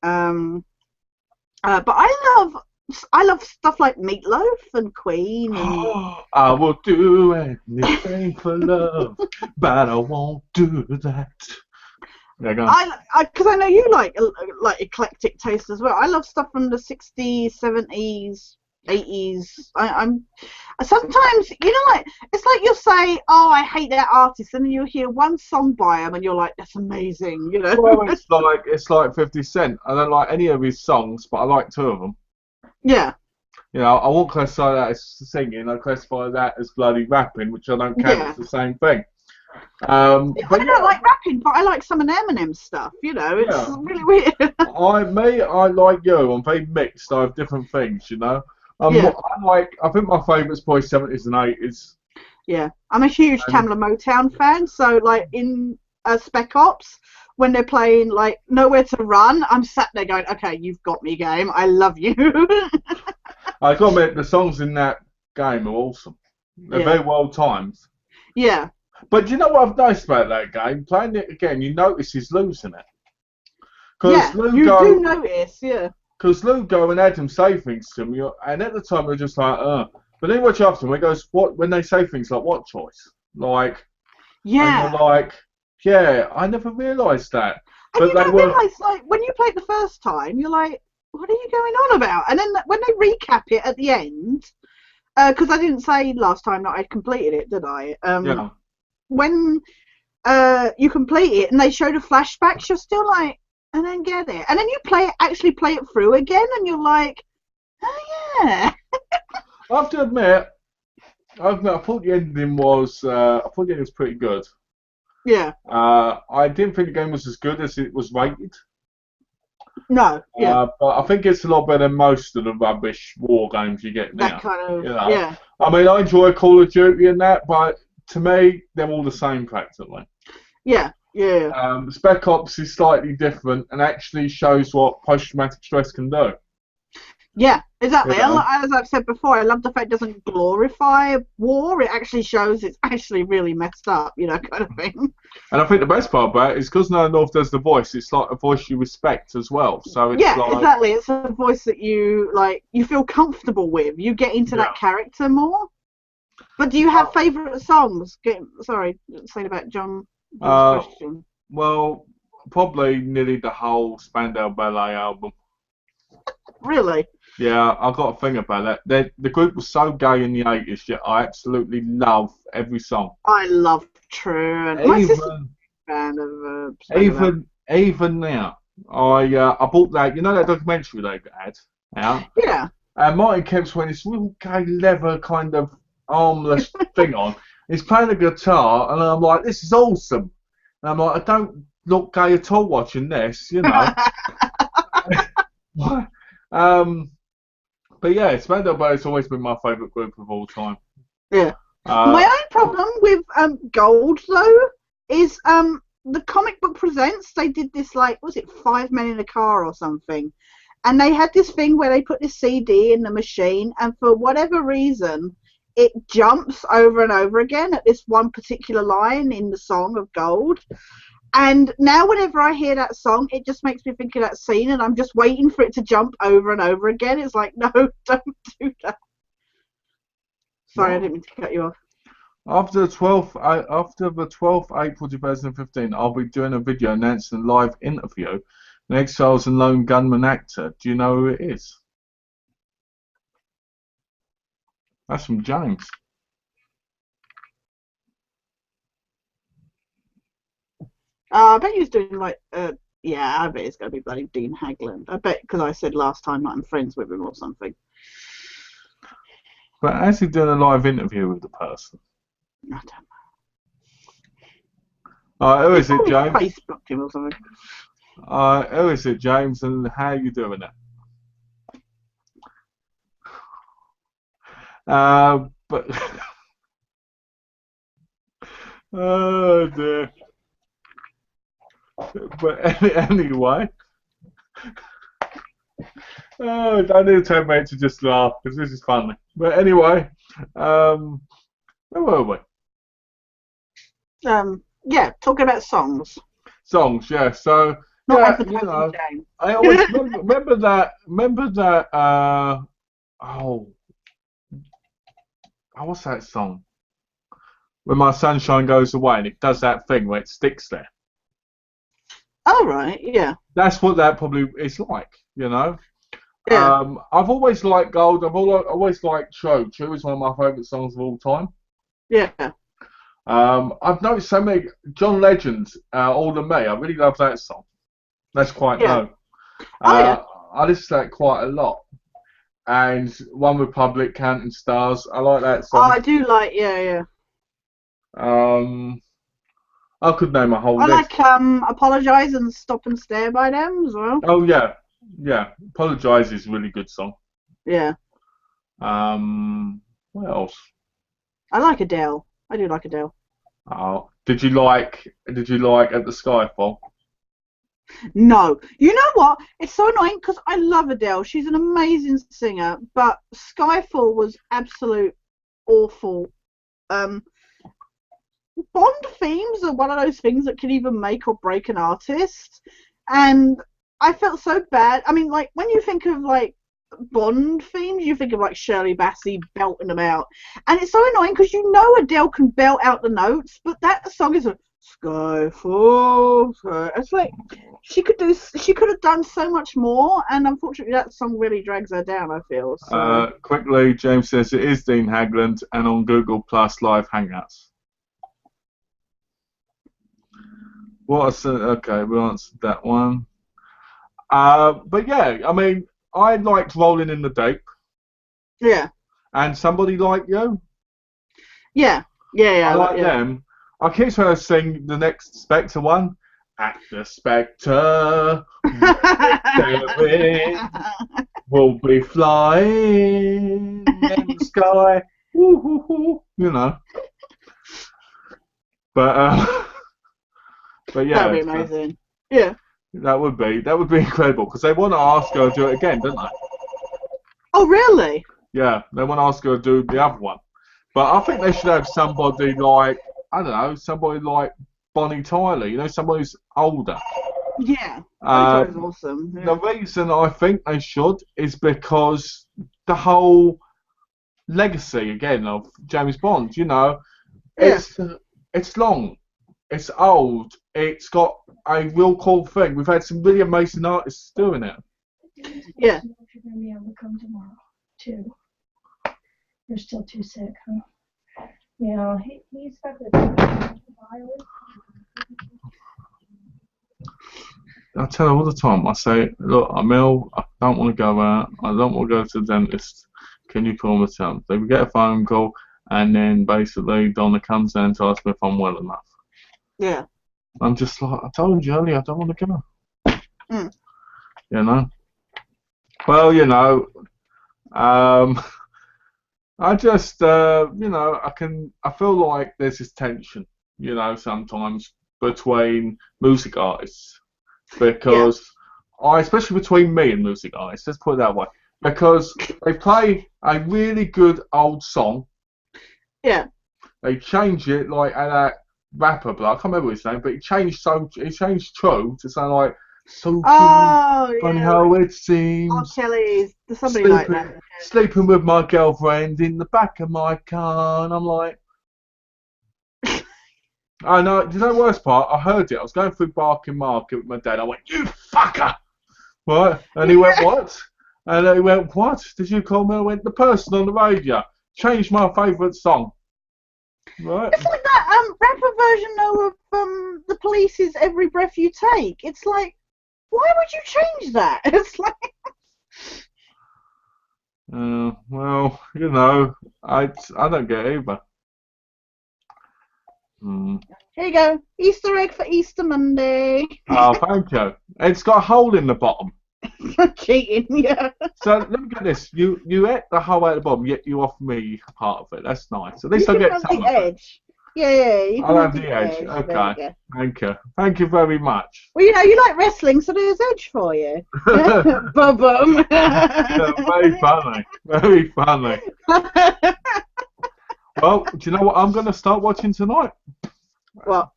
[SPEAKER 2] But I love stuff like Meatloaf and Queen. And
[SPEAKER 1] I will do anything for love, but I won't do that. Yeah, go on.
[SPEAKER 2] Because I know you like eclectic taste as well. I love stuff from the 60s, 70s, 80s. I'm sometimes, it's like you'll say, oh, I hate that artist, and then you'll hear one song by him and you're like, that's amazing,
[SPEAKER 1] Well, it's like 50 Cent. I don't like any of his songs, but I like two of them.
[SPEAKER 2] Yeah.
[SPEAKER 1] I won't classify that as singing, I classify that as bloody rapping, which I don't count as the same thing.
[SPEAKER 2] I don't like rapping, but I like some of Eminem's stuff, it's really weird.
[SPEAKER 1] I like you, I'm very mixed, I have different things, I think my favourite's probably 70s and 80s.
[SPEAKER 2] Yeah, I'm a huge Tamla Motown fan, so like in Spec Ops, when they're playing like Nowhere to Run, I'm sat there going, okay, you've got me, game, I love you.
[SPEAKER 1] I gotta admit, the songs in that game are awesome. They're very well timed.
[SPEAKER 2] Yeah.
[SPEAKER 1] But do you know what I've noticed about that game? Playing it again, you notice he's losing it.
[SPEAKER 2] Yeah, you do notice, yeah.
[SPEAKER 1] because Lou go and Adam say things to me, and at the time we're just like, But then watch after him, he goes, what? When they say things like, what choice? Like,
[SPEAKER 2] Yeah.
[SPEAKER 1] and you're like, yeah, I never realised that.
[SPEAKER 2] And
[SPEAKER 1] But
[SPEAKER 2] you
[SPEAKER 1] they
[SPEAKER 2] don't
[SPEAKER 1] were,
[SPEAKER 2] realise, like, when you play it the first time, you're like, what are you going on about? And then when they recap it at the end, because I didn't say last time that I'd completed it, did I?
[SPEAKER 1] yeah.
[SPEAKER 2] When you complete it and they show the flashbacks, you're still like, I don't get it. And then you actually play it through again, and you're like, oh yeah.
[SPEAKER 1] I have to admit, I thought the ending was pretty good.
[SPEAKER 2] Yeah.
[SPEAKER 1] I didn't think the game was as good as it was rated.
[SPEAKER 2] No. Yeah.
[SPEAKER 1] But I think it's a lot better than most of the rubbish war games you get now.
[SPEAKER 2] That kind of.
[SPEAKER 1] You know?
[SPEAKER 2] Yeah.
[SPEAKER 1] I mean, I enjoy Call of Duty and that, but to me, they're all the same practically.
[SPEAKER 2] Yeah. Yeah.
[SPEAKER 1] Spec Ops is slightly different and actually shows what post-traumatic stress can do.
[SPEAKER 2] Yeah, exactly.
[SPEAKER 1] You know?
[SPEAKER 2] As I've said before, I love the fact it doesn't glorify war. It actually shows it's actually really messed up, kind of thing.
[SPEAKER 1] And I think the best part about it is because No North does the voice, it's like a voice you respect as well. So it's
[SPEAKER 2] exactly. It's a voice that you feel comfortable with. You get into that character more. But do you have favourite songs? Sorry, saying about John's question.
[SPEAKER 1] Well, probably nearly the whole Spandau Ballet album.
[SPEAKER 2] Really?
[SPEAKER 1] Yeah, I've got a thing about that. The group was so gay in the 80s, yet I absolutely love every song.
[SPEAKER 2] I love True, and my sister's a fan of
[SPEAKER 1] even now. I bought that, that documentary they had out?
[SPEAKER 2] Yeah.
[SPEAKER 1] And Martin Kemp's wearing this real gay leather kind of armless thing on. He's playing the guitar, and I'm like, this is awesome. And I'm like, I don't look gay at all watching this, But yeah, Spandau Ballet's always been my favourite group of all time.
[SPEAKER 2] Yeah. My own problem with Gold though is the comic book presents. They did this was it 5 Men in a Car or something, and they had this thing where they put this CD in the machine, and for whatever reason, it jumps over and over again at this one particular line in the song of Gold. And now whenever I hear that song, it just makes me think of that scene, and I'm just waiting for it to jump over and over again. It's like, no, don't do that. Sorry, I didn't mean to cut you off.
[SPEAKER 1] After the 12th April 2015, I'll be doing a video announcing a live interview. An Exiles and Lone Gunman actor. Do you know who it is? That's from James.
[SPEAKER 2] I bet he was doing I bet it's going to be bloody Dean Hagland. I bet because I said last time that I'm friends with him or something.
[SPEAKER 1] But as he doing a live interview with the person?
[SPEAKER 2] I don't know.
[SPEAKER 1] Who is it, James?
[SPEAKER 2] Facebooked him or something.
[SPEAKER 1] Who is it, James, and how are you doing it? But oh dear. But anyway, I need to tell mate to just laugh because this is funny. But anyway, where were we?
[SPEAKER 2] Talking about songs.
[SPEAKER 1] Songs, yeah. So
[SPEAKER 2] Not
[SPEAKER 1] I always remember that. What's that song? When My Sunshine Goes Away, and it does that thing where it sticks there.
[SPEAKER 2] Oh, right, yeah.
[SPEAKER 1] That's what that probably is like,
[SPEAKER 2] Yeah.
[SPEAKER 1] I've always liked Gold. I've always liked True. True is one of my favourite songs of all time.
[SPEAKER 2] Yeah.
[SPEAKER 1] I've noticed so many John Legend's All of Me. I really love that song. That's quite low. I listen to that quite a lot. And One Republic, Counting Stars. I like that song.
[SPEAKER 2] Oh, I do like, yeah.
[SPEAKER 1] I could name a whole list.
[SPEAKER 2] I like Apologise and Stop and Stare by them as well.
[SPEAKER 1] Oh yeah. Apologise is a really good song.
[SPEAKER 2] Yeah.
[SPEAKER 1] What else?
[SPEAKER 2] I like Adele. I do like Adele.
[SPEAKER 1] Oh, did you like At the Skyfall?
[SPEAKER 2] No. You know what? It's so annoying because I love Adele. She's an amazing singer, but Skyfall was absolute awful. Bond themes are one of those things that can either make or break an artist, and I felt so bad. I mean, like, when you think of, like, Bond themes, you think of, like, Shirley Bassey belting them out. And it's so annoying because you know Adele can belt out the notes, but that song is a Skyfall. It's like, she could have done so much more, and unfortunately that song really drags her down, I feel. So.
[SPEAKER 1] Quickly, James says it is Dean Hagland and on Google Plus Live Hangouts. Okay, we answered that one. But yeah, I mean, I liked Rolling in the Deep.
[SPEAKER 2] Yeah.
[SPEAKER 1] And Somebody Like You.
[SPEAKER 2] Yeah.
[SPEAKER 1] I like them. I keep trying to sing the next Spectre one. At the Spectre, we'll be flying in the sky. You know. But yeah.
[SPEAKER 2] That'd be amazing. Yeah.
[SPEAKER 1] That would be incredible because they want to ask her to do it again, don't they?
[SPEAKER 2] Oh, really?
[SPEAKER 1] Yeah, they want to ask her to do the other one. But I think they should have somebody like, I don't know, somebody like Bonnie Tyler, you know, somebody who's older.
[SPEAKER 2] Yeah, Bonnie Tyler's awesome. Yeah.
[SPEAKER 1] The reason I think they should is because the whole legacy, again, of James Bond, you know, it's long, it's old, it's got a real cool thing. We've had some really amazing artists doing it.
[SPEAKER 2] Yeah.
[SPEAKER 3] If you're going to be able to come tomorrow, too. You're still too sick, huh? Yeah, he's got the virus.
[SPEAKER 1] I tell her all the time, I say, look, I'm ill, I don't want to go out, I don't want to go to the dentist, can you call me something? They get a phone call, and then basically Donna comes in to ask me if I'm well enough.
[SPEAKER 2] Yeah.
[SPEAKER 1] I'm just like, I told you earlier, I don't want to go. You know? Well, you know, I just, you know, I feel like there's this tension, you know, sometimes between music artists. Because especially between me and music artists, let's put it that way. Because they play a really good old song.
[SPEAKER 2] Yeah.
[SPEAKER 1] They change it like that rapper, but I can't remember his name, but he changed True to sound like so funny how it seems.
[SPEAKER 2] R. Kelly's somebody like that.
[SPEAKER 1] Sleeping with my girlfriend in the back of my car, and I'm like, I know. You know the worst part? I heard it. I was going through Barking Market with my dad. I went, "You fucker!" Right? And he went, "What?" And he went, "What? Did you call me?" I went, "The person on the radio changed my favourite song." Right?
[SPEAKER 2] It's like that rapper version though of The Police's "Every Breath You Take." It's like, why would you change that? It's like.
[SPEAKER 1] Well, you know, I don't get it either.
[SPEAKER 2] Here you go. Easter egg for Easter Monday.
[SPEAKER 1] Oh, thank you. It's got a hole in the bottom.
[SPEAKER 2] Cheating, yeah.
[SPEAKER 1] So let me get this. You ate the hole at the bottom, yet you offer me part of it. That's nice. At least I get some
[SPEAKER 2] the edge. Yeah. You
[SPEAKER 1] I'll have the edge. Okay. Thank you. Thank you very much.
[SPEAKER 2] Well, you know, you like wrestling, so there's edge for you. Boom.
[SPEAKER 1] Very funny. Very funny. Well, do you know what I'm going to start watching tonight?
[SPEAKER 2] What?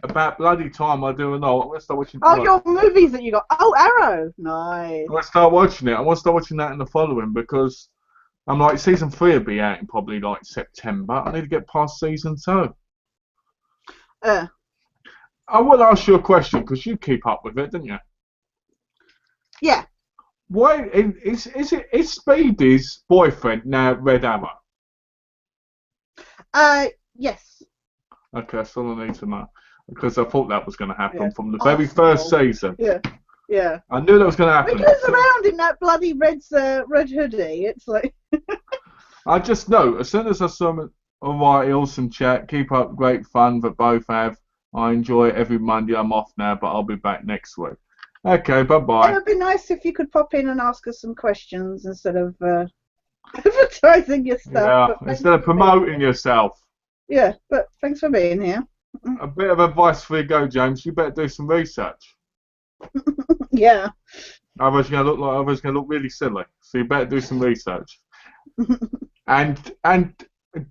[SPEAKER 1] About bloody time I do or not. I'm going to start watching tonight.
[SPEAKER 2] Oh, your movies that you got. Oh, Arrow. Nice.
[SPEAKER 1] I'm going to start watching it. I want to start watching that in the following because I'm like, season 3 will be out in probably like September. I need to get past season 2. I will ask you a question because you keep up with it, don't you?
[SPEAKER 2] Yeah.
[SPEAKER 1] Why is Speedy's boyfriend now Red Arrow?
[SPEAKER 2] Yes.
[SPEAKER 1] Okay, that's all I need to know. Because I thought that was going to happen from the very first season.
[SPEAKER 2] Yeah.
[SPEAKER 1] I knew that was going to happen.
[SPEAKER 2] He goes around in that bloody red hoodie. It's like...
[SPEAKER 1] I just know, as soon as I saw him, alright, awesome chat, keep up, great fun that both have. I enjoy it every Monday. I'm off now, but I'll be back next week. Okay, bye-bye.
[SPEAKER 2] It would be nice if you could pop in and ask us some questions instead of advertising your stuff.
[SPEAKER 1] Yeah, instead of promoting yourself.
[SPEAKER 2] Yeah, but thanks for being here.
[SPEAKER 1] A bit of advice for you go, James. You better do some research.
[SPEAKER 2] Yeah.
[SPEAKER 1] Otherwise you're going to look really silly. So you better do some research. and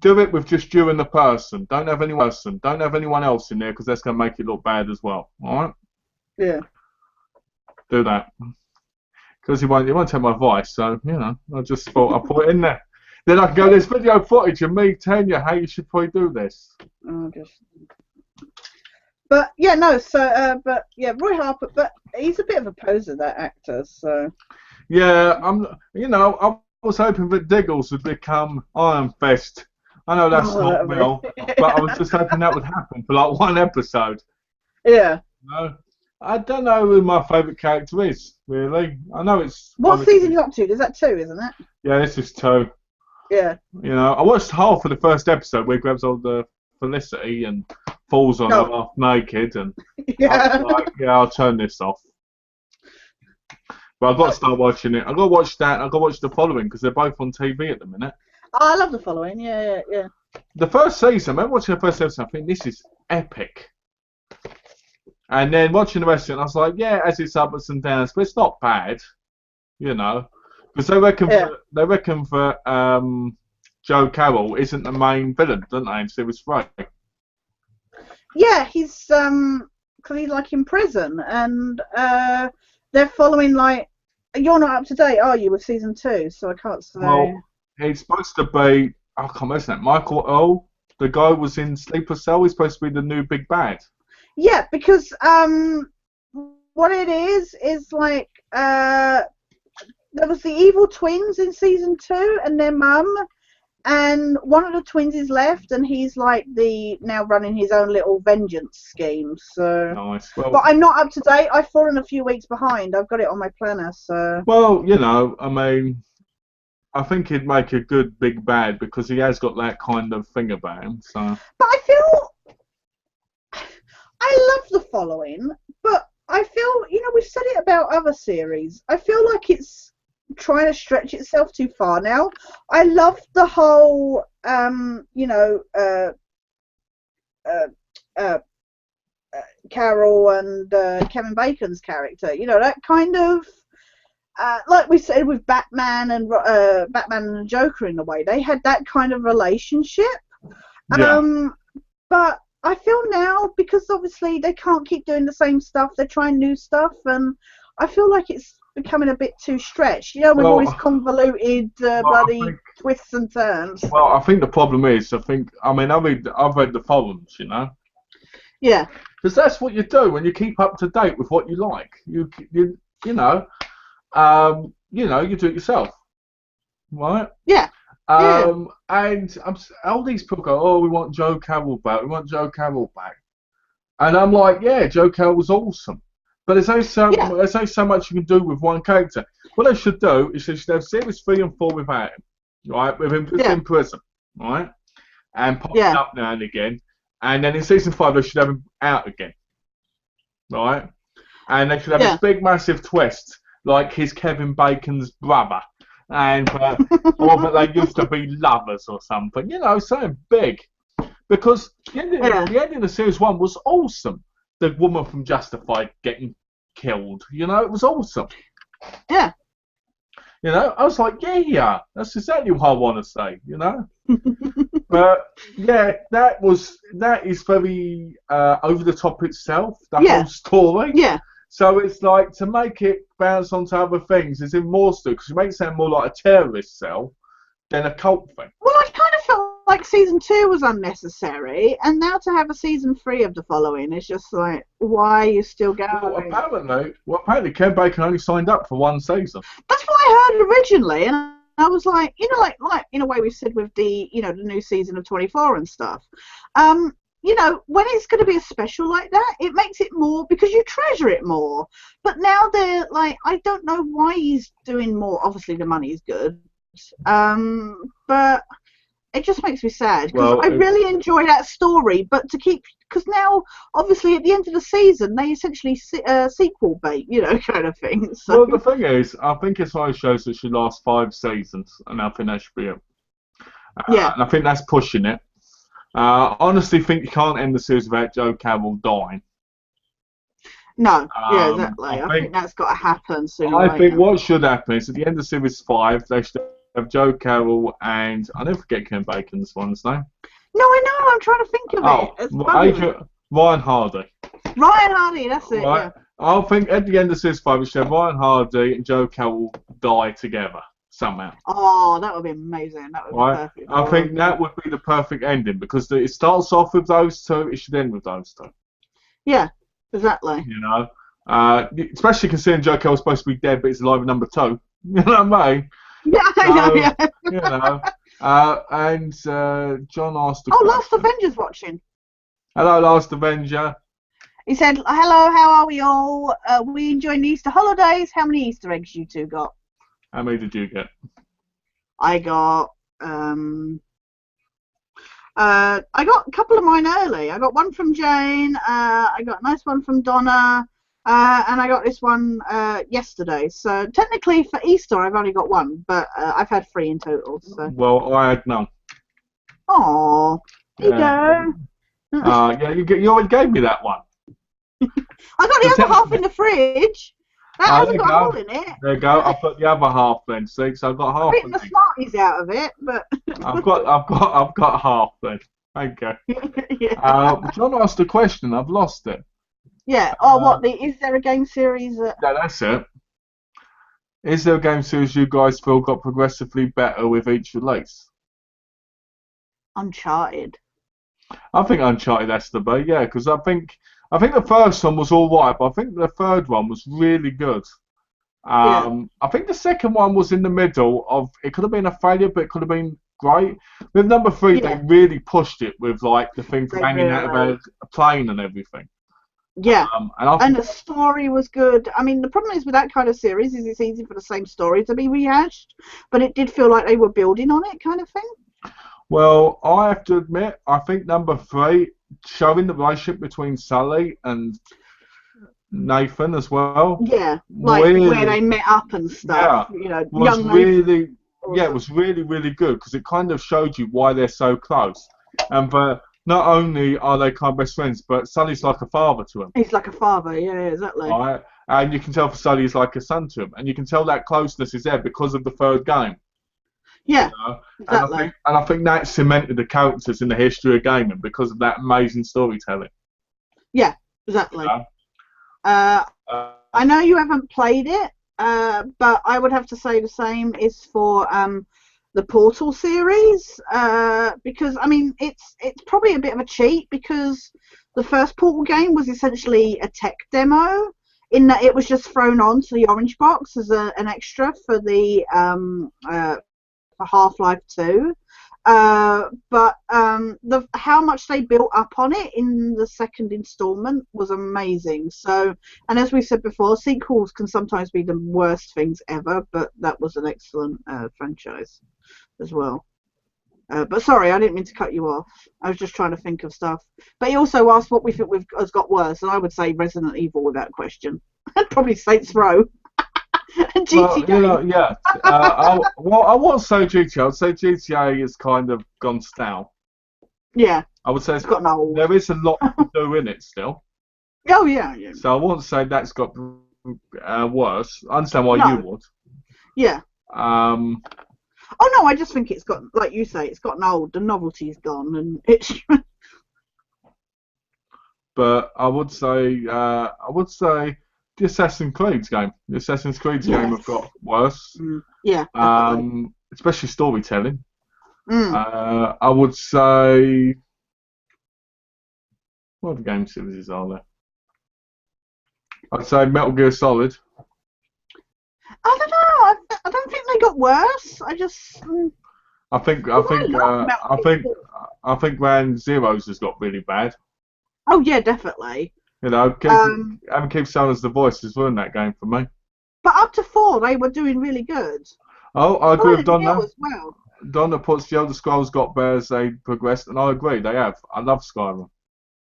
[SPEAKER 1] do it with just you and the person. Don't have anyone else in there because that's going to make it look bad as well. All right?
[SPEAKER 2] Yeah.
[SPEAKER 1] do that. Because he won't take my advice, so, you know, I just thought I'd put it in there. Then I can go, there's video footage of me telling you how you should probably do this.
[SPEAKER 2] But yeah, no. So, but yeah, Roy Harper. But he's a bit of a poser, that actor. So.
[SPEAKER 1] Yeah, I was hoping that Diggles would become Iron Fist. I know that's not real, but I was just hoping that would happen for like one episode.
[SPEAKER 2] Yeah.
[SPEAKER 1] No, I don't know who my favourite character is, really. I know it's...
[SPEAKER 2] What season are you up to? Is that 2, isn't it?
[SPEAKER 1] Yeah, this is 2.
[SPEAKER 2] Yeah.
[SPEAKER 1] You know, I watched half of the first episode where he grabs all the Felicity and falls on her half naked, and I was like, yeah, I'll turn this off. But I've got to start watching it. I've got to watch that, I've got to watch the following, because they're both on TV at the minute.
[SPEAKER 2] Oh, I love the following, yeah.
[SPEAKER 1] The first season, I remember watching the first episode, I think this is epic. And then watching the rest of it, I was like, yeah, as it's ups and downs, but it's not bad, you know. Because they reckon that Joe Carroll isn't the main villain, don't they, in Series 3?
[SPEAKER 2] Yeah, he's because he's like in prison, and they're following like. You're not up to date, are you, with season 2? So I can't say.
[SPEAKER 1] Well, he's supposed to be. I can't remember his name. Michael Earl, the guy who was in Sleeper Cell. He's supposed to be the new big bad.
[SPEAKER 2] Yeah, because what it is like there was the evil twins in season 2 and their mum, and one of the twins is left, and he's like now running his own little vengeance scheme. So
[SPEAKER 1] nice. Well,
[SPEAKER 2] but I'm not up to date. I've fallen a few weeks behind. I've got it on my planner. So
[SPEAKER 1] well, you know, I mean, I think he'd make a good big bad because he has got that kind of thing about him. So.
[SPEAKER 2] But I feel. I love the following, but I feel, you know, we've said it about other series. I feel like it's trying to stretch itself too far now. I love the whole, Carol and Kevin Bacon's character. You know, that kind of, like we said with Batman and the Joker in a way, they had that kind of relationship.
[SPEAKER 1] Yeah.
[SPEAKER 2] But I feel now, because obviously they can't keep doing the same stuff, they're trying new stuff, and I feel like it's becoming a bit too stretched. You know, with all these convoluted bloody twists and turns.
[SPEAKER 1] Well, I think the problem is, I've read the forums, you know.
[SPEAKER 2] Yeah.
[SPEAKER 1] Because that's what you do when you keep up to date with what you like. You do it yourself, right?
[SPEAKER 2] Yeah.
[SPEAKER 1] And all these people go, oh, we want Joe Carroll back. And I'm like, yeah, Joe Carroll was awesome. But there's only so much you can do with one character. What they should do is they should have series 3 and 4 without him, right? With him just in prison, right? And popping up now and again. And then in season 5 they should have him out again, right? And they should have this big massive twist, like he's Kevin Bacon's brother. And or that they used to be lovers or something, you know, something big. Because the ending of series 1 was awesome. The woman from Justified getting killed, you know, it was awesome.
[SPEAKER 2] Yeah.
[SPEAKER 1] You know, I was like, yeah, that's exactly what I want to say, you know. But yeah, that is very over the top itself. The whole story. Yeah. So it's like, to make it bounce onto other things is even more stupid, because it makes it sound more like a terrorist cell than a cult thing.
[SPEAKER 2] Well, I kind of felt like season 2 was unnecessary, and now to have a season 3 of the following is just like, why are you still going?
[SPEAKER 1] Well, apparently Ken Bacon only signed up for 1 season.
[SPEAKER 2] That's what I heard originally, and I was like, you know, like in a way we've said with the, you know, the new season of 24 and stuff. You know, when it's going to be a special like that, it makes it more, because you treasure it more. But now they're like, I don't know why he's doing more. Obviously, the money is good. But it just makes me sad, because I really enjoy that story. But because now, obviously, at the end of the season, they essentially sequel bait, you know, kind of thing. So.
[SPEAKER 1] Well, the thing is, I think it's one of those shows that should last 5 seasons, and I think that should be it. And I think that's pushing it. I honestly think you can't end the series without Joe Carroll dying.
[SPEAKER 2] No, exactly. I think that's got to happen soon.
[SPEAKER 1] I think what should happen is at the end of series 5, they should have Joe Carroll and I never forget Ken Bacon's one's name.
[SPEAKER 2] No, I know. I'm trying to think of it.
[SPEAKER 1] Ryan Hardy.
[SPEAKER 2] Ryan Hardy, that's it. Right.
[SPEAKER 1] Yeah. I think at the end of this fight, we should have Ryan Hardy and Joe Carroll die together somehow.
[SPEAKER 2] Oh, that would be amazing. That would be
[SPEAKER 1] Right?
[SPEAKER 2] perfect.
[SPEAKER 1] I think that would be the perfect ending because it starts off with those two, it should end with those two.
[SPEAKER 2] Yeah, exactly.
[SPEAKER 1] You know, especially considering Joe Carroll's supposed to be dead, but he's alive at number 2. You know what I mean?
[SPEAKER 2] Yeah, I know. Yeah.
[SPEAKER 1] You know, and John asked.
[SPEAKER 2] Oh, Last Avenger's watching.
[SPEAKER 1] Hello, Last Avenger.
[SPEAKER 2] He said, "Hello, how are we all? We enjoying the Easter holidays. How many Easter eggs you two got?"
[SPEAKER 1] How many did you get?
[SPEAKER 2] I got a couple of mine early. I got one from Jane. I got a nice one from Donna. And I got this one yesterday. So technically for Easter I've only got one, but I've had 3 in total. So.
[SPEAKER 1] Well, I had none.
[SPEAKER 2] Oh, there you go.
[SPEAKER 1] Yeah, you already gave me that one.
[SPEAKER 2] I got the other half in the fridge. That hasn't got a hole in it.
[SPEAKER 1] There you go. I'll put the other half then. See, so I've got half.
[SPEAKER 2] I've eaten the Smarties out of it, but
[SPEAKER 1] I've got half then. Thank you.
[SPEAKER 2] Yeah.
[SPEAKER 1] John asked a question. I've lost it.
[SPEAKER 2] Yeah. Oh, what? Is there a game series?
[SPEAKER 1] No, that's it. Is there a game series you guys feel got progressively better with each release?
[SPEAKER 2] Uncharted.
[SPEAKER 1] I think Uncharted has to be, yeah, because I think the first one was all right, but I think the third one was really good. I think the second one was in the middle of. It could have been a failure, but it could have been great. With number 3, they really pushed it with like the thing hanging out of a plane and everything.
[SPEAKER 2] Yeah,
[SPEAKER 1] and
[SPEAKER 2] the story was good. I mean, the problem is with that kind of series is it's easy for the same story to be rehashed, but it did feel like they were building on it, kind of thing.
[SPEAKER 1] Well, I have to admit, I think number 3, showing the relationship between Sully and Nathan as well.
[SPEAKER 2] Yeah, like really, where they met up and stuff. Yeah, you know,
[SPEAKER 1] was really, yeah, it was really, really good because it kind of showed you why they're so close, and not only are they kind of best friends, but Sully's like a father to him.
[SPEAKER 2] He's like a father, yeah, exactly.
[SPEAKER 1] Right, and you can tell for Sully he's like a son to him, and you can tell that closeness is there because of the third game.
[SPEAKER 2] Yeah,
[SPEAKER 1] you know?
[SPEAKER 2] exactly.
[SPEAKER 1] And I think that cemented the characters in the history of gaming because of that amazing storytelling.
[SPEAKER 2] Yeah, exactly. I know you haven't played it, but I would have to say the same is for the Portal series, because I mean it's probably a bit of a cheat because the first Portal game was essentially a tech demo in that it was just thrown onto the orange box as an extra for the for Half-Life 2. But how much they built up on it in the second installment was amazing. So, and as we said before, sequels can sometimes be the worst things ever, but that was an excellent franchise as well. But sorry, I didn't mean to cut you off. I was just trying to think of stuff. But he also asked what we think has got worse, and I would say Resident Evil without question. I'd probably Saints Row. And GTA.
[SPEAKER 1] Well, you know, yeah. I won't say GTA. I'd say GTA has kind of gone stale.
[SPEAKER 2] Yeah.
[SPEAKER 1] I would say
[SPEAKER 2] it's gotten old.
[SPEAKER 1] There is a lot to do in it still.
[SPEAKER 2] Oh, yeah, yeah.
[SPEAKER 1] So I won't say that's got worse. I understand why you would.
[SPEAKER 2] Yeah. Oh, no, I just think it's got, like you say, it's gotten old. The novelty's gone, and it's...
[SPEAKER 1] But I would say the Assassin's Creed game. The Assassin's Creed game have got worse.
[SPEAKER 2] Yeah.
[SPEAKER 1] Especially storytelling. I would say, what other game series are there? I'd say Metal Gear Solid.
[SPEAKER 2] I don't know. I don't think they got worse.
[SPEAKER 1] I think Ground Zeroes has got really bad.
[SPEAKER 2] Oh yeah, definitely.
[SPEAKER 1] You know, having Keith Sellers the voice has ruined that game for me.
[SPEAKER 2] But up to 4, they were doing really good.
[SPEAKER 1] Oh, I agree with Donna.
[SPEAKER 2] As well.
[SPEAKER 1] Donna puts the Elder Scrolls got better as they progressed, and I agree, they have. I love Skyrim.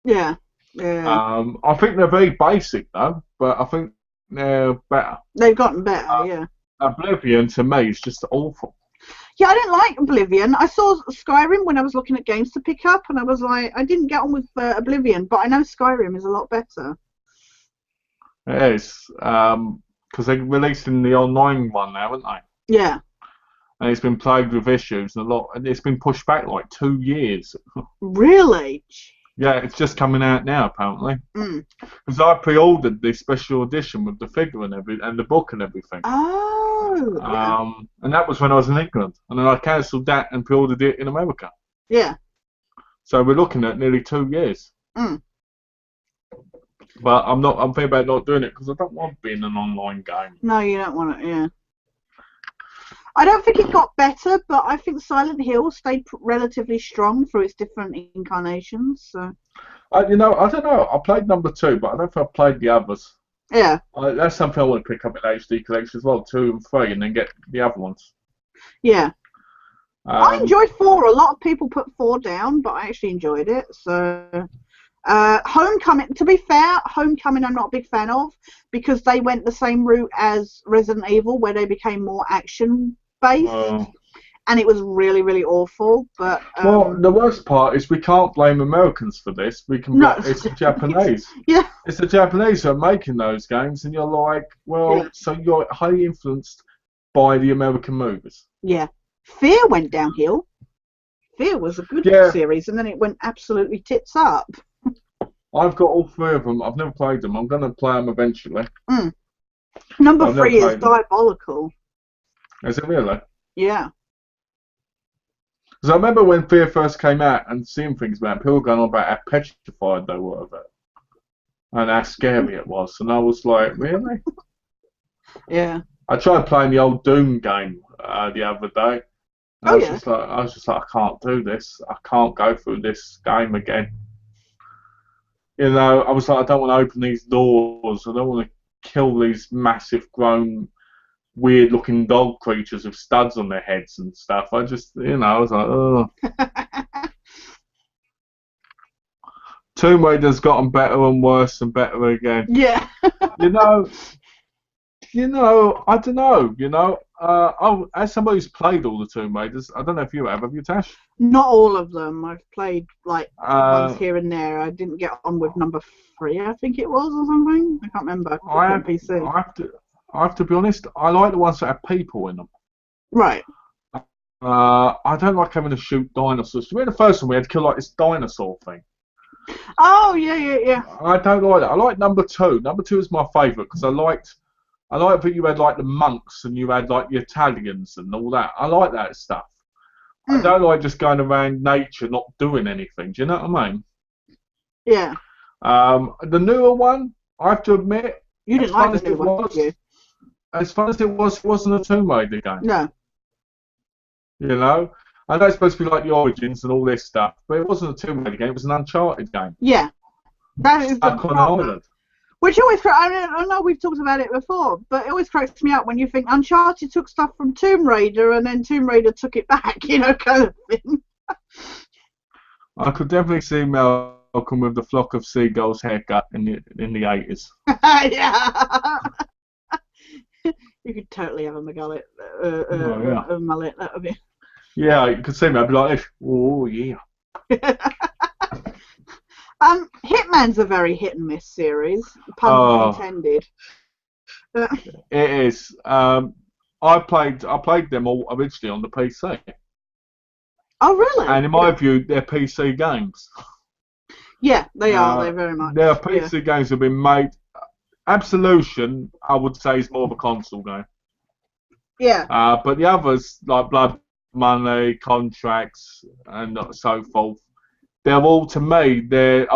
[SPEAKER 2] Yeah, yeah.
[SPEAKER 1] I think they're very basic though, but I think they're better.
[SPEAKER 2] They've gotten better, yeah.
[SPEAKER 1] Oblivion to me is just awful.
[SPEAKER 2] Yeah, I didn't like Oblivion. I saw Skyrim when I was looking at games to pick up, and I was like, I didn't get on with Oblivion, but I know Skyrim is a lot better.
[SPEAKER 1] It is, because they're releasing the online one now, haven't they?
[SPEAKER 2] Yeah.
[SPEAKER 1] And it's been plagued with issues and it's been pushed back like 2 years.
[SPEAKER 2] Really?
[SPEAKER 1] Yeah, it's just coming out now apparently.
[SPEAKER 2] Mm.
[SPEAKER 1] Because I pre-ordered the special edition with the figure and and the book and everything.
[SPEAKER 2] Oh, yeah.
[SPEAKER 1] And that was when I was in England, and then I cancelled that and pre-ordered it in America.
[SPEAKER 2] Yeah.
[SPEAKER 1] So we're looking at nearly 2 years.
[SPEAKER 2] Mm.
[SPEAKER 1] But I'm thinking about not doing it because I don't want to be in an online game.
[SPEAKER 2] No, you don't want it, yeah. I don't think it got better, but I think Silent Hill stayed relatively strong through its different incarnations. So.
[SPEAKER 1] I don't know. I played number 2, but I don't think I played the others.
[SPEAKER 2] Yeah.
[SPEAKER 1] That's something I want to pick up in HD collection as well, 2 and 3, and then get the other ones.
[SPEAKER 2] Yeah. I enjoyed 4. A lot of people put 4 down, but I actually enjoyed it. So, Homecoming. To be fair, Homecoming I'm not a big fan of because they went the same route as Resident Evil, where they became more action based, and it was really, really awful. But
[SPEAKER 1] well, the worst part is we can't blame Americans for this. We can. It's the Japanese.
[SPEAKER 2] Yeah.
[SPEAKER 1] It's the Japanese who are making those games, and you're like, well, yeah. So you're highly influenced by the American movies.
[SPEAKER 2] Yeah. Fear went downhill. Fear was a good series, and then it went absolutely tits up.
[SPEAKER 1] I've got all 3 of them. I've never played them. I'm going to play them eventually.
[SPEAKER 2] Mm. Number 3 is diabolical.
[SPEAKER 1] Is it really?
[SPEAKER 2] Yeah.
[SPEAKER 1] Because I remember when Fear first came out and seeing things about it, people going on about how petrified they were of it. And how scary it was. And I was like, really?
[SPEAKER 2] Yeah.
[SPEAKER 1] I tried playing the old Doom game the other day. I was just like, I can't do this. I can't go through this game again. You know, I was like, I don't want to open these doors. I don't want to kill these massive, grown, weird-looking dog creatures with studs on their heads and stuff. I just, I was like, oh. Tomb Raider's gotten better and worse and better again.
[SPEAKER 2] Yeah.
[SPEAKER 1] I don't know. As somebody who's played all the Tomb Raiders, I don't know if you have you, Tash?
[SPEAKER 2] Not all of them. I've played ones here and there. I didn't get on with number 3, I think it was, or something. I can't remember. On PC.
[SPEAKER 1] I have to be honest. I like the ones that have people in them.
[SPEAKER 2] Right.
[SPEAKER 1] I don't like having to shoot dinosaurs. Remember the first one we had to kill this dinosaur thing?
[SPEAKER 2] Oh yeah.
[SPEAKER 1] I don't like that. I like number 2. Number 2 is my favourite because I like that you had the monks and you had the Italians and all that. I like that stuff. I don't like just going around nature not doing anything. Do you know what I mean?
[SPEAKER 2] Yeah.
[SPEAKER 1] The newer one, I have to admit,
[SPEAKER 2] you didn't like the new one, did you?
[SPEAKER 1] As fun as it wasn't a Tomb Raider game.
[SPEAKER 2] No.
[SPEAKER 1] I know it's supposed to be like the Origins and all this stuff, but it wasn't a Tomb Raider game. It was an Uncharted game.
[SPEAKER 2] Yeah. That is the
[SPEAKER 1] on an island.
[SPEAKER 2] Which always, I know we've talked about it before, but it always cracks me up when you think Uncharted took stuff from Tomb Raider and then Tomb Raider took it back, kind of thing.
[SPEAKER 1] I could definitely see Malcolm with the flock of seagulls haircut in the 80s.
[SPEAKER 2] Yeah. You could totally have a mullet. A mullet, that would be.
[SPEAKER 1] Yeah, you could see me. I'd be like this. Oh yeah.
[SPEAKER 2] Hitman's a very hit and miss series, pun intended.
[SPEAKER 1] It is. I played them all originally on the PC.
[SPEAKER 2] Oh really?
[SPEAKER 1] And in my view, they're PC games.
[SPEAKER 2] Yeah, they are. They're very much.
[SPEAKER 1] They're PC games have been made. Absolution, I would say, is more of a console game.
[SPEAKER 2] Yeah.
[SPEAKER 1] But the others, like Blood Money, Contracts, and so forth, they're all, to me,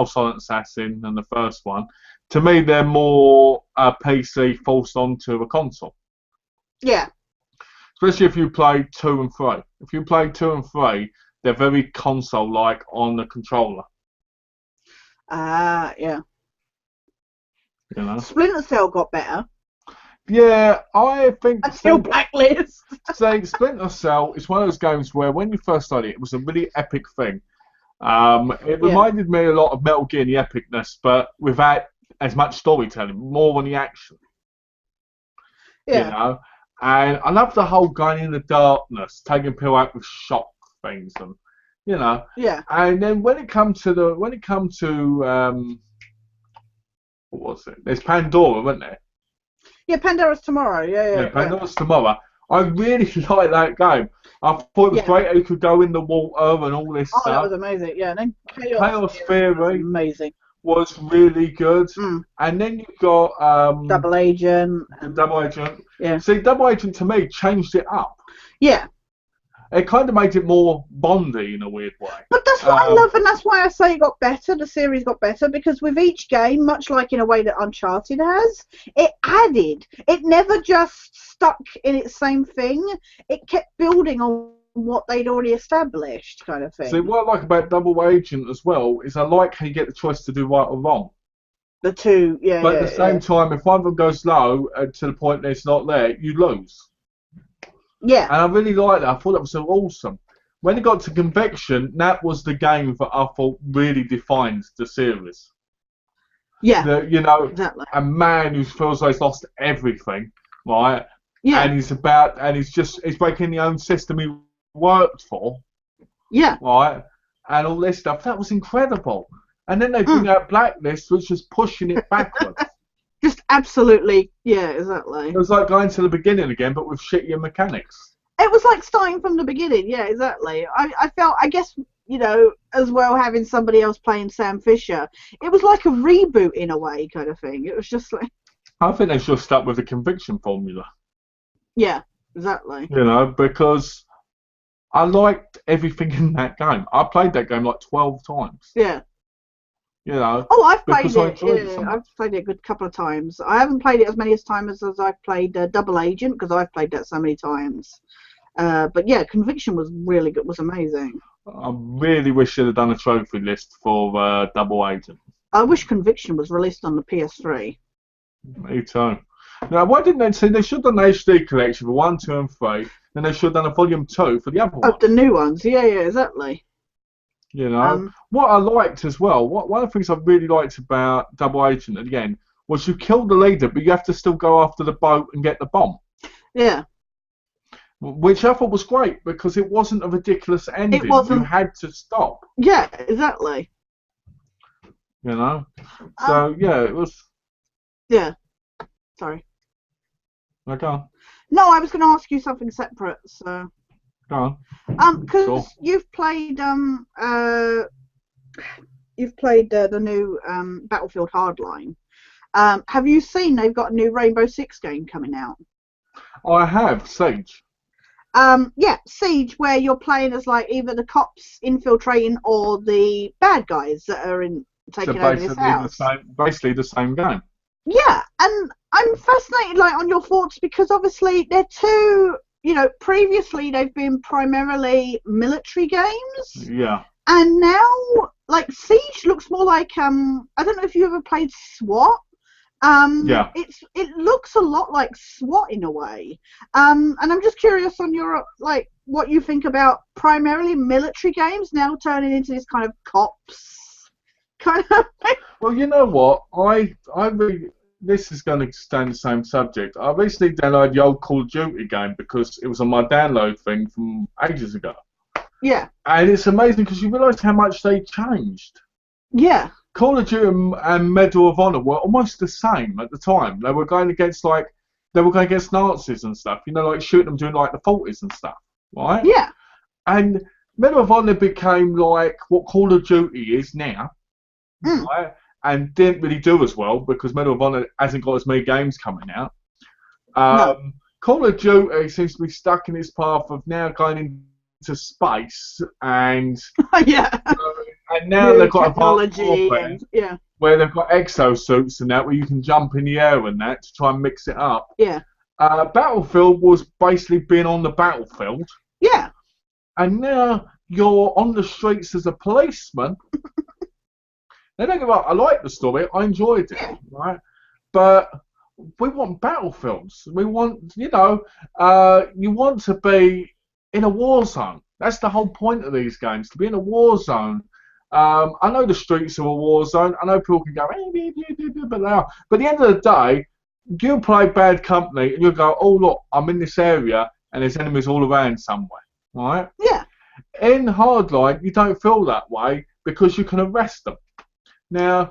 [SPEAKER 1] Silent Assassin and the first one, to me, they're more PC forced onto a console.
[SPEAKER 2] Yeah.
[SPEAKER 1] Especially if you play 2 and 3. If you play 2 and 3, they're very console-like on the controller.
[SPEAKER 2] Yeah.
[SPEAKER 1] You
[SPEAKER 2] Splinter Cell got better.
[SPEAKER 1] Yeah, I think...
[SPEAKER 2] That's still Blacklist.
[SPEAKER 1] Splinter Cell is one of those games where when you first started it was a really epic thing. It reminded me a lot of Metal Gear in the epicness, but without as much storytelling, more on the action.
[SPEAKER 2] Yeah.
[SPEAKER 1] And I love the whole going in the darkness, taking people out with shock things, and
[SPEAKER 2] Yeah.
[SPEAKER 1] And then when it comes to what was it? There's Pandora, wasn't there?
[SPEAKER 2] Yeah, Pandora's Tomorrow. Yeah.
[SPEAKER 1] Pandora's Tomorrow. I really like that game. I thought it was
[SPEAKER 2] Yeah.
[SPEAKER 1] great how you could go in the water and all this
[SPEAKER 2] Oh, that
[SPEAKER 1] stuff.
[SPEAKER 2] was amazing. Yeah, and then
[SPEAKER 1] Chaos
[SPEAKER 2] was
[SPEAKER 1] Theory
[SPEAKER 2] amazing.
[SPEAKER 1] was really good.
[SPEAKER 2] Mm.
[SPEAKER 1] And then you've got
[SPEAKER 2] Double Agent.
[SPEAKER 1] Double Agent.
[SPEAKER 2] Yeah.
[SPEAKER 1] See, Double Agent to me changed it up.
[SPEAKER 2] Yeah.
[SPEAKER 1] It kind of made it more Bondy in a weird way.
[SPEAKER 2] But that's what I love, and that's why I say it got better. The series got better because with each game, much like in a way that Uncharted has, it added. It never just stuck in its same thing. It kept building on what they'd already established, kind of thing.
[SPEAKER 1] See, what I like about Double Agent as well is I like how you get the choice to do right or wrong.
[SPEAKER 2] The two, yeah.
[SPEAKER 1] But at the same time, if one of them goes low to the point that it's not there, you lose.
[SPEAKER 2] Yeah.
[SPEAKER 1] And I really liked that. I thought that was so awesome. When it got to Conviction, that was the game that I thought really defined the series.
[SPEAKER 2] Yeah.
[SPEAKER 1] You know,
[SPEAKER 2] exactly.
[SPEAKER 1] a man who feels like he's lost everything, right?
[SPEAKER 2] Yeah.
[SPEAKER 1] And he's breaking the own system he worked for.
[SPEAKER 2] Yeah.
[SPEAKER 1] Right? And all this stuff. That was incredible. And then they bring out Blacklist, which was pushing it backwards.
[SPEAKER 2] Just absolutely, yeah, exactly.
[SPEAKER 1] It was like going to the beginning again, but with shittier mechanics.
[SPEAKER 2] It was like starting from the beginning, yeah, exactly. I felt, I guess, you know, as well having somebody else playing Sam Fisher, it was like a reboot in a way, kind of thing. It was just like...
[SPEAKER 1] I think they should have stuck with the Conviction formula.
[SPEAKER 2] Yeah, exactly.
[SPEAKER 1] You know, because I liked everything in that game. I played that game like 12 times.
[SPEAKER 2] Yeah.
[SPEAKER 1] You know.
[SPEAKER 2] Oh, I've played it.
[SPEAKER 1] So
[SPEAKER 2] I've played it a good couple of times. I haven't played it as many times as I've played Double Agent because I've played that so many times. But yeah, Conviction was really good. Was amazing.
[SPEAKER 1] I really wish they'd have done a trophy list for Double Agent.
[SPEAKER 2] I wish Conviction was released on the PS3.
[SPEAKER 1] Me too. Now, why didn't they say they should have done an HD collection for 1, 2, and 3, then they should have done a volume 2 for the other one?
[SPEAKER 2] Oh, the new ones. Yeah, exactly.
[SPEAKER 1] You know, what I liked as well, one of the things I really liked about Double Agent again was you kill the leader, but you have to still go after the boat and get the bomb.
[SPEAKER 2] Yeah.
[SPEAKER 1] Which I thought was great because it wasn't a ridiculous ending.
[SPEAKER 2] It wasn't.
[SPEAKER 1] You had to stop.
[SPEAKER 2] Yeah, exactly.
[SPEAKER 1] You know, so yeah, it was.
[SPEAKER 2] Yeah. Sorry.
[SPEAKER 1] Okay.
[SPEAKER 2] No, I was going to ask you something separate. So.
[SPEAKER 1] Go on.
[SPEAKER 2] Because
[SPEAKER 1] Sure.
[SPEAKER 2] you've played the new Battlefield Hardline. Have you seen they've got a new Rainbow Six game coming out?
[SPEAKER 1] I have Siege.
[SPEAKER 2] Yeah, Siege, where you're playing as like either the cops infiltrating or the bad guys that are taking over this house.
[SPEAKER 1] Basically the same game.
[SPEAKER 2] Yeah, and I'm fascinated like on your thoughts because obviously they're two. You know, previously they've been primarily military games.
[SPEAKER 1] Yeah.
[SPEAKER 2] And now, like, Siege looks more like, I don't know if you ever played SWAT.
[SPEAKER 1] Yeah.
[SPEAKER 2] It looks a lot like SWAT in a way. And I'm just curious on your, like, what you think about primarily military games now turning into this kind of cops kind of thing.
[SPEAKER 1] Well, you know what? I really... This is going to stay on the same subject. I recently downloaded the old Call of Duty game because it was on my download thing from ages ago.
[SPEAKER 2] Yeah.
[SPEAKER 1] And it's amazing because you realise how much they changed.
[SPEAKER 2] Yeah.
[SPEAKER 1] Call of Duty and Medal of Honor were almost the same at the time. They were going against Nazis and stuff. You know, like shooting them during like the 40s and stuff, right?
[SPEAKER 2] Yeah.
[SPEAKER 1] And Medal of Honor became like what Call of Duty is now, right? And didn't really do as well because Medal of Honor hasn't got as many games coming out.
[SPEAKER 2] No.
[SPEAKER 1] Call of Duty seems to be stuck in its path of now going into space and
[SPEAKER 2] yeah.
[SPEAKER 1] And now they've got
[SPEAKER 2] technology
[SPEAKER 1] a where they've got exosuits and that where you can jump in the air and that to try and mix it up.
[SPEAKER 2] Yeah.
[SPEAKER 1] Battlefield was basically being on the battlefield.
[SPEAKER 2] Yeah.
[SPEAKER 1] And now you're on the streets as a policeman. Now, don't get me wrong, I like the story, I enjoyed it, right? But we want battlefields. We want, you want to be in a war zone. That's the whole point of these games, to be in a war zone. I know the streets are a war zone. I know people can go, but they are. But at the end of the day, you play Bad Company and you go, oh, look, I'm in this area and there's enemies all around somewhere, right?
[SPEAKER 2] Yeah.
[SPEAKER 1] In Hardline, you don't feel that way because you can arrest them. Now,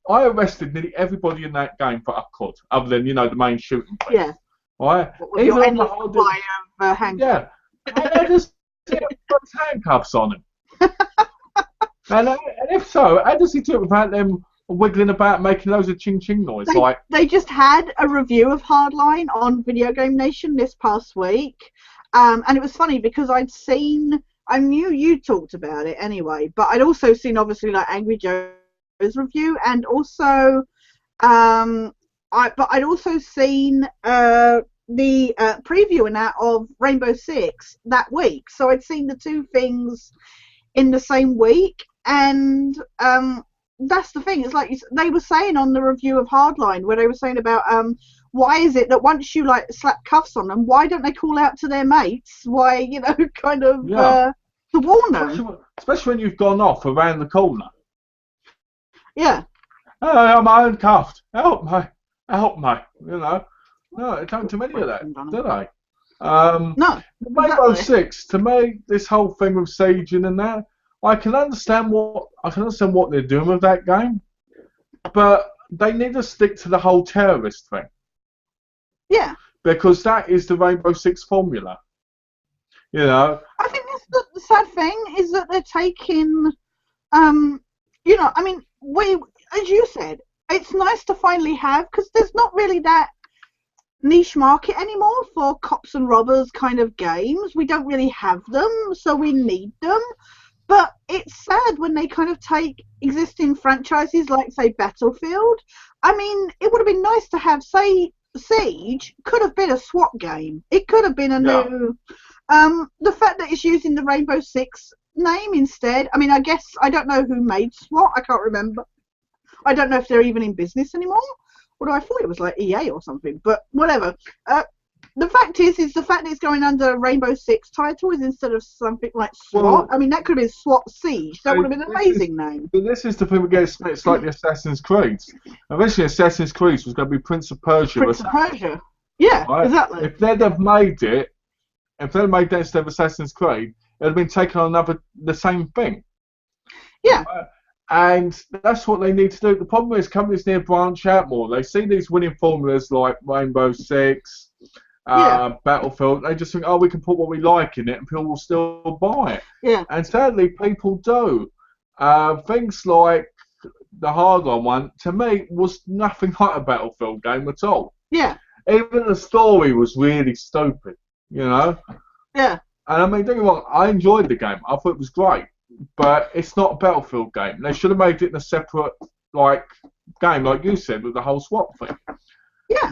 [SPEAKER 1] I arrested nearly everybody in that game that I could, other than, the main shooting thing.
[SPEAKER 2] Yeah.
[SPEAKER 1] right?
[SPEAKER 2] With your
[SPEAKER 1] Even
[SPEAKER 2] endless
[SPEAKER 1] on the
[SPEAKER 2] supply of handcuffs.
[SPEAKER 1] yeah, and I just see him put handcuffs on him. And if so, how does he do it without them wiggling about, making loads of ching ching noise?
[SPEAKER 2] They just had a review of Hardline on Video Game Nation this past week, and it was funny because I knew you talked about it anyway, but I'd also seen obviously like Angry Joe's review, and also I'd also seen the preview and that of Rainbow Six that week, so I'd seen the two things in the same week, and that's the thing. It's like they were saying on the review of Hardline, where they were saying about why is it that once you like slap cuffs on them, why don't they call out to their mates? Why, kind of to warn them.
[SPEAKER 1] Especially when you've gone off around the corner.
[SPEAKER 2] Yeah.
[SPEAKER 1] Oh, I'm handcuffed. Help me. No, they don't do any of that, do they?
[SPEAKER 2] No.
[SPEAKER 1] Rainbow
[SPEAKER 2] Exactly.
[SPEAKER 1] Six, to me, this whole thing with sieging and that, I can understand what they're doing with that game, but they need to stick to the whole terrorist thing.
[SPEAKER 2] Yeah.
[SPEAKER 1] Because that is the Rainbow Six formula.
[SPEAKER 2] I think that's the sad thing is that they're taking, as you said, it's nice to finally have, because there's not really that niche market anymore for cops and robbers kind of games. We don't really have them, so we need them. But it's sad when they kind of take existing franchises like, say, Battlefield. I mean, it would have been nice to have, say, Siege could have been a SWAT game. It could have been a new... the fact that it's using the Rainbow Six name instead, I mean, I guess, I don't know who made SWAT, I can't remember. I don't know if they're even in business anymore. Although I thought it was like EA or something, but whatever. The fact is the fact that it's going under a Rainbow Six title is instead of something like SWAT.
[SPEAKER 1] Well,
[SPEAKER 2] I mean, that could have been SWAT Siege. That would have been an amazing name.
[SPEAKER 1] But this is the thing we get split. It's like the Assassin's Creed. Originally, Assassin's Creed was going to be Prince of Persia.
[SPEAKER 2] Prince of Persia. Yeah,
[SPEAKER 1] right?
[SPEAKER 2] Exactly.
[SPEAKER 1] If they'd have made it, if they'd made that instead of Assassin's Creed, it would have been taken on the same thing.
[SPEAKER 2] Yeah.
[SPEAKER 1] And that's what they need to do. The problem is companies need to branch out more. They see these winning formulas like Rainbow Six, Battlefield. They just think, oh, we can put what we like in it and people will still buy it.
[SPEAKER 2] Yeah.
[SPEAKER 1] And sadly, people do. Things like the Hardline one, to me, was nothing like a Battlefield game at all.
[SPEAKER 2] Yeah.
[SPEAKER 1] Even the story was really stupid,
[SPEAKER 2] Yeah.
[SPEAKER 1] And I mean, don't get me wrong, I enjoyed the game. I thought it was great. But it's not a Battlefield game. They should have made it in a separate, game, like you said, with the whole SWAT thing.
[SPEAKER 2] Yeah.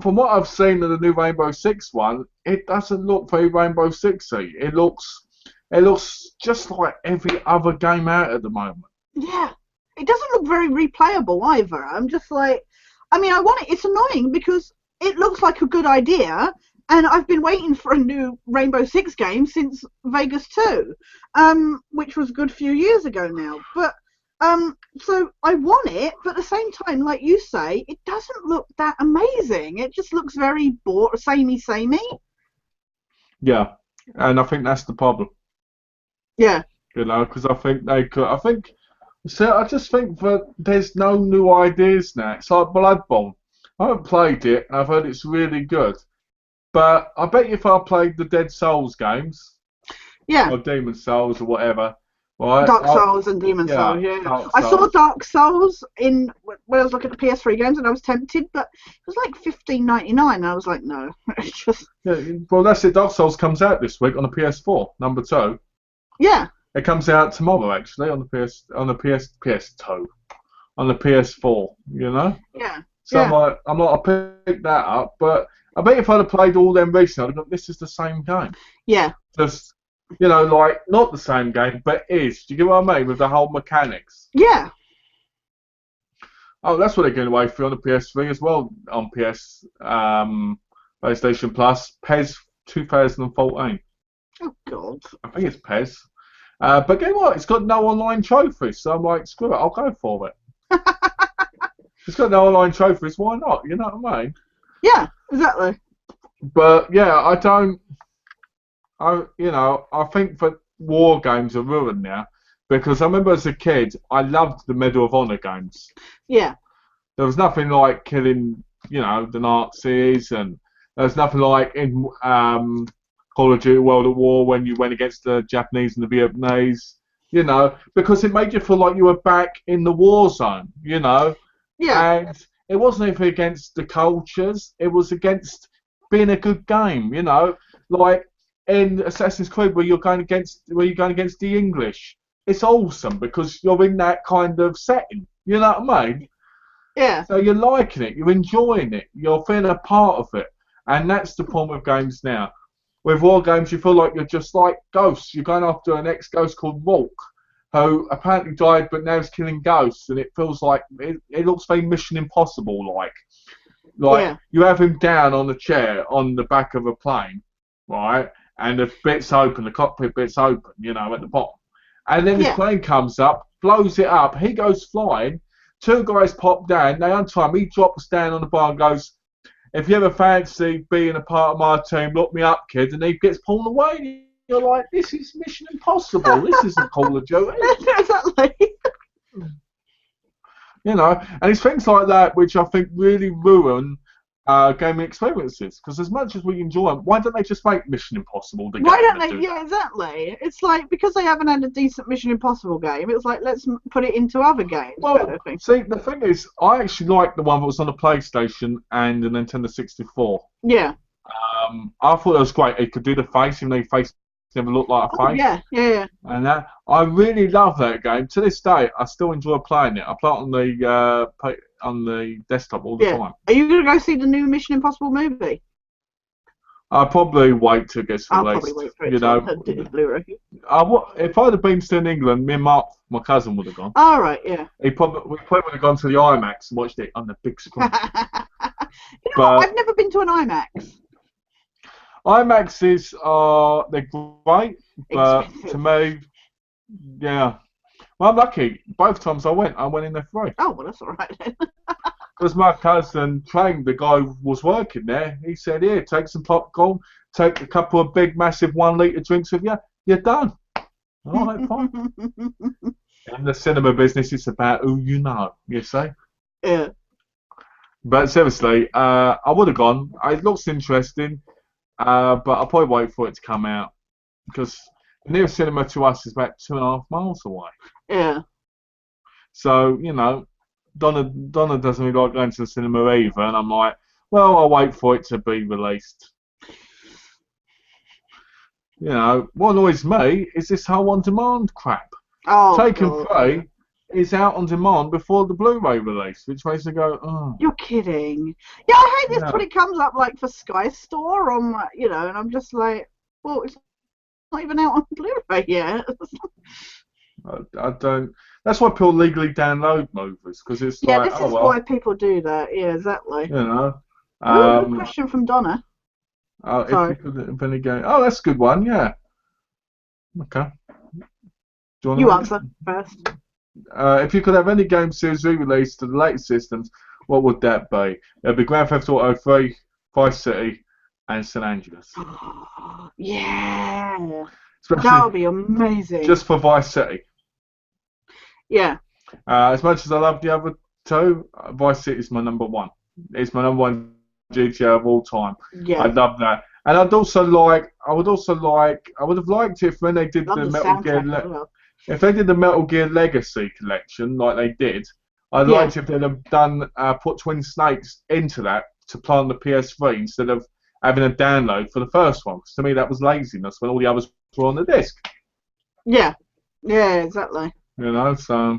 [SPEAKER 1] From what I've seen of the new Rainbow Six one, it doesn't look very Rainbow Six-y. It looks just like every other game out at the moment.
[SPEAKER 2] Yeah. It doesn't look very replayable either. I'm just like, I mean, I want it. It's annoying because it looks like a good idea. And I've been waiting for a new Rainbow Six game since Vegas 2, which was a good few years ago now. But so I want it, but at the same time, like you say, it doesn't look that amazing. It just looks very samey.
[SPEAKER 1] Yeah, and I think that's the problem.
[SPEAKER 2] Yeah.
[SPEAKER 1] Because I think they could. I just think that there's no new ideas now. It's like Bloodborne. I haven't played it, and I've heard it's really good. But I bet you if I played the Dead Souls games, or Demon Souls or whatever, right?
[SPEAKER 2] Dark Souls and Demon Souls, yeah. I saw Dark Souls when I was looking at the PS3 games, and I was tempted, but it was like $15.99, and I was like, no. It's just...
[SPEAKER 1] Yeah, well, that's it. Dark Souls comes out this week on the PS4, number 2.
[SPEAKER 2] Yeah.
[SPEAKER 1] It comes out tomorrow, actually, on the PS2, on the PS4.
[SPEAKER 2] Yeah.
[SPEAKER 1] So I'm like, I picked that up, but I bet if I'd have played all them recently, I'd have gone, this is the same game.
[SPEAKER 2] Yeah.
[SPEAKER 1] Just, not the same game, but is. Do you get what I mean? With the whole mechanics.
[SPEAKER 2] Yeah.
[SPEAKER 1] Oh, that's what they're getting away from on the PS3 as well, on PlayStation Plus. PES 2014.
[SPEAKER 2] Oh, God.
[SPEAKER 1] I think it's PES. But guess what? It's got no online trophies, so I'm like, screw it, I'll go for it. It's got no online trophies, why not? You know what I mean?
[SPEAKER 2] Yeah, exactly.
[SPEAKER 1] But yeah, I think that war games are ruined now because I remember as a kid, I loved the Medal of Honor games.
[SPEAKER 2] Yeah.
[SPEAKER 1] There was nothing like killing you know, the Nazis, and there's nothing like in Call of Duty World at War when you went against the Japanese and the Vietnamese, you know, because it made you feel like you were back in the war zone, you know.
[SPEAKER 2] Yeah.
[SPEAKER 1] And it wasn't even against the cultures, it was against being a good game, you know. Like in Assassin's Creed where you're going against the English. It's awesome because you're in that kind of setting. You know what I mean?
[SPEAKER 2] Yeah.
[SPEAKER 1] So you're liking it, you're enjoying it, you're feeling a part of it. And that's the problem with games now. With war games, you feel like you're just like ghosts. You're going after an ex-ghost called Rourke, who apparently died but now is killing ghosts, and it feels like it looks very Mission Impossible like. Like you have him down on a chair on the back of a plane, right? And the bit's open, the cockpit bit's open, you know, at the bottom. And then this plane comes up, blows it up, he goes flying, two guys pop down, they untie him, he drops down on the bar and goes, if you ever fancy being a part of my team, look me up, kid, and he gets pulled away. You're like, this is Mission Impossible, this isn't Call of Duty.
[SPEAKER 2] Exactly.
[SPEAKER 1] You know, and it's things like that which I think really ruin gaming experiences. Because as much as we enjoy them, why don't they just make Mission Impossible the game?
[SPEAKER 2] Why don't they? Yeah, exactly. It's like because they haven't had a decent Mission Impossible game. It's like let's put it into other games.
[SPEAKER 1] Well, see, the thing is, I actually like the one that was on the PlayStation and the Nintendo 64.
[SPEAKER 2] Yeah.
[SPEAKER 1] I thought it was great. It could do the face, even though your face never looked like a face.
[SPEAKER 2] Yeah.
[SPEAKER 1] And that I really love that game. To this day, I still enjoy playing it. I play it on the desktop all the time.
[SPEAKER 2] Are you going to go see the new Mission Impossible movie?
[SPEAKER 1] I'll probably wait till it gets released.
[SPEAKER 2] I'll probably wait for it
[SPEAKER 1] you know,
[SPEAKER 2] Blu-ray.
[SPEAKER 1] If I'd have been still in England, me and Mark, my cousin, would have gone.
[SPEAKER 2] All right, yeah.
[SPEAKER 1] We probably would have gone to the IMAX and watched it on the big screen.
[SPEAKER 2] You know what? I've never been to an IMAX.
[SPEAKER 1] IMAXs they're great, but
[SPEAKER 2] Expensive.
[SPEAKER 1] to me, yeah. Well, I'm lucky. Both times I went in there free.
[SPEAKER 2] Oh, well, that's all right then.
[SPEAKER 1] Because my cousin trained the guy who was working there. He said, here, take some popcorn, take a couple of big, massive 1 litre drinks with you, you're done. All right, fine. In the cinema business, it's about who you know, you see?
[SPEAKER 2] Yeah.
[SPEAKER 1] But seriously, I would have gone. It looks interesting, but I'll probably wait for it to come out. Because the nearest cinema to us is about 2.5 miles away.
[SPEAKER 2] Yeah.
[SPEAKER 1] So, you know, Donna doesn't really like going to the cinema either, and I'm like, well, I'll wait for it to be released. You know, what annoys me is this whole on-demand crap.
[SPEAKER 2] Oh,
[SPEAKER 1] Taken Free is out on demand before the Blu-ray release, which makes me go, oh.
[SPEAKER 2] You're kidding. Yeah, I hate this when it comes up like for Sky Store on, you know, and I'm just like, well, it's not even out on Blu-ray yet.
[SPEAKER 1] I don't. That's why people legally download movies, because it's like,
[SPEAKER 2] this is why people do that. Yeah, exactly.
[SPEAKER 1] You know.
[SPEAKER 2] Good question from Donna.
[SPEAKER 1] If you could have any game. Oh, that's a good one. Yeah. Okay.
[SPEAKER 2] You answer first.
[SPEAKER 1] If you could have any game series re-released to the latest systems, what would that be? It'd be Grand Theft Auto 3, Vice City, and San Andreas.
[SPEAKER 2] Yeah.
[SPEAKER 1] Especially
[SPEAKER 2] that would be amazing.
[SPEAKER 1] Just for Vice City.
[SPEAKER 2] Yeah.
[SPEAKER 1] As much as I love the other two, Vice City is my number one. It's my number one GTA of all time.
[SPEAKER 2] Yeah.
[SPEAKER 1] I love that. And I would have liked it if when they did the Metal Gear. If they did the Metal Gear Legacy collection like they did, I'd liked if they'd have done put Twin Snakes into that to play on the PS3 instead of having a download for the first one. Because to me that was laziness when all the others were on the disc.
[SPEAKER 2] Yeah. Yeah, exactly.
[SPEAKER 1] You know, so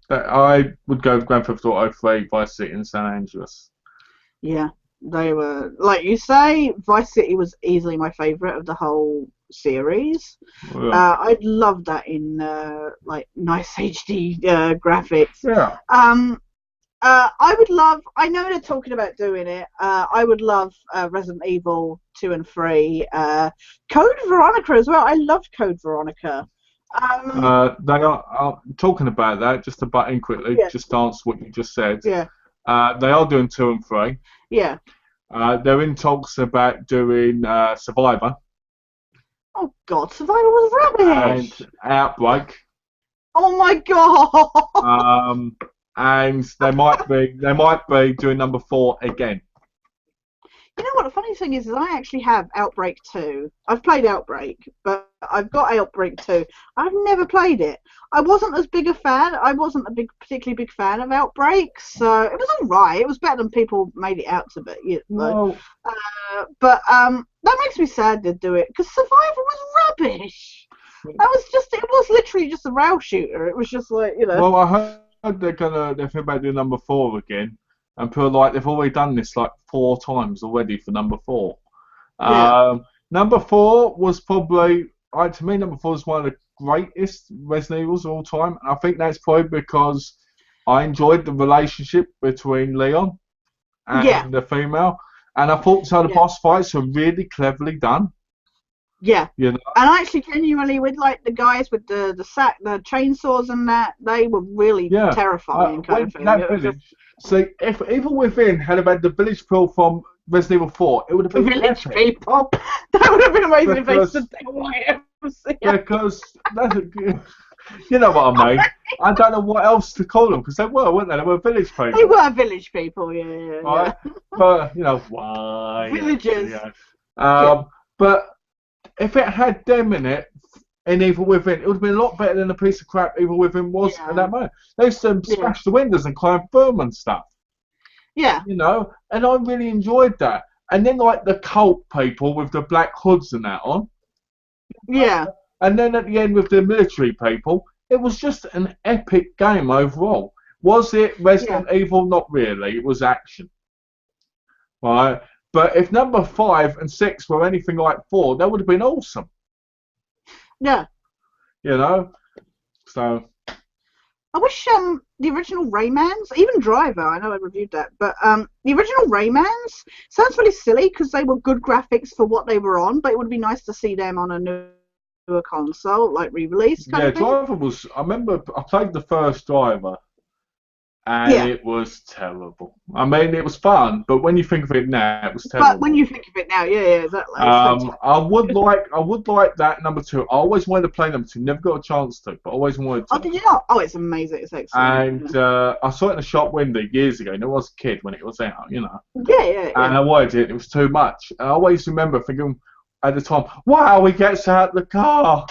[SPEAKER 1] I would go Grand Theft Auto 3, Vice City, and San Andreas.
[SPEAKER 2] Yeah, they were, like you say, Vice City was easily my favourite of the whole series. Yeah. I'd love that in like nice HD graphics.
[SPEAKER 1] Yeah.
[SPEAKER 2] I would love. I know they're talking about doing it. I would love Resident Evil 2 and 3. Code Veronica as well. I loved Code Veronica.
[SPEAKER 1] They are talking about that. Just to butt in quickly, just to answer what you just said.
[SPEAKER 2] Yeah.
[SPEAKER 1] They are doing 2 and 3.
[SPEAKER 2] Yeah.
[SPEAKER 1] They're in talks about doing Survivor.
[SPEAKER 2] Oh God, Survivor was rubbish.
[SPEAKER 1] And Outbreak.
[SPEAKER 2] Oh my God.
[SPEAKER 1] And they might be doing number 4 again.
[SPEAKER 2] You know what? The funny thing is I actually have Outbreak 2. I've played Outbreak, but I've got Outbreak 2. I've never played it. I wasn't as big a fan. I wasn't a particularly big fan of Outbreak, so it was all right. It was better than people made it out to be. You know. But that makes me sad to do it because Survivor was rubbish. It was literally just a rail shooter. It was just like, you know.
[SPEAKER 1] Well, I heard they're thinking about doing number 4 again. And feel like they've already done this like 4 times already for number 4.
[SPEAKER 2] Yeah.
[SPEAKER 1] Number 4 was probably, to me, number 4 is one of the greatest Resident Evils of all time. And I think that's probably because I enjoyed the relationship between Leon and the female. And I thought some of the boss fights were really cleverly done.
[SPEAKER 2] Yeah.
[SPEAKER 1] You know?
[SPEAKER 2] And actually, genuinely, with like the guys with the chainsaws and that, they were really terrifying kind of thing.
[SPEAKER 1] That village, so if Evil Within had about the village people from Resident Evil 4, it would have been
[SPEAKER 2] village
[SPEAKER 1] epic.
[SPEAKER 2] people. That would have been amazing if they stood there.
[SPEAKER 1] Because that's you know what I mean. I don't know what else to call them because they were, weren't they? They were village people.
[SPEAKER 2] They were village people, yeah.
[SPEAKER 1] Right? But you know why?
[SPEAKER 2] Villagers.
[SPEAKER 1] But if it had them in it, in Evil Within, it would have been a lot better than the piece of crap Evil Within was at that moment. They used to smash the windows and climb through them and stuff.
[SPEAKER 2] Yeah.
[SPEAKER 1] You know, and I really enjoyed that. And then like the cult people with the black hoods and that on.
[SPEAKER 2] Yeah.
[SPEAKER 1] And then at the end with the military people, it was just an epic game overall. Was it Resident Evil? Not really. It was action. Right? But if number 5 and 6 were anything like 4, that would have been awesome.
[SPEAKER 2] Yeah.
[SPEAKER 1] You know? So.
[SPEAKER 2] I wish the original Raymans, even Driver, I know I reviewed that, but the original Raymans sounds really silly because they were good graphics for what they were on, but it would be nice to see them on a newer console, like re-release kind of thing.
[SPEAKER 1] Driver was, I remember I played the first Driver, and it was terrible. I mean, it was fun, but when you think of it now, it was terrible.
[SPEAKER 2] But when you think of it now, exactly.
[SPEAKER 1] I would like that number 2. I always wanted to play number 2. Never got a chance to, but always wanted to.
[SPEAKER 2] Oh, did you not? Oh, it's amazing. It's excellent.
[SPEAKER 1] And I saw it in a shop window years ago, and I was a kid when it was out, you know.
[SPEAKER 2] Yeah.
[SPEAKER 1] And I wanted it. It was too much. And I always remember thinking at the time, wow, he gets out of the car.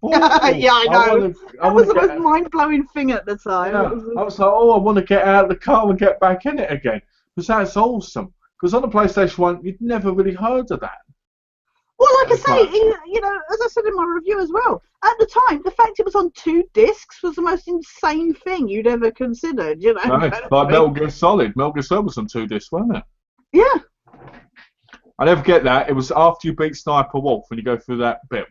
[SPEAKER 1] Ooh,
[SPEAKER 2] yeah, I know. That was the most mind-blowing thing at the time.
[SPEAKER 1] Yeah. I was like, I want to get out of the car and get back in it again. Because that's awesome. Because on the PlayStation 1, you'd never really heard of that.
[SPEAKER 2] Well, like I say, you know, as I said in my review as well, at the time, the fact it was on 2 discs was the most insane thing you'd ever considered, you know.
[SPEAKER 1] Right. Like Metal Gear Solid. Metal Gear Solid was on 2 discs, wasn't it?
[SPEAKER 2] Yeah.
[SPEAKER 1] I never get that. It was after you beat Sniper Wolf when you go through that bit.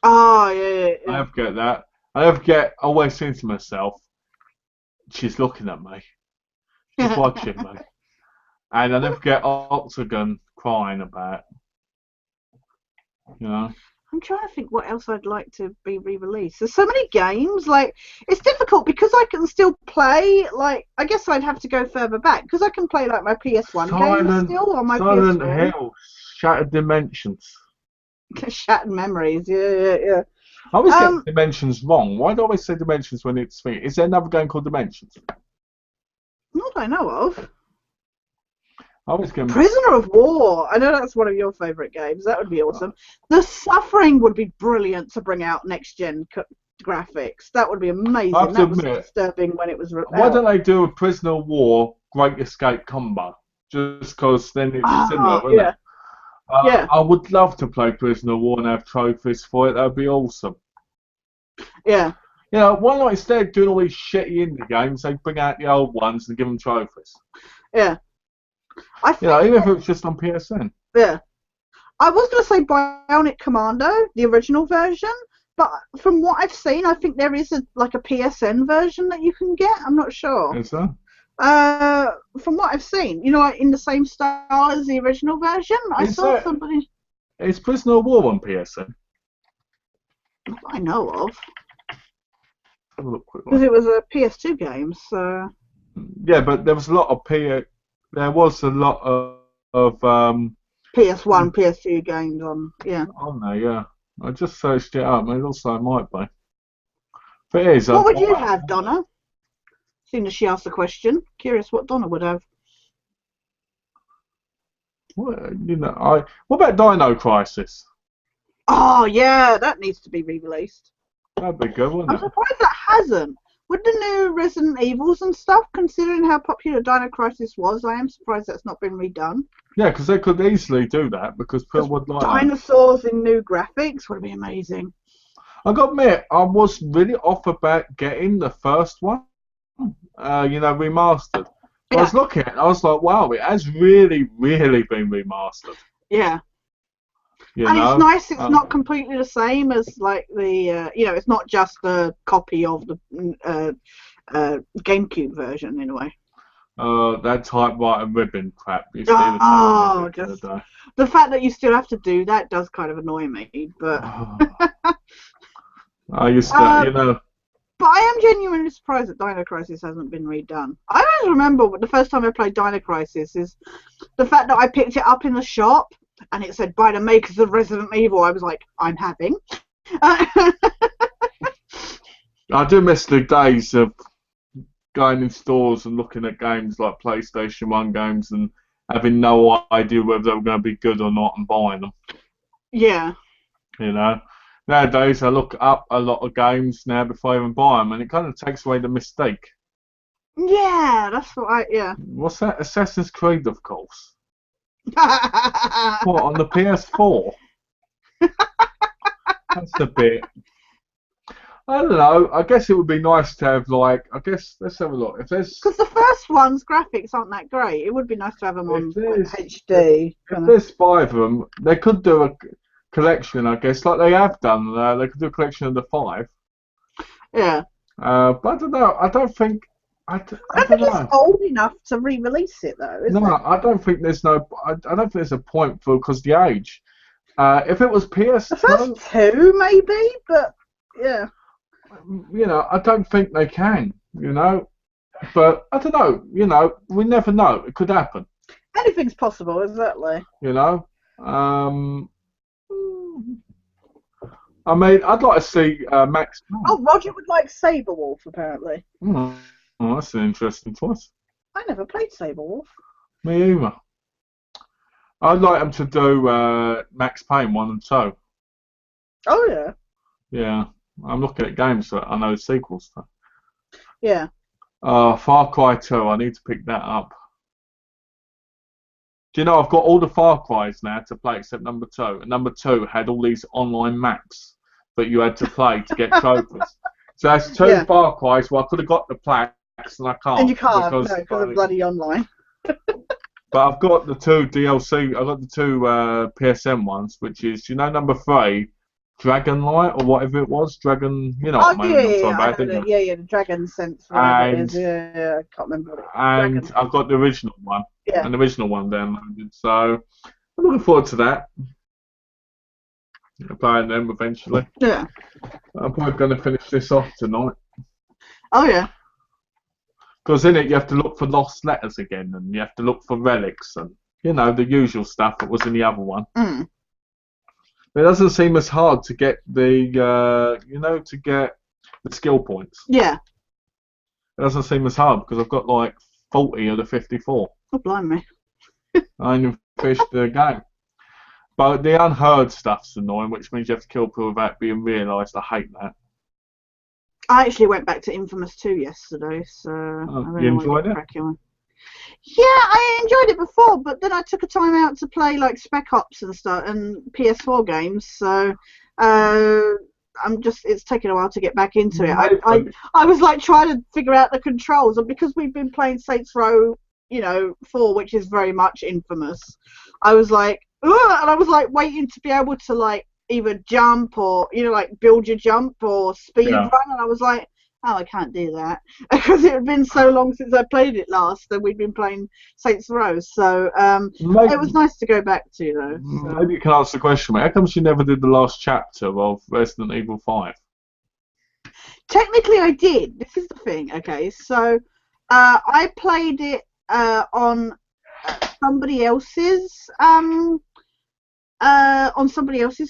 [SPEAKER 2] Oh, yeah.
[SPEAKER 1] I never get that. I always think to myself, she's looking at me. She's watching me. And I never get Octagon crying about, you know.
[SPEAKER 2] I'm trying to think what else I'd like to be re-released. There's so many games, like, it's difficult because I can still play, like, I guess I'd have to go further back, because I can play, like, my PS1 games still on my PS4.
[SPEAKER 1] Silent Hill, Shattered Dimensions.
[SPEAKER 2] Shattered Memories, yeah.
[SPEAKER 1] I always get Dimensions wrong. Why do I always say Dimensions when it's me? Is there another game called Dimensions?
[SPEAKER 2] Not that I know of.
[SPEAKER 1] I always get
[SPEAKER 2] Prisoner of War. I know that's one of your favourite games. That would be awesome. The Suffering would be brilliant to bring out next-gen graphics. That would be amazing. That was disturbing when it was
[SPEAKER 1] Why don't they do a Prisoner of War Great Escape combo? Just because then it's similar, wouldn't it? I would love to play Prisoner of War and have trophies for it. That would be awesome.
[SPEAKER 2] Yeah.
[SPEAKER 1] You know, why not instead of doing all these shitty indie games, they bring out the old ones and give them trophies?
[SPEAKER 2] Yeah.
[SPEAKER 1] Even if it was just on PSN.
[SPEAKER 2] Yeah. I was going to say Bionic Commando, the original version, but from what I've seen, I think there is a PSN version that you can get. I'm not sure.
[SPEAKER 1] Is there?
[SPEAKER 2] From what I've seen, you know, in the same style as the original version. I saw somebody.
[SPEAKER 1] Is Prisoner of War on PSN?
[SPEAKER 2] I know of.
[SPEAKER 1] Have a look quickly.
[SPEAKER 2] Because it was a PS2 game, so.
[SPEAKER 1] Yeah, but there was a lot of PS1,
[SPEAKER 2] PS2 games on. Yeah.
[SPEAKER 1] Oh no, yeah. I just searched it up. It looks like it might be. But it is.
[SPEAKER 2] What would you have, Donna? As soon as she asked the question, curious what Donna would have.
[SPEAKER 1] What about Dino Crisis?
[SPEAKER 2] Oh yeah, that needs to be re-released.
[SPEAKER 1] That'd be good, wouldn't
[SPEAKER 2] I'm
[SPEAKER 1] it?
[SPEAKER 2] surprised that hasn't. With the new Resident Evils and stuff, considering how popular Dino Crisis was, I am surprised that's not been redone.
[SPEAKER 1] Yeah, because they could easily do that because people would like that.
[SPEAKER 2] Dinosaurs in new graphics would be amazing.
[SPEAKER 1] I got to admit, I was really off about getting the first one, remastered. But I was looking at it, I was like, wow, it has really, really been remastered.
[SPEAKER 2] Yeah.
[SPEAKER 1] You
[SPEAKER 2] And
[SPEAKER 1] know?
[SPEAKER 2] it's nice it's not completely the same as like the, it's not just a copy of the GameCube version in a way.
[SPEAKER 1] That typewriter ribbon crap.
[SPEAKER 2] Just the fact that you still have to do that does kind of annoy me, but...
[SPEAKER 1] I used to,
[SPEAKER 2] But I am genuinely surprised that Dino Crisis hasn't been redone. I always remember the first time I played Dino Crisis is the fact that I picked it up in the shop and it said by the makers of Resident Evil. I was like, I'm having.
[SPEAKER 1] I do miss the days of going in stores and looking at games like PlayStation 1 games and having no idea whether they were going to be good or not and buying them.
[SPEAKER 2] Yeah.
[SPEAKER 1] Nowadays I look up a lot of games now before I even buy them, and it kind of takes away the mistake.
[SPEAKER 2] Yeah, that's what
[SPEAKER 1] What's that? Assassin's Creed, of course. What, on the PS4? That's a bit... I don't know. I guess it would be nice to have, let's have a look. Because
[SPEAKER 2] the first one's graphics aren't that great. It would be nice to have them on HD.
[SPEAKER 1] If there's 5 of them, they could do a collection, I guess, like they have done. They could do a collection of the 5.
[SPEAKER 2] Yeah.
[SPEAKER 1] But I don't know. I don't think... I don't
[SPEAKER 2] think
[SPEAKER 1] know.
[SPEAKER 2] it's old enough to re-release it, though, is it?
[SPEAKER 1] I don't think there's I don't think there's a point for because of the age. If it was PS2...
[SPEAKER 2] The first 2, maybe, but, yeah.
[SPEAKER 1] I don't think they can, But, I don't know, we never know. It could happen.
[SPEAKER 2] Anything's possible, exactly.
[SPEAKER 1] I mean, I'd like to see Max Payne.
[SPEAKER 2] Oh, Roger would like Saberwolf, apparently.
[SPEAKER 1] Oh, that's an interesting choice.
[SPEAKER 2] I never played Saberwolf.
[SPEAKER 1] Me either. I'd like them to do Max Payne 1 and 2.
[SPEAKER 2] Oh, yeah.
[SPEAKER 1] Yeah. I'm looking at games that I know sequels to.
[SPEAKER 2] Yeah.
[SPEAKER 1] Far Cry 2, I need to pick that up. Do you know, I've got all the Far Cries now to play except number 2. And number 2 had all these online maps that you had to play to get trophies. So that's 2 Far Cries where I could have got the plaques and I can't.
[SPEAKER 2] And you can't, because of bloody online.
[SPEAKER 1] But I've got the 2 DLC, I've got the 2 PSN ones, which is, number 3, Dragonlight or whatever it was, Dragon,
[SPEAKER 2] the Dragon Sense.
[SPEAKER 1] And,
[SPEAKER 2] yeah, I can't remember.
[SPEAKER 1] And I've got the original one, an original one downloaded, so I'm looking forward to that. Playing them eventually.
[SPEAKER 2] Yeah.
[SPEAKER 1] I'm probably going to finish this off tonight.
[SPEAKER 2] Oh yeah.
[SPEAKER 1] Because in it you have to look for lost letters again, and you have to look for relics, and the usual stuff that was in the other one.
[SPEAKER 2] Mm.
[SPEAKER 1] It doesn't seem as hard to get the, to get the skill points.
[SPEAKER 2] Yeah.
[SPEAKER 1] It doesn't seem as hard because I've got like 40 of the 54.
[SPEAKER 2] Oh, blimey.
[SPEAKER 1] I ain't finished the game. But the unheard stuff's annoying, which means you have to kill people without being realised. I hate that.
[SPEAKER 2] I actually went back to Infamous 2 yesterday, so...
[SPEAKER 1] you enjoyed it?
[SPEAKER 2] Yeah, I enjoyed it before, but then I took a time out to play like Spec Ops and stuff and PS4 games, so it's taken a while to get back into it. I was like trying to figure out the controls, and because we've been playing Saints Row, 4, which is very much Infamous, I was like, ugh, and I was like waiting to be able to like either jump or like build your jump or speed run, and I was like, oh, I can't do that because it had been so long since I played it last that we'd been playing Saints Row. So it was nice to go back to, though. So.
[SPEAKER 1] Maybe you can answer the question, mate. How come you never did the last chapter of Resident Evil 5?
[SPEAKER 2] Technically, I did. This is the thing. Okay, so I played it on somebody else's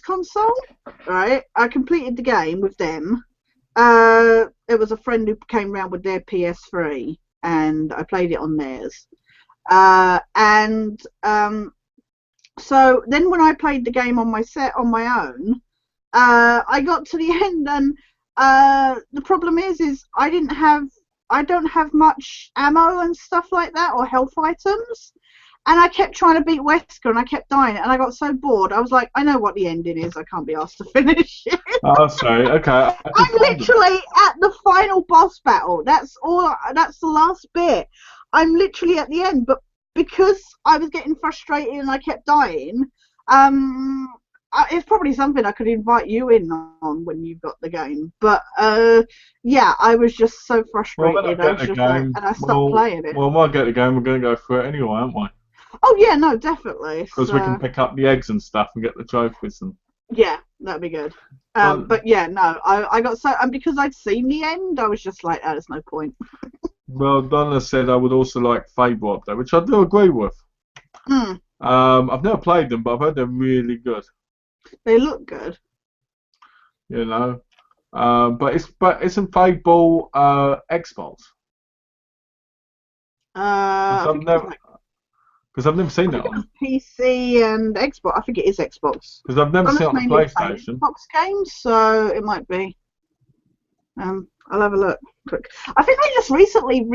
[SPEAKER 2] console. Right, I completed the game with them. There was a friend who came round with their PS3 and I played it on theirs. So then when I played the game on my own, I got to the end, and the problem is I don't have much ammo and stuff like that, or health items. And I kept trying to beat Wesker, and I kept dying, and I got so bored. I was like, I know what the ending is. I can't be asked to finish it.
[SPEAKER 1] Oh, sorry. Okay.
[SPEAKER 2] I'm literally at the final boss battle. That's all. That's the last bit. I'm literally at the end, but because I was getting frustrated and I kept dying, it's probably something I could invite you in on when you've got the game. But yeah, I was just so frustrated. And I stopped playing it.
[SPEAKER 1] Well, when I get the game, we're going to go through it anyway, aren't we?
[SPEAKER 2] Oh yeah, no, definitely.
[SPEAKER 1] Because we can pick up the eggs and stuff and get the trophies and.
[SPEAKER 2] Yeah, that'd be good. But yeah, no, I got so, and because I'd seen the end, I was just like, oh, there's no point.
[SPEAKER 1] Well, Donna said I would also like Fable up there, which I do agree with. I've never played them, but I've heard they're really good.
[SPEAKER 2] They look good.
[SPEAKER 1] You know, but isn't Fable Xbox? Because I've never seen that on
[SPEAKER 2] PC and Xbox. I think it is Xbox.
[SPEAKER 1] Because I've never seen it on the PlayStation.
[SPEAKER 2] Xbox games, so it might be. I'll have a look quick. I think they just recently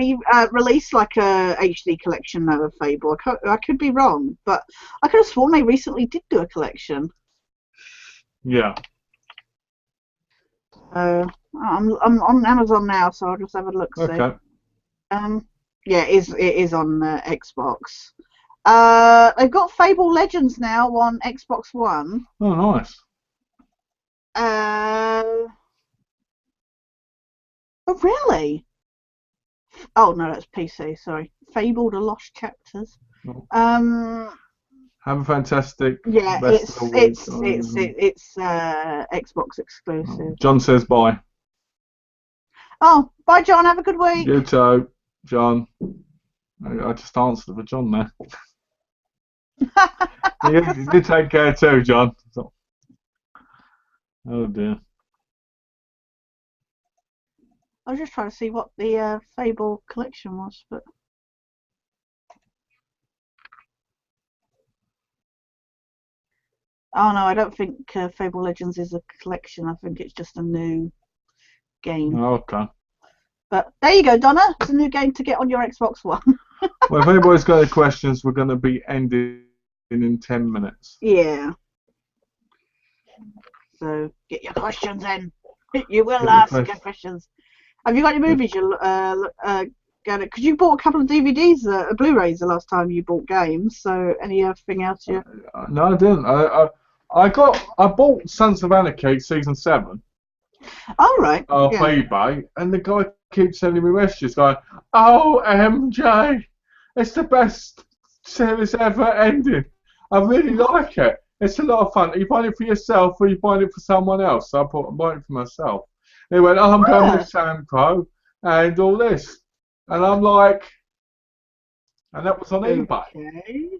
[SPEAKER 2] released like a HD collection of Fable. I could be wrong, but I could have sworn they recently did do a collection.
[SPEAKER 1] Yeah.
[SPEAKER 2] I'm on Amazon now, so I'll just have a look.
[SPEAKER 1] Okay.
[SPEAKER 2] Yeah, it is on Xbox. They've got Fable Legends now on Xbox One.
[SPEAKER 1] Oh, nice.
[SPEAKER 2] Oh, really? Oh, no, that's PC, sorry. Fable The Lost Chapters.
[SPEAKER 1] Oh. Have a fantastic.
[SPEAKER 2] Yeah, it's Xbox exclusive.
[SPEAKER 1] John says bye.
[SPEAKER 2] Oh, bye, John. Have a good week.
[SPEAKER 1] You too, John. I just answered for John there. You did take care too, John. Oh dear.
[SPEAKER 2] I was just trying to see what the Fable collection was, but. Oh no, I don't think Fable Legends is a collection. I think it's just a new game.
[SPEAKER 1] Oh, okay.
[SPEAKER 2] But there you go, Donna. It's a new game to get on your Xbox One.
[SPEAKER 1] Well, if anybody's got any questions, we're going to be ending in 10 minutes.
[SPEAKER 2] Yeah. So get your questions in. You will ask your questions. Have you got any movies you're going to? Because you bought a couple of DVDs, Blu-rays the last time you bought games. So anything else you?
[SPEAKER 1] No, I didn't. I bought Sons of Anarchy season 7.
[SPEAKER 2] Oh, right.
[SPEAKER 1] Off eBay, and the guy keeps sending me messages going, "Oh, MJ, it's the best series ever ending. I really like it. It's a lot of fun. Are you buying it for yourself or are you buying it for someone else?" So I thought, I'm buying it for myself. And he went, "Oh, I'm going with Samco and all this." And I'm like, and that was on eBay.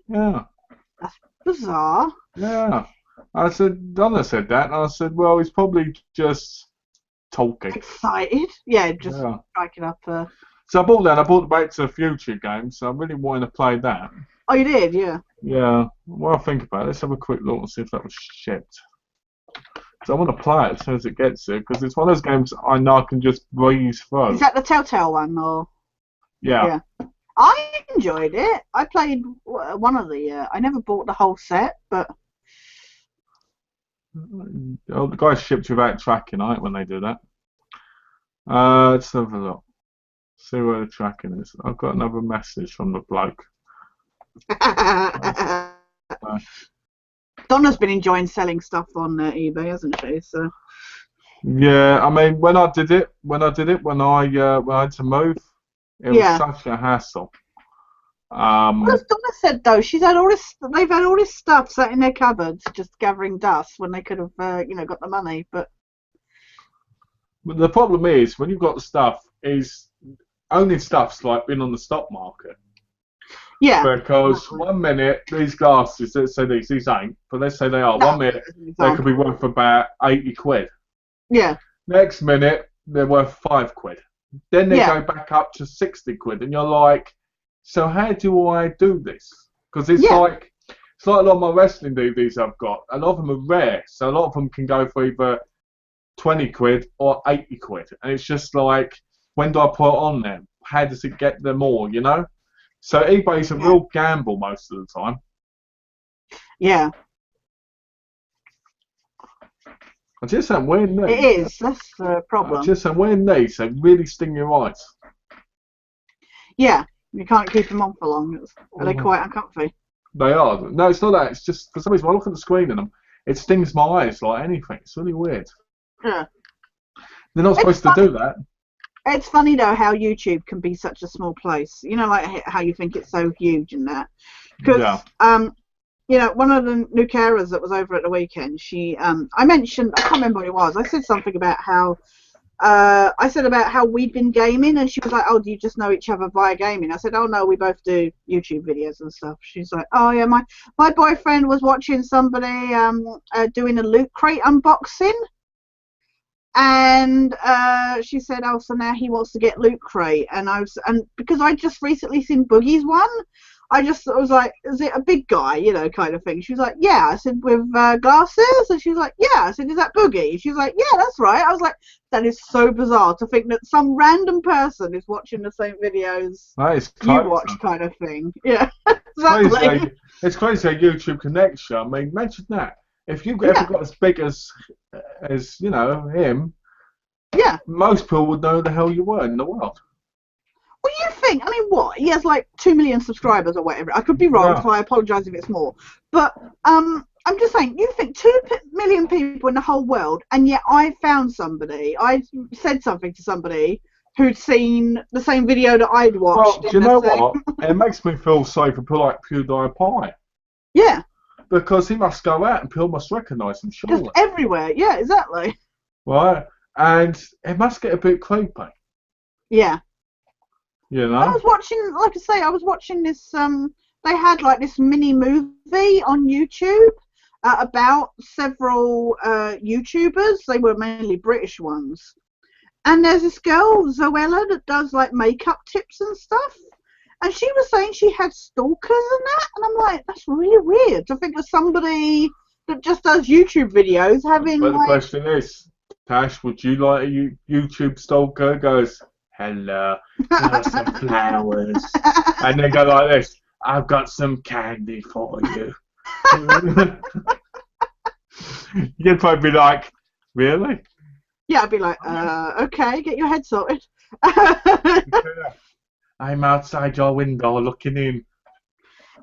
[SPEAKER 1] Yeah.
[SPEAKER 2] That's bizarre.
[SPEAKER 1] Yeah. I said, Donna said that, and I said, well, he's probably just talking.
[SPEAKER 2] Excited? Yeah, just striking up.
[SPEAKER 1] So I bought that. I bought the Back to the Future game, so I really wanted to play that.
[SPEAKER 2] Oh, you did? Yeah.
[SPEAKER 1] Yeah. Well, I think about it. Let's have a quick look and see if that was shipped. So I want to play it as soon as it gets here, because it's one of those games I know I can just breeze through.
[SPEAKER 2] Is that the Telltale one, or?
[SPEAKER 1] Yeah.
[SPEAKER 2] I enjoyed it. I played one of the. I never bought the whole set, but.
[SPEAKER 1] Oh, the guys shipped without tracking, right, when they do that. Let's have a look. See where the tracking is. I've got another message from the bloke.
[SPEAKER 2] Donna's been enjoying selling stuff on eBay, hasn't she? So.
[SPEAKER 1] Yeah, I mean, when I had to move, it was such a hassle.
[SPEAKER 2] Well, as Donna said though, they've had all this stuff sat in their cupboards, just gathering dust when they could have, got the money. But
[SPEAKER 1] the problem is when you've got the stuff, is only stuff's like been on the stock market.
[SPEAKER 2] Yeah.
[SPEAKER 1] Because 1 minute these glasses, let's say these ain't, but let's say they are. 1 minute they could be worth about 80 quid.
[SPEAKER 2] Yeah.
[SPEAKER 1] Next minute they're worth 5 quid. Then they go back up to 60 quid, and you're like, so how do I do this? Because it's like It's like a lot of my wrestling DVDs I've got. A lot of them are rare, so a lot of them can go for either 20 quid or 80 quid. And it's just like, when do I put it on there? How does it get them all, you know? So eBay's a real gamble most of the time.
[SPEAKER 2] Yeah.
[SPEAKER 1] I just am wearing these.
[SPEAKER 2] It is. That's the problem.
[SPEAKER 1] I just am wearing these. They really sting your eyes.
[SPEAKER 2] Yeah. You can't keep them on for long. They're quite uncomfy.
[SPEAKER 1] They are. No, it's not that. It's just, for some reason, when I look at the screen in them, it stings my eyes like anything. It's really weird.
[SPEAKER 2] Yeah.
[SPEAKER 1] They're not supposed to do that.
[SPEAKER 2] It's funny, though, how YouTube can be such a small place. You know, like how you think it's so huge and that. Because, you know, one of the new carers that was over at the weekend, she, I mentioned, I can't remember what it was, I said something about how, we'd been gaming, and she was like, oh, do you just know each other via gaming? I said, oh, no, we both do YouTube videos and stuff. She's like, oh, yeah, my boyfriend was watching somebody doing a Loot Crate unboxing, and she said, oh, so now he wants to get Loot Crate, and because I just recently seen Boogie's one, I was like, is it a big guy, you know, kind of thing? She was like, yeah. I said, with glasses? And she was like, yeah. I said, is that Boogie? She was like, yeah, that's right. I was like, that is so bizarre to think that some random person is watching the same videos you watch, kind of thing. Yeah, exactly.
[SPEAKER 1] It's crazy how YouTube connects you. I mean, imagine that. If you ever got as big as you know, him, most people would know who the hell you were in the world.
[SPEAKER 2] What do you think? I mean, what? He has like 2 million subscribers or whatever. I could be wrong, so I apologise if it's more. But I'm just saying, you think 2 million people in the whole world, and yet I found somebody, I said something to somebody who'd seen the same video that I'd watched.
[SPEAKER 1] Well, do you know what? It makes me feel sorry for people like PewDiePie.
[SPEAKER 2] Yeah.
[SPEAKER 1] Because he must go out and people must recognise him, surely.
[SPEAKER 2] Just everywhere, yeah, exactly.
[SPEAKER 1] Right, and it must get a bit creepy.
[SPEAKER 2] Yeah.
[SPEAKER 1] You know?
[SPEAKER 2] I was watching, like I say, this, they had like this mini movie on YouTube about several YouTubers. They were mainly British ones. And there's this girl, Zoella, that does like makeup tips and stuff. And she was saying she had stalkers and that. And I'm like, that's really weird to think of somebody that just does YouTube videos having.
[SPEAKER 1] But the question is, Tash, would you like a YouTube stalker? Goes, hello, some flowers. And then go like this, I've got some candy for you. You'd probably be like, really?
[SPEAKER 2] Yeah, I'd be like, okay, get your head sorted.
[SPEAKER 1] I'm outside your window looking in.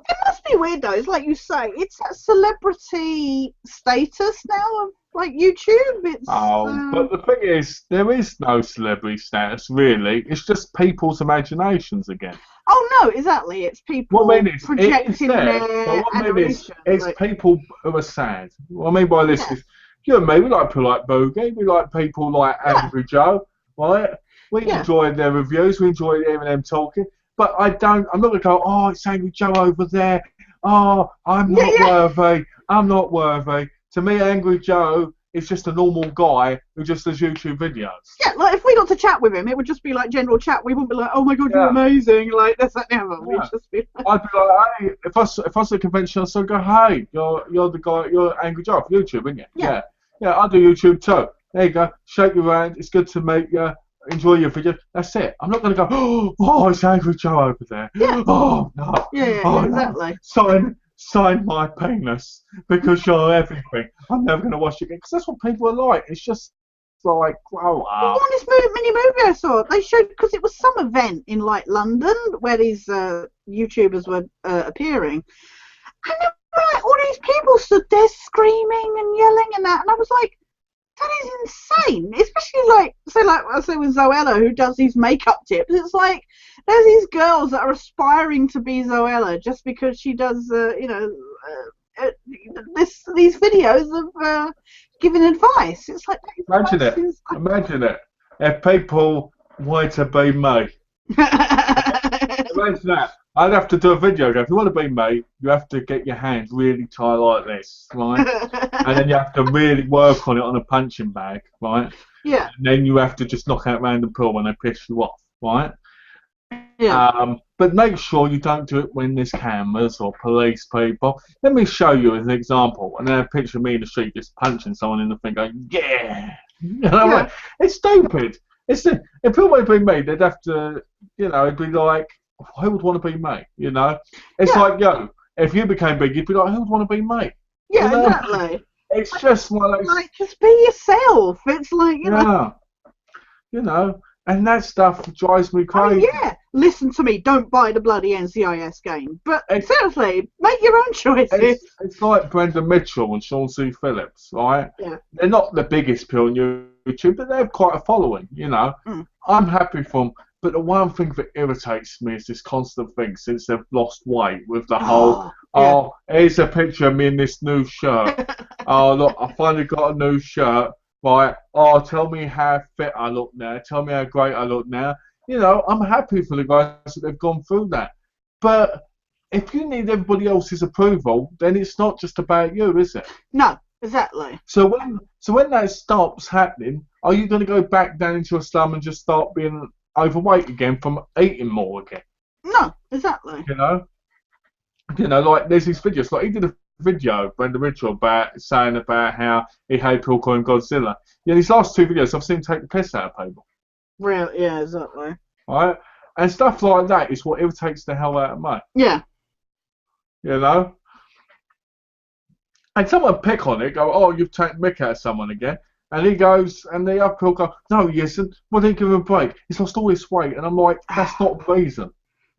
[SPEAKER 2] It must be weird though, it's like you say, it's that celebrity status now of like YouTube. It's
[SPEAKER 1] but the thing is, there is no celebrity status really. It's just people's imaginations again.
[SPEAKER 2] Oh no, exactly. It's people projecting their adoration.
[SPEAKER 1] It's people who are sad. What I mean by this is, you and me, we like people like Boogie, we like people like Angry Joe, right? We enjoy their reviews, we enjoy hearing them talking. But I'm not going to go, oh, it's Angry Joe over there. Oh, I'm not worthy. To me, Angry Joe is just a normal guy who just does YouTube videos. Yeah,
[SPEAKER 2] like if we got to chat with him, it would just be like general chat. We wouldn't be like, oh my god, you're amazing. Like, that's that never. We'd just be like...
[SPEAKER 1] I'd be like, hey, if I was at a convention, I'd still go, hey, you're the guy, you're Angry Joe for YouTube, aren't you? Yeah, I do YouTube too. There you go. Shake your hand. It's good to meet you. Enjoy your video. That's it. I'm not going to go, oh, it's Angry Joe over there. Yeah. Oh, no.
[SPEAKER 2] Yeah, exactly.
[SPEAKER 1] No. Sign my penis because you're everything. I'm never going to watch it again. Because that's what people are like. It's just like, grow up.
[SPEAKER 2] Well, on this mini movie I saw, they showed, because it was some event in like London where these YouTubers were appearing. And there were like all these people stood there screaming and yelling and that. And I was like, that is insane, especially like I say with Zoella, who does these makeup tips. It's like there's these girls that are aspiring to be Zoella just because she does, these videos of giving advice. It's like
[SPEAKER 1] imagine it. If people wanted to be me, imagine that. I'd have to do a video. If you want to be me, you have to get your hands really tight like this, right? And then you have to really work on it on a punching bag, right?
[SPEAKER 2] Yeah.
[SPEAKER 1] And then you have to just knock out random people when they piss you off, right?
[SPEAKER 2] Yeah. Yeah.
[SPEAKER 1] But make sure you don't do it when there's cameras or police people. Let me show you as an example. And then a picture of me in the street just punching someone in the thing going, yeah. You know,
[SPEAKER 2] Yeah.
[SPEAKER 1] like, it's stupid. If people would be me, they'd have to, you know, it'd be like, who would want to be me? You know? It's
[SPEAKER 2] Yeah.
[SPEAKER 1] like, yo, if you became big, you'd be like, who would want to be me?
[SPEAKER 2] Yeah,
[SPEAKER 1] You know?
[SPEAKER 2] exactly.
[SPEAKER 1] It's just one of those.
[SPEAKER 2] Like, just be yourself. It's like, you know.
[SPEAKER 1] Yeah. You know, and that stuff drives me
[SPEAKER 2] I mean,
[SPEAKER 1] crazy.
[SPEAKER 2] yeah, listen to me. Don't buy the bloody NCIS game. But seriously, make your own choices.
[SPEAKER 1] It's like Brendan Mitchell and Sean C. Phillips, right?
[SPEAKER 2] Yeah.
[SPEAKER 1] They're not the biggest people on YouTube, but they have quite a following, you know.
[SPEAKER 2] Mm.
[SPEAKER 1] I'm happy for them. But the one thing that irritates me is this constant thing since they've lost weight with the whole, here's a picture of me in this new shirt. Oh, look, I finally got a new shirt. Right, oh, tell me how fit I look now. Tell me how great I look now. You know, I'm happy for the guys that they've gone through that. But if you need everybody else's approval, then it's not just about you, is it?
[SPEAKER 2] No, exactly.
[SPEAKER 1] So when that stops happening, are you going to go back down into a slum and just start being overweight again from eating more again?
[SPEAKER 2] No, exactly.
[SPEAKER 1] You know, like there's these videos. Like he did a video, Brendan Mitchell, saying about how he hated people calling Godzilla. Yeah, these last two videos, I've seen him take the piss out of people.
[SPEAKER 2] Really? Yeah, exactly.
[SPEAKER 1] Right? And stuff like that is what irritates the hell out of me.
[SPEAKER 2] Yeah.
[SPEAKER 1] You know? And someone pick on it, go, oh, you've taken mick out of someone again. And he goes, and the other people go, no, he isn't. Well, then give him a break. He's lost all his weight. And I'm like, that's not the reason.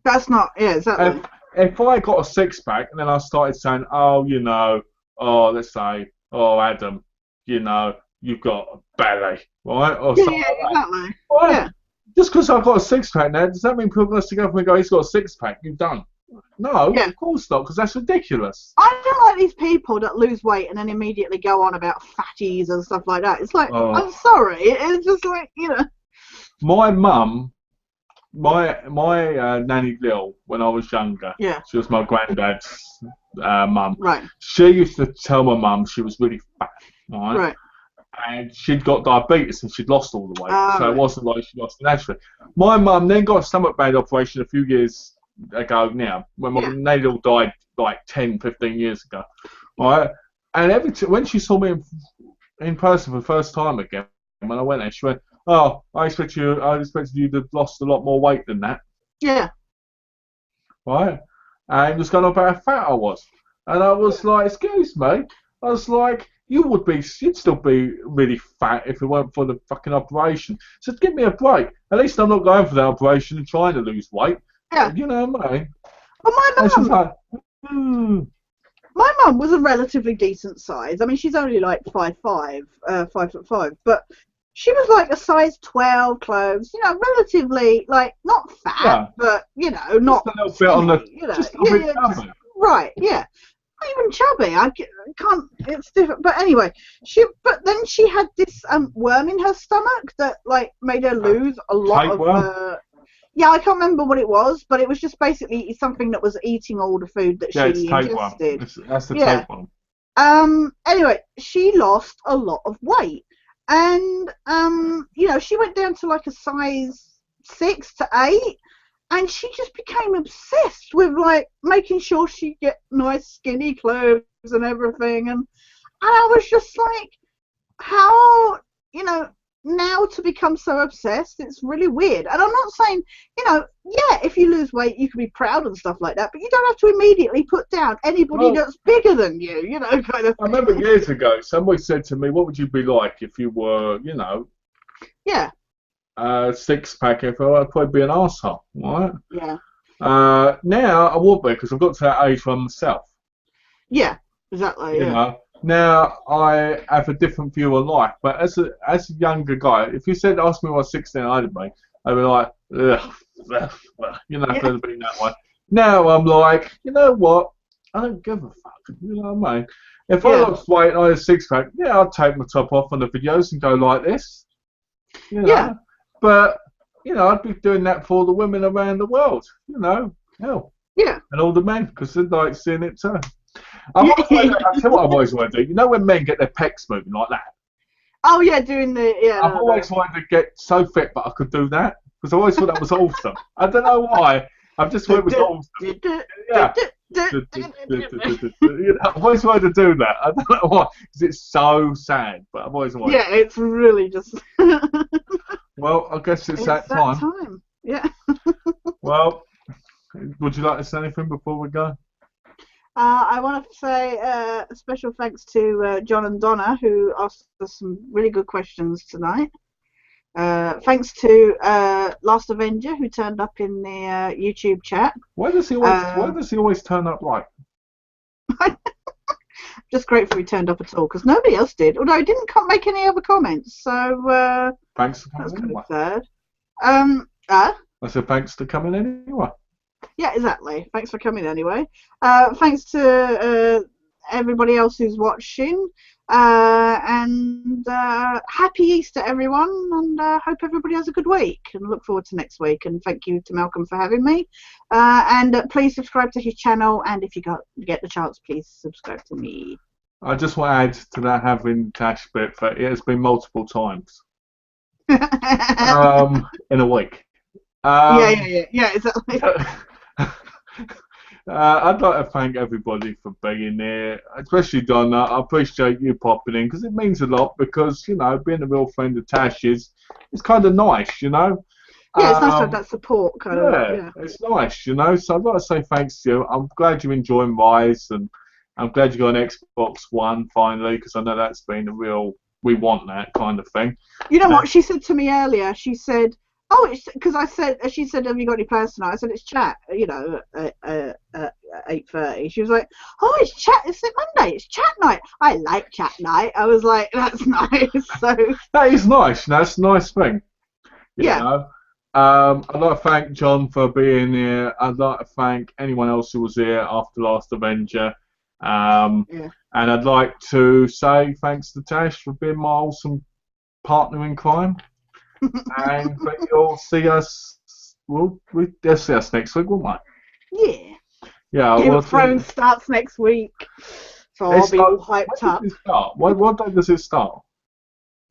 [SPEAKER 2] That's not, yeah, exactly.
[SPEAKER 1] If I got a six-pack and then I started saying, oh, you know, let's say, oh, Adam, you know, you've got a belly, right? Or something like that.
[SPEAKER 2] Exactly.
[SPEAKER 1] Right?
[SPEAKER 2] Yeah.
[SPEAKER 1] Just because I've got a six-pack now, does that mean people are going to stick up and go, he's got a six-pack, you've done? No,
[SPEAKER 2] Yeah.
[SPEAKER 1] of course not, because that's ridiculous.
[SPEAKER 2] I don't like these people that lose weight and then immediately go on about fatties and stuff like that. It's like, I'm sorry. It's just like, you know.
[SPEAKER 1] My mum, my nanny Lil, when I was younger, she was my granddad's mum.
[SPEAKER 2] Right.
[SPEAKER 1] She used to tell my mum she was really fat, right?
[SPEAKER 2] Right.
[SPEAKER 1] And she'd got diabetes and she'd lost all the weight, so it wasn't like she lost it naturally. My mum then got a stomach band operation a few years ago now, when my nanny Lil died like 10, 15 years ago, right? And when she saw me in person for the first time again, when I went there, she went, oh, I expected you to have lost a lot more weight than that.
[SPEAKER 2] Yeah.
[SPEAKER 1] Right? And was going on about how fat I was. And I was like, excuse me? I was like, you'd still be really fat if it weren't for the fucking operation. So give me a break. At least I'm not going for that operation and trying to lose weight.
[SPEAKER 2] Yeah.
[SPEAKER 1] You know what I mean?
[SPEAKER 2] Well,
[SPEAKER 1] my
[SPEAKER 2] mum was a relatively decent size. I mean, she's only like 5'5", 5'5", but she was like a size 12 clothes, you know, relatively, like, not fat, but, you know, not
[SPEAKER 1] just a little bit on the,
[SPEAKER 2] you know,
[SPEAKER 1] just a bit chubby.
[SPEAKER 2] Right, yeah. Not even chubby. I can't, it's different. But anyway, but then she had this worm in her stomach that, like, made her lose a lot of... yeah, I can't remember what it was, but it was just basically something that was eating all the food that she ingested.
[SPEAKER 1] That's the tapeworm.
[SPEAKER 2] Anyway, she lost a lot of weight. And, you know, she went down to like a size 6 to 8, and she just became obsessed with, like, making sure she get nice skinny clothes and everything. And I was just like, how, you know, now to become so obsessed, it's really weird. And I'm not saying, you know, yeah, if you lose weight, you can be proud and stuff like that, but you don't have to immediately put down anybody that's bigger than you know, kind of.
[SPEAKER 1] I remember years ago, somebody said to me, what would you be like if you were, you know, six-pack? If I'd probably be an arsehole, right?
[SPEAKER 2] Yeah.
[SPEAKER 1] Now I won't be, because I've got to that age for myself.
[SPEAKER 2] Yeah, exactly,
[SPEAKER 1] you know? Now I have a different view on life, but as a younger guy, if you asked me what 16 I'd be like, ugh, you know, I've been that way. Now I'm like, you know what? I don't give a fuck. You know what I mean? If I lost weight and I had a six-pack, I'd take my top off on the videos and go like this. You know? Yeah. But, you know, I'd be doing that for all the women around the world. You know, hell.
[SPEAKER 2] Yeah.
[SPEAKER 1] And all the men, because they'd like seeing it too. I'll tell you what I've always wanted to do. You know when men get their pecs moving like that?
[SPEAKER 2] Oh, yeah, doing the... Yeah,
[SPEAKER 1] I've always wanted to get so fit, but I could do that. because I always thought that was awesome. I don't know why. I've just thought it was awesome. Yeah. I've always wanted to do that. I don't know why, because it's so sad, but I've always wanted.
[SPEAKER 2] Yeah, it's really just.
[SPEAKER 1] Well, I guess it's that time.
[SPEAKER 2] Yeah.
[SPEAKER 1] Well, would you like to say anything before we go?
[SPEAKER 2] I want to say a special thanks to John and Donna, who asked us some really good questions tonight. Thanks to Last Avenger, who turned up in the YouTube chat.
[SPEAKER 1] Why does he always turn up like?
[SPEAKER 2] Just grateful he turned up at all, because nobody else did. Although he didn't make any other comments, so
[SPEAKER 1] thanks for coming.
[SPEAKER 2] That's kind of sad.
[SPEAKER 1] I said thanks for coming anyway.
[SPEAKER 2] Yeah, exactly. Thanks for coming anyway. Thanks to everybody else who's watching. And happy Easter, everyone. And hope everybody has a good week. And look forward to next week. And thank you to Malcolm for having me. And please subscribe to his channel. And if you get the chance, please subscribe to me.
[SPEAKER 1] I just want to add to that having Tash bit that it has been multiple times in a week.
[SPEAKER 2] Yeah, exactly.
[SPEAKER 1] I'd like to thank everybody for being here, especially Donna. I appreciate you popping in because it means a lot. Because being a real friend of Tash's, it's kind of nice,
[SPEAKER 2] Yeah, it's nice to have that support, kind of. Yeah,
[SPEAKER 1] it's nice, So I'd like to say thanks to you. I'm glad you're enjoying Rise, and I'm glad you got an Xbox One finally, because I know that's been a real. We want that kind of thing.
[SPEAKER 2] You know what she said to me earlier? She said, "Oh, it's because she said, have you got any plans tonight?" I said, "It's chat, at 8:30." She was like, "Oh, it's chat. It's Monday. It's chat night. I like chat night." I was like, "That's nice." So
[SPEAKER 1] that is nice. That's a nice thing.
[SPEAKER 2] Yeah.
[SPEAKER 1] I'd like to thank John for being here. I'd like to thank anyone else who was here after Last Avenger. And I'd like to say thanks to Tash for being my awesome partner in crime. And but you'll see us. They'll see us next week, won't we?
[SPEAKER 2] Yeah.
[SPEAKER 1] Yeah.
[SPEAKER 2] Game of Thrones starts next week, so I'll be all hyped up.
[SPEAKER 1] When does it start? What day does it start?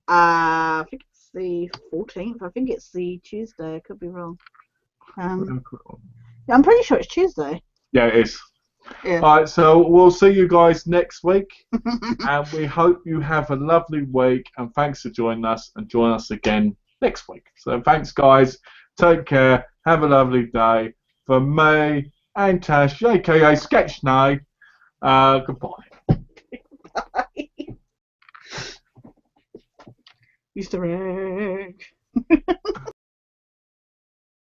[SPEAKER 2] I think it's the 14th. I think it's the Tuesday. I could be wrong. I'm pretty sure it's Tuesday.
[SPEAKER 1] Yeah, it is.
[SPEAKER 2] Yeah.
[SPEAKER 1] All right, so we'll see you guys next week, and we hope you have a lovely week. And thanks for joining us, and join us again next week. So thanks, guys. Take care. Have a lovely day. From me and Tash, aka Sketchney. Goodbye.
[SPEAKER 2] Bye. Easter egg.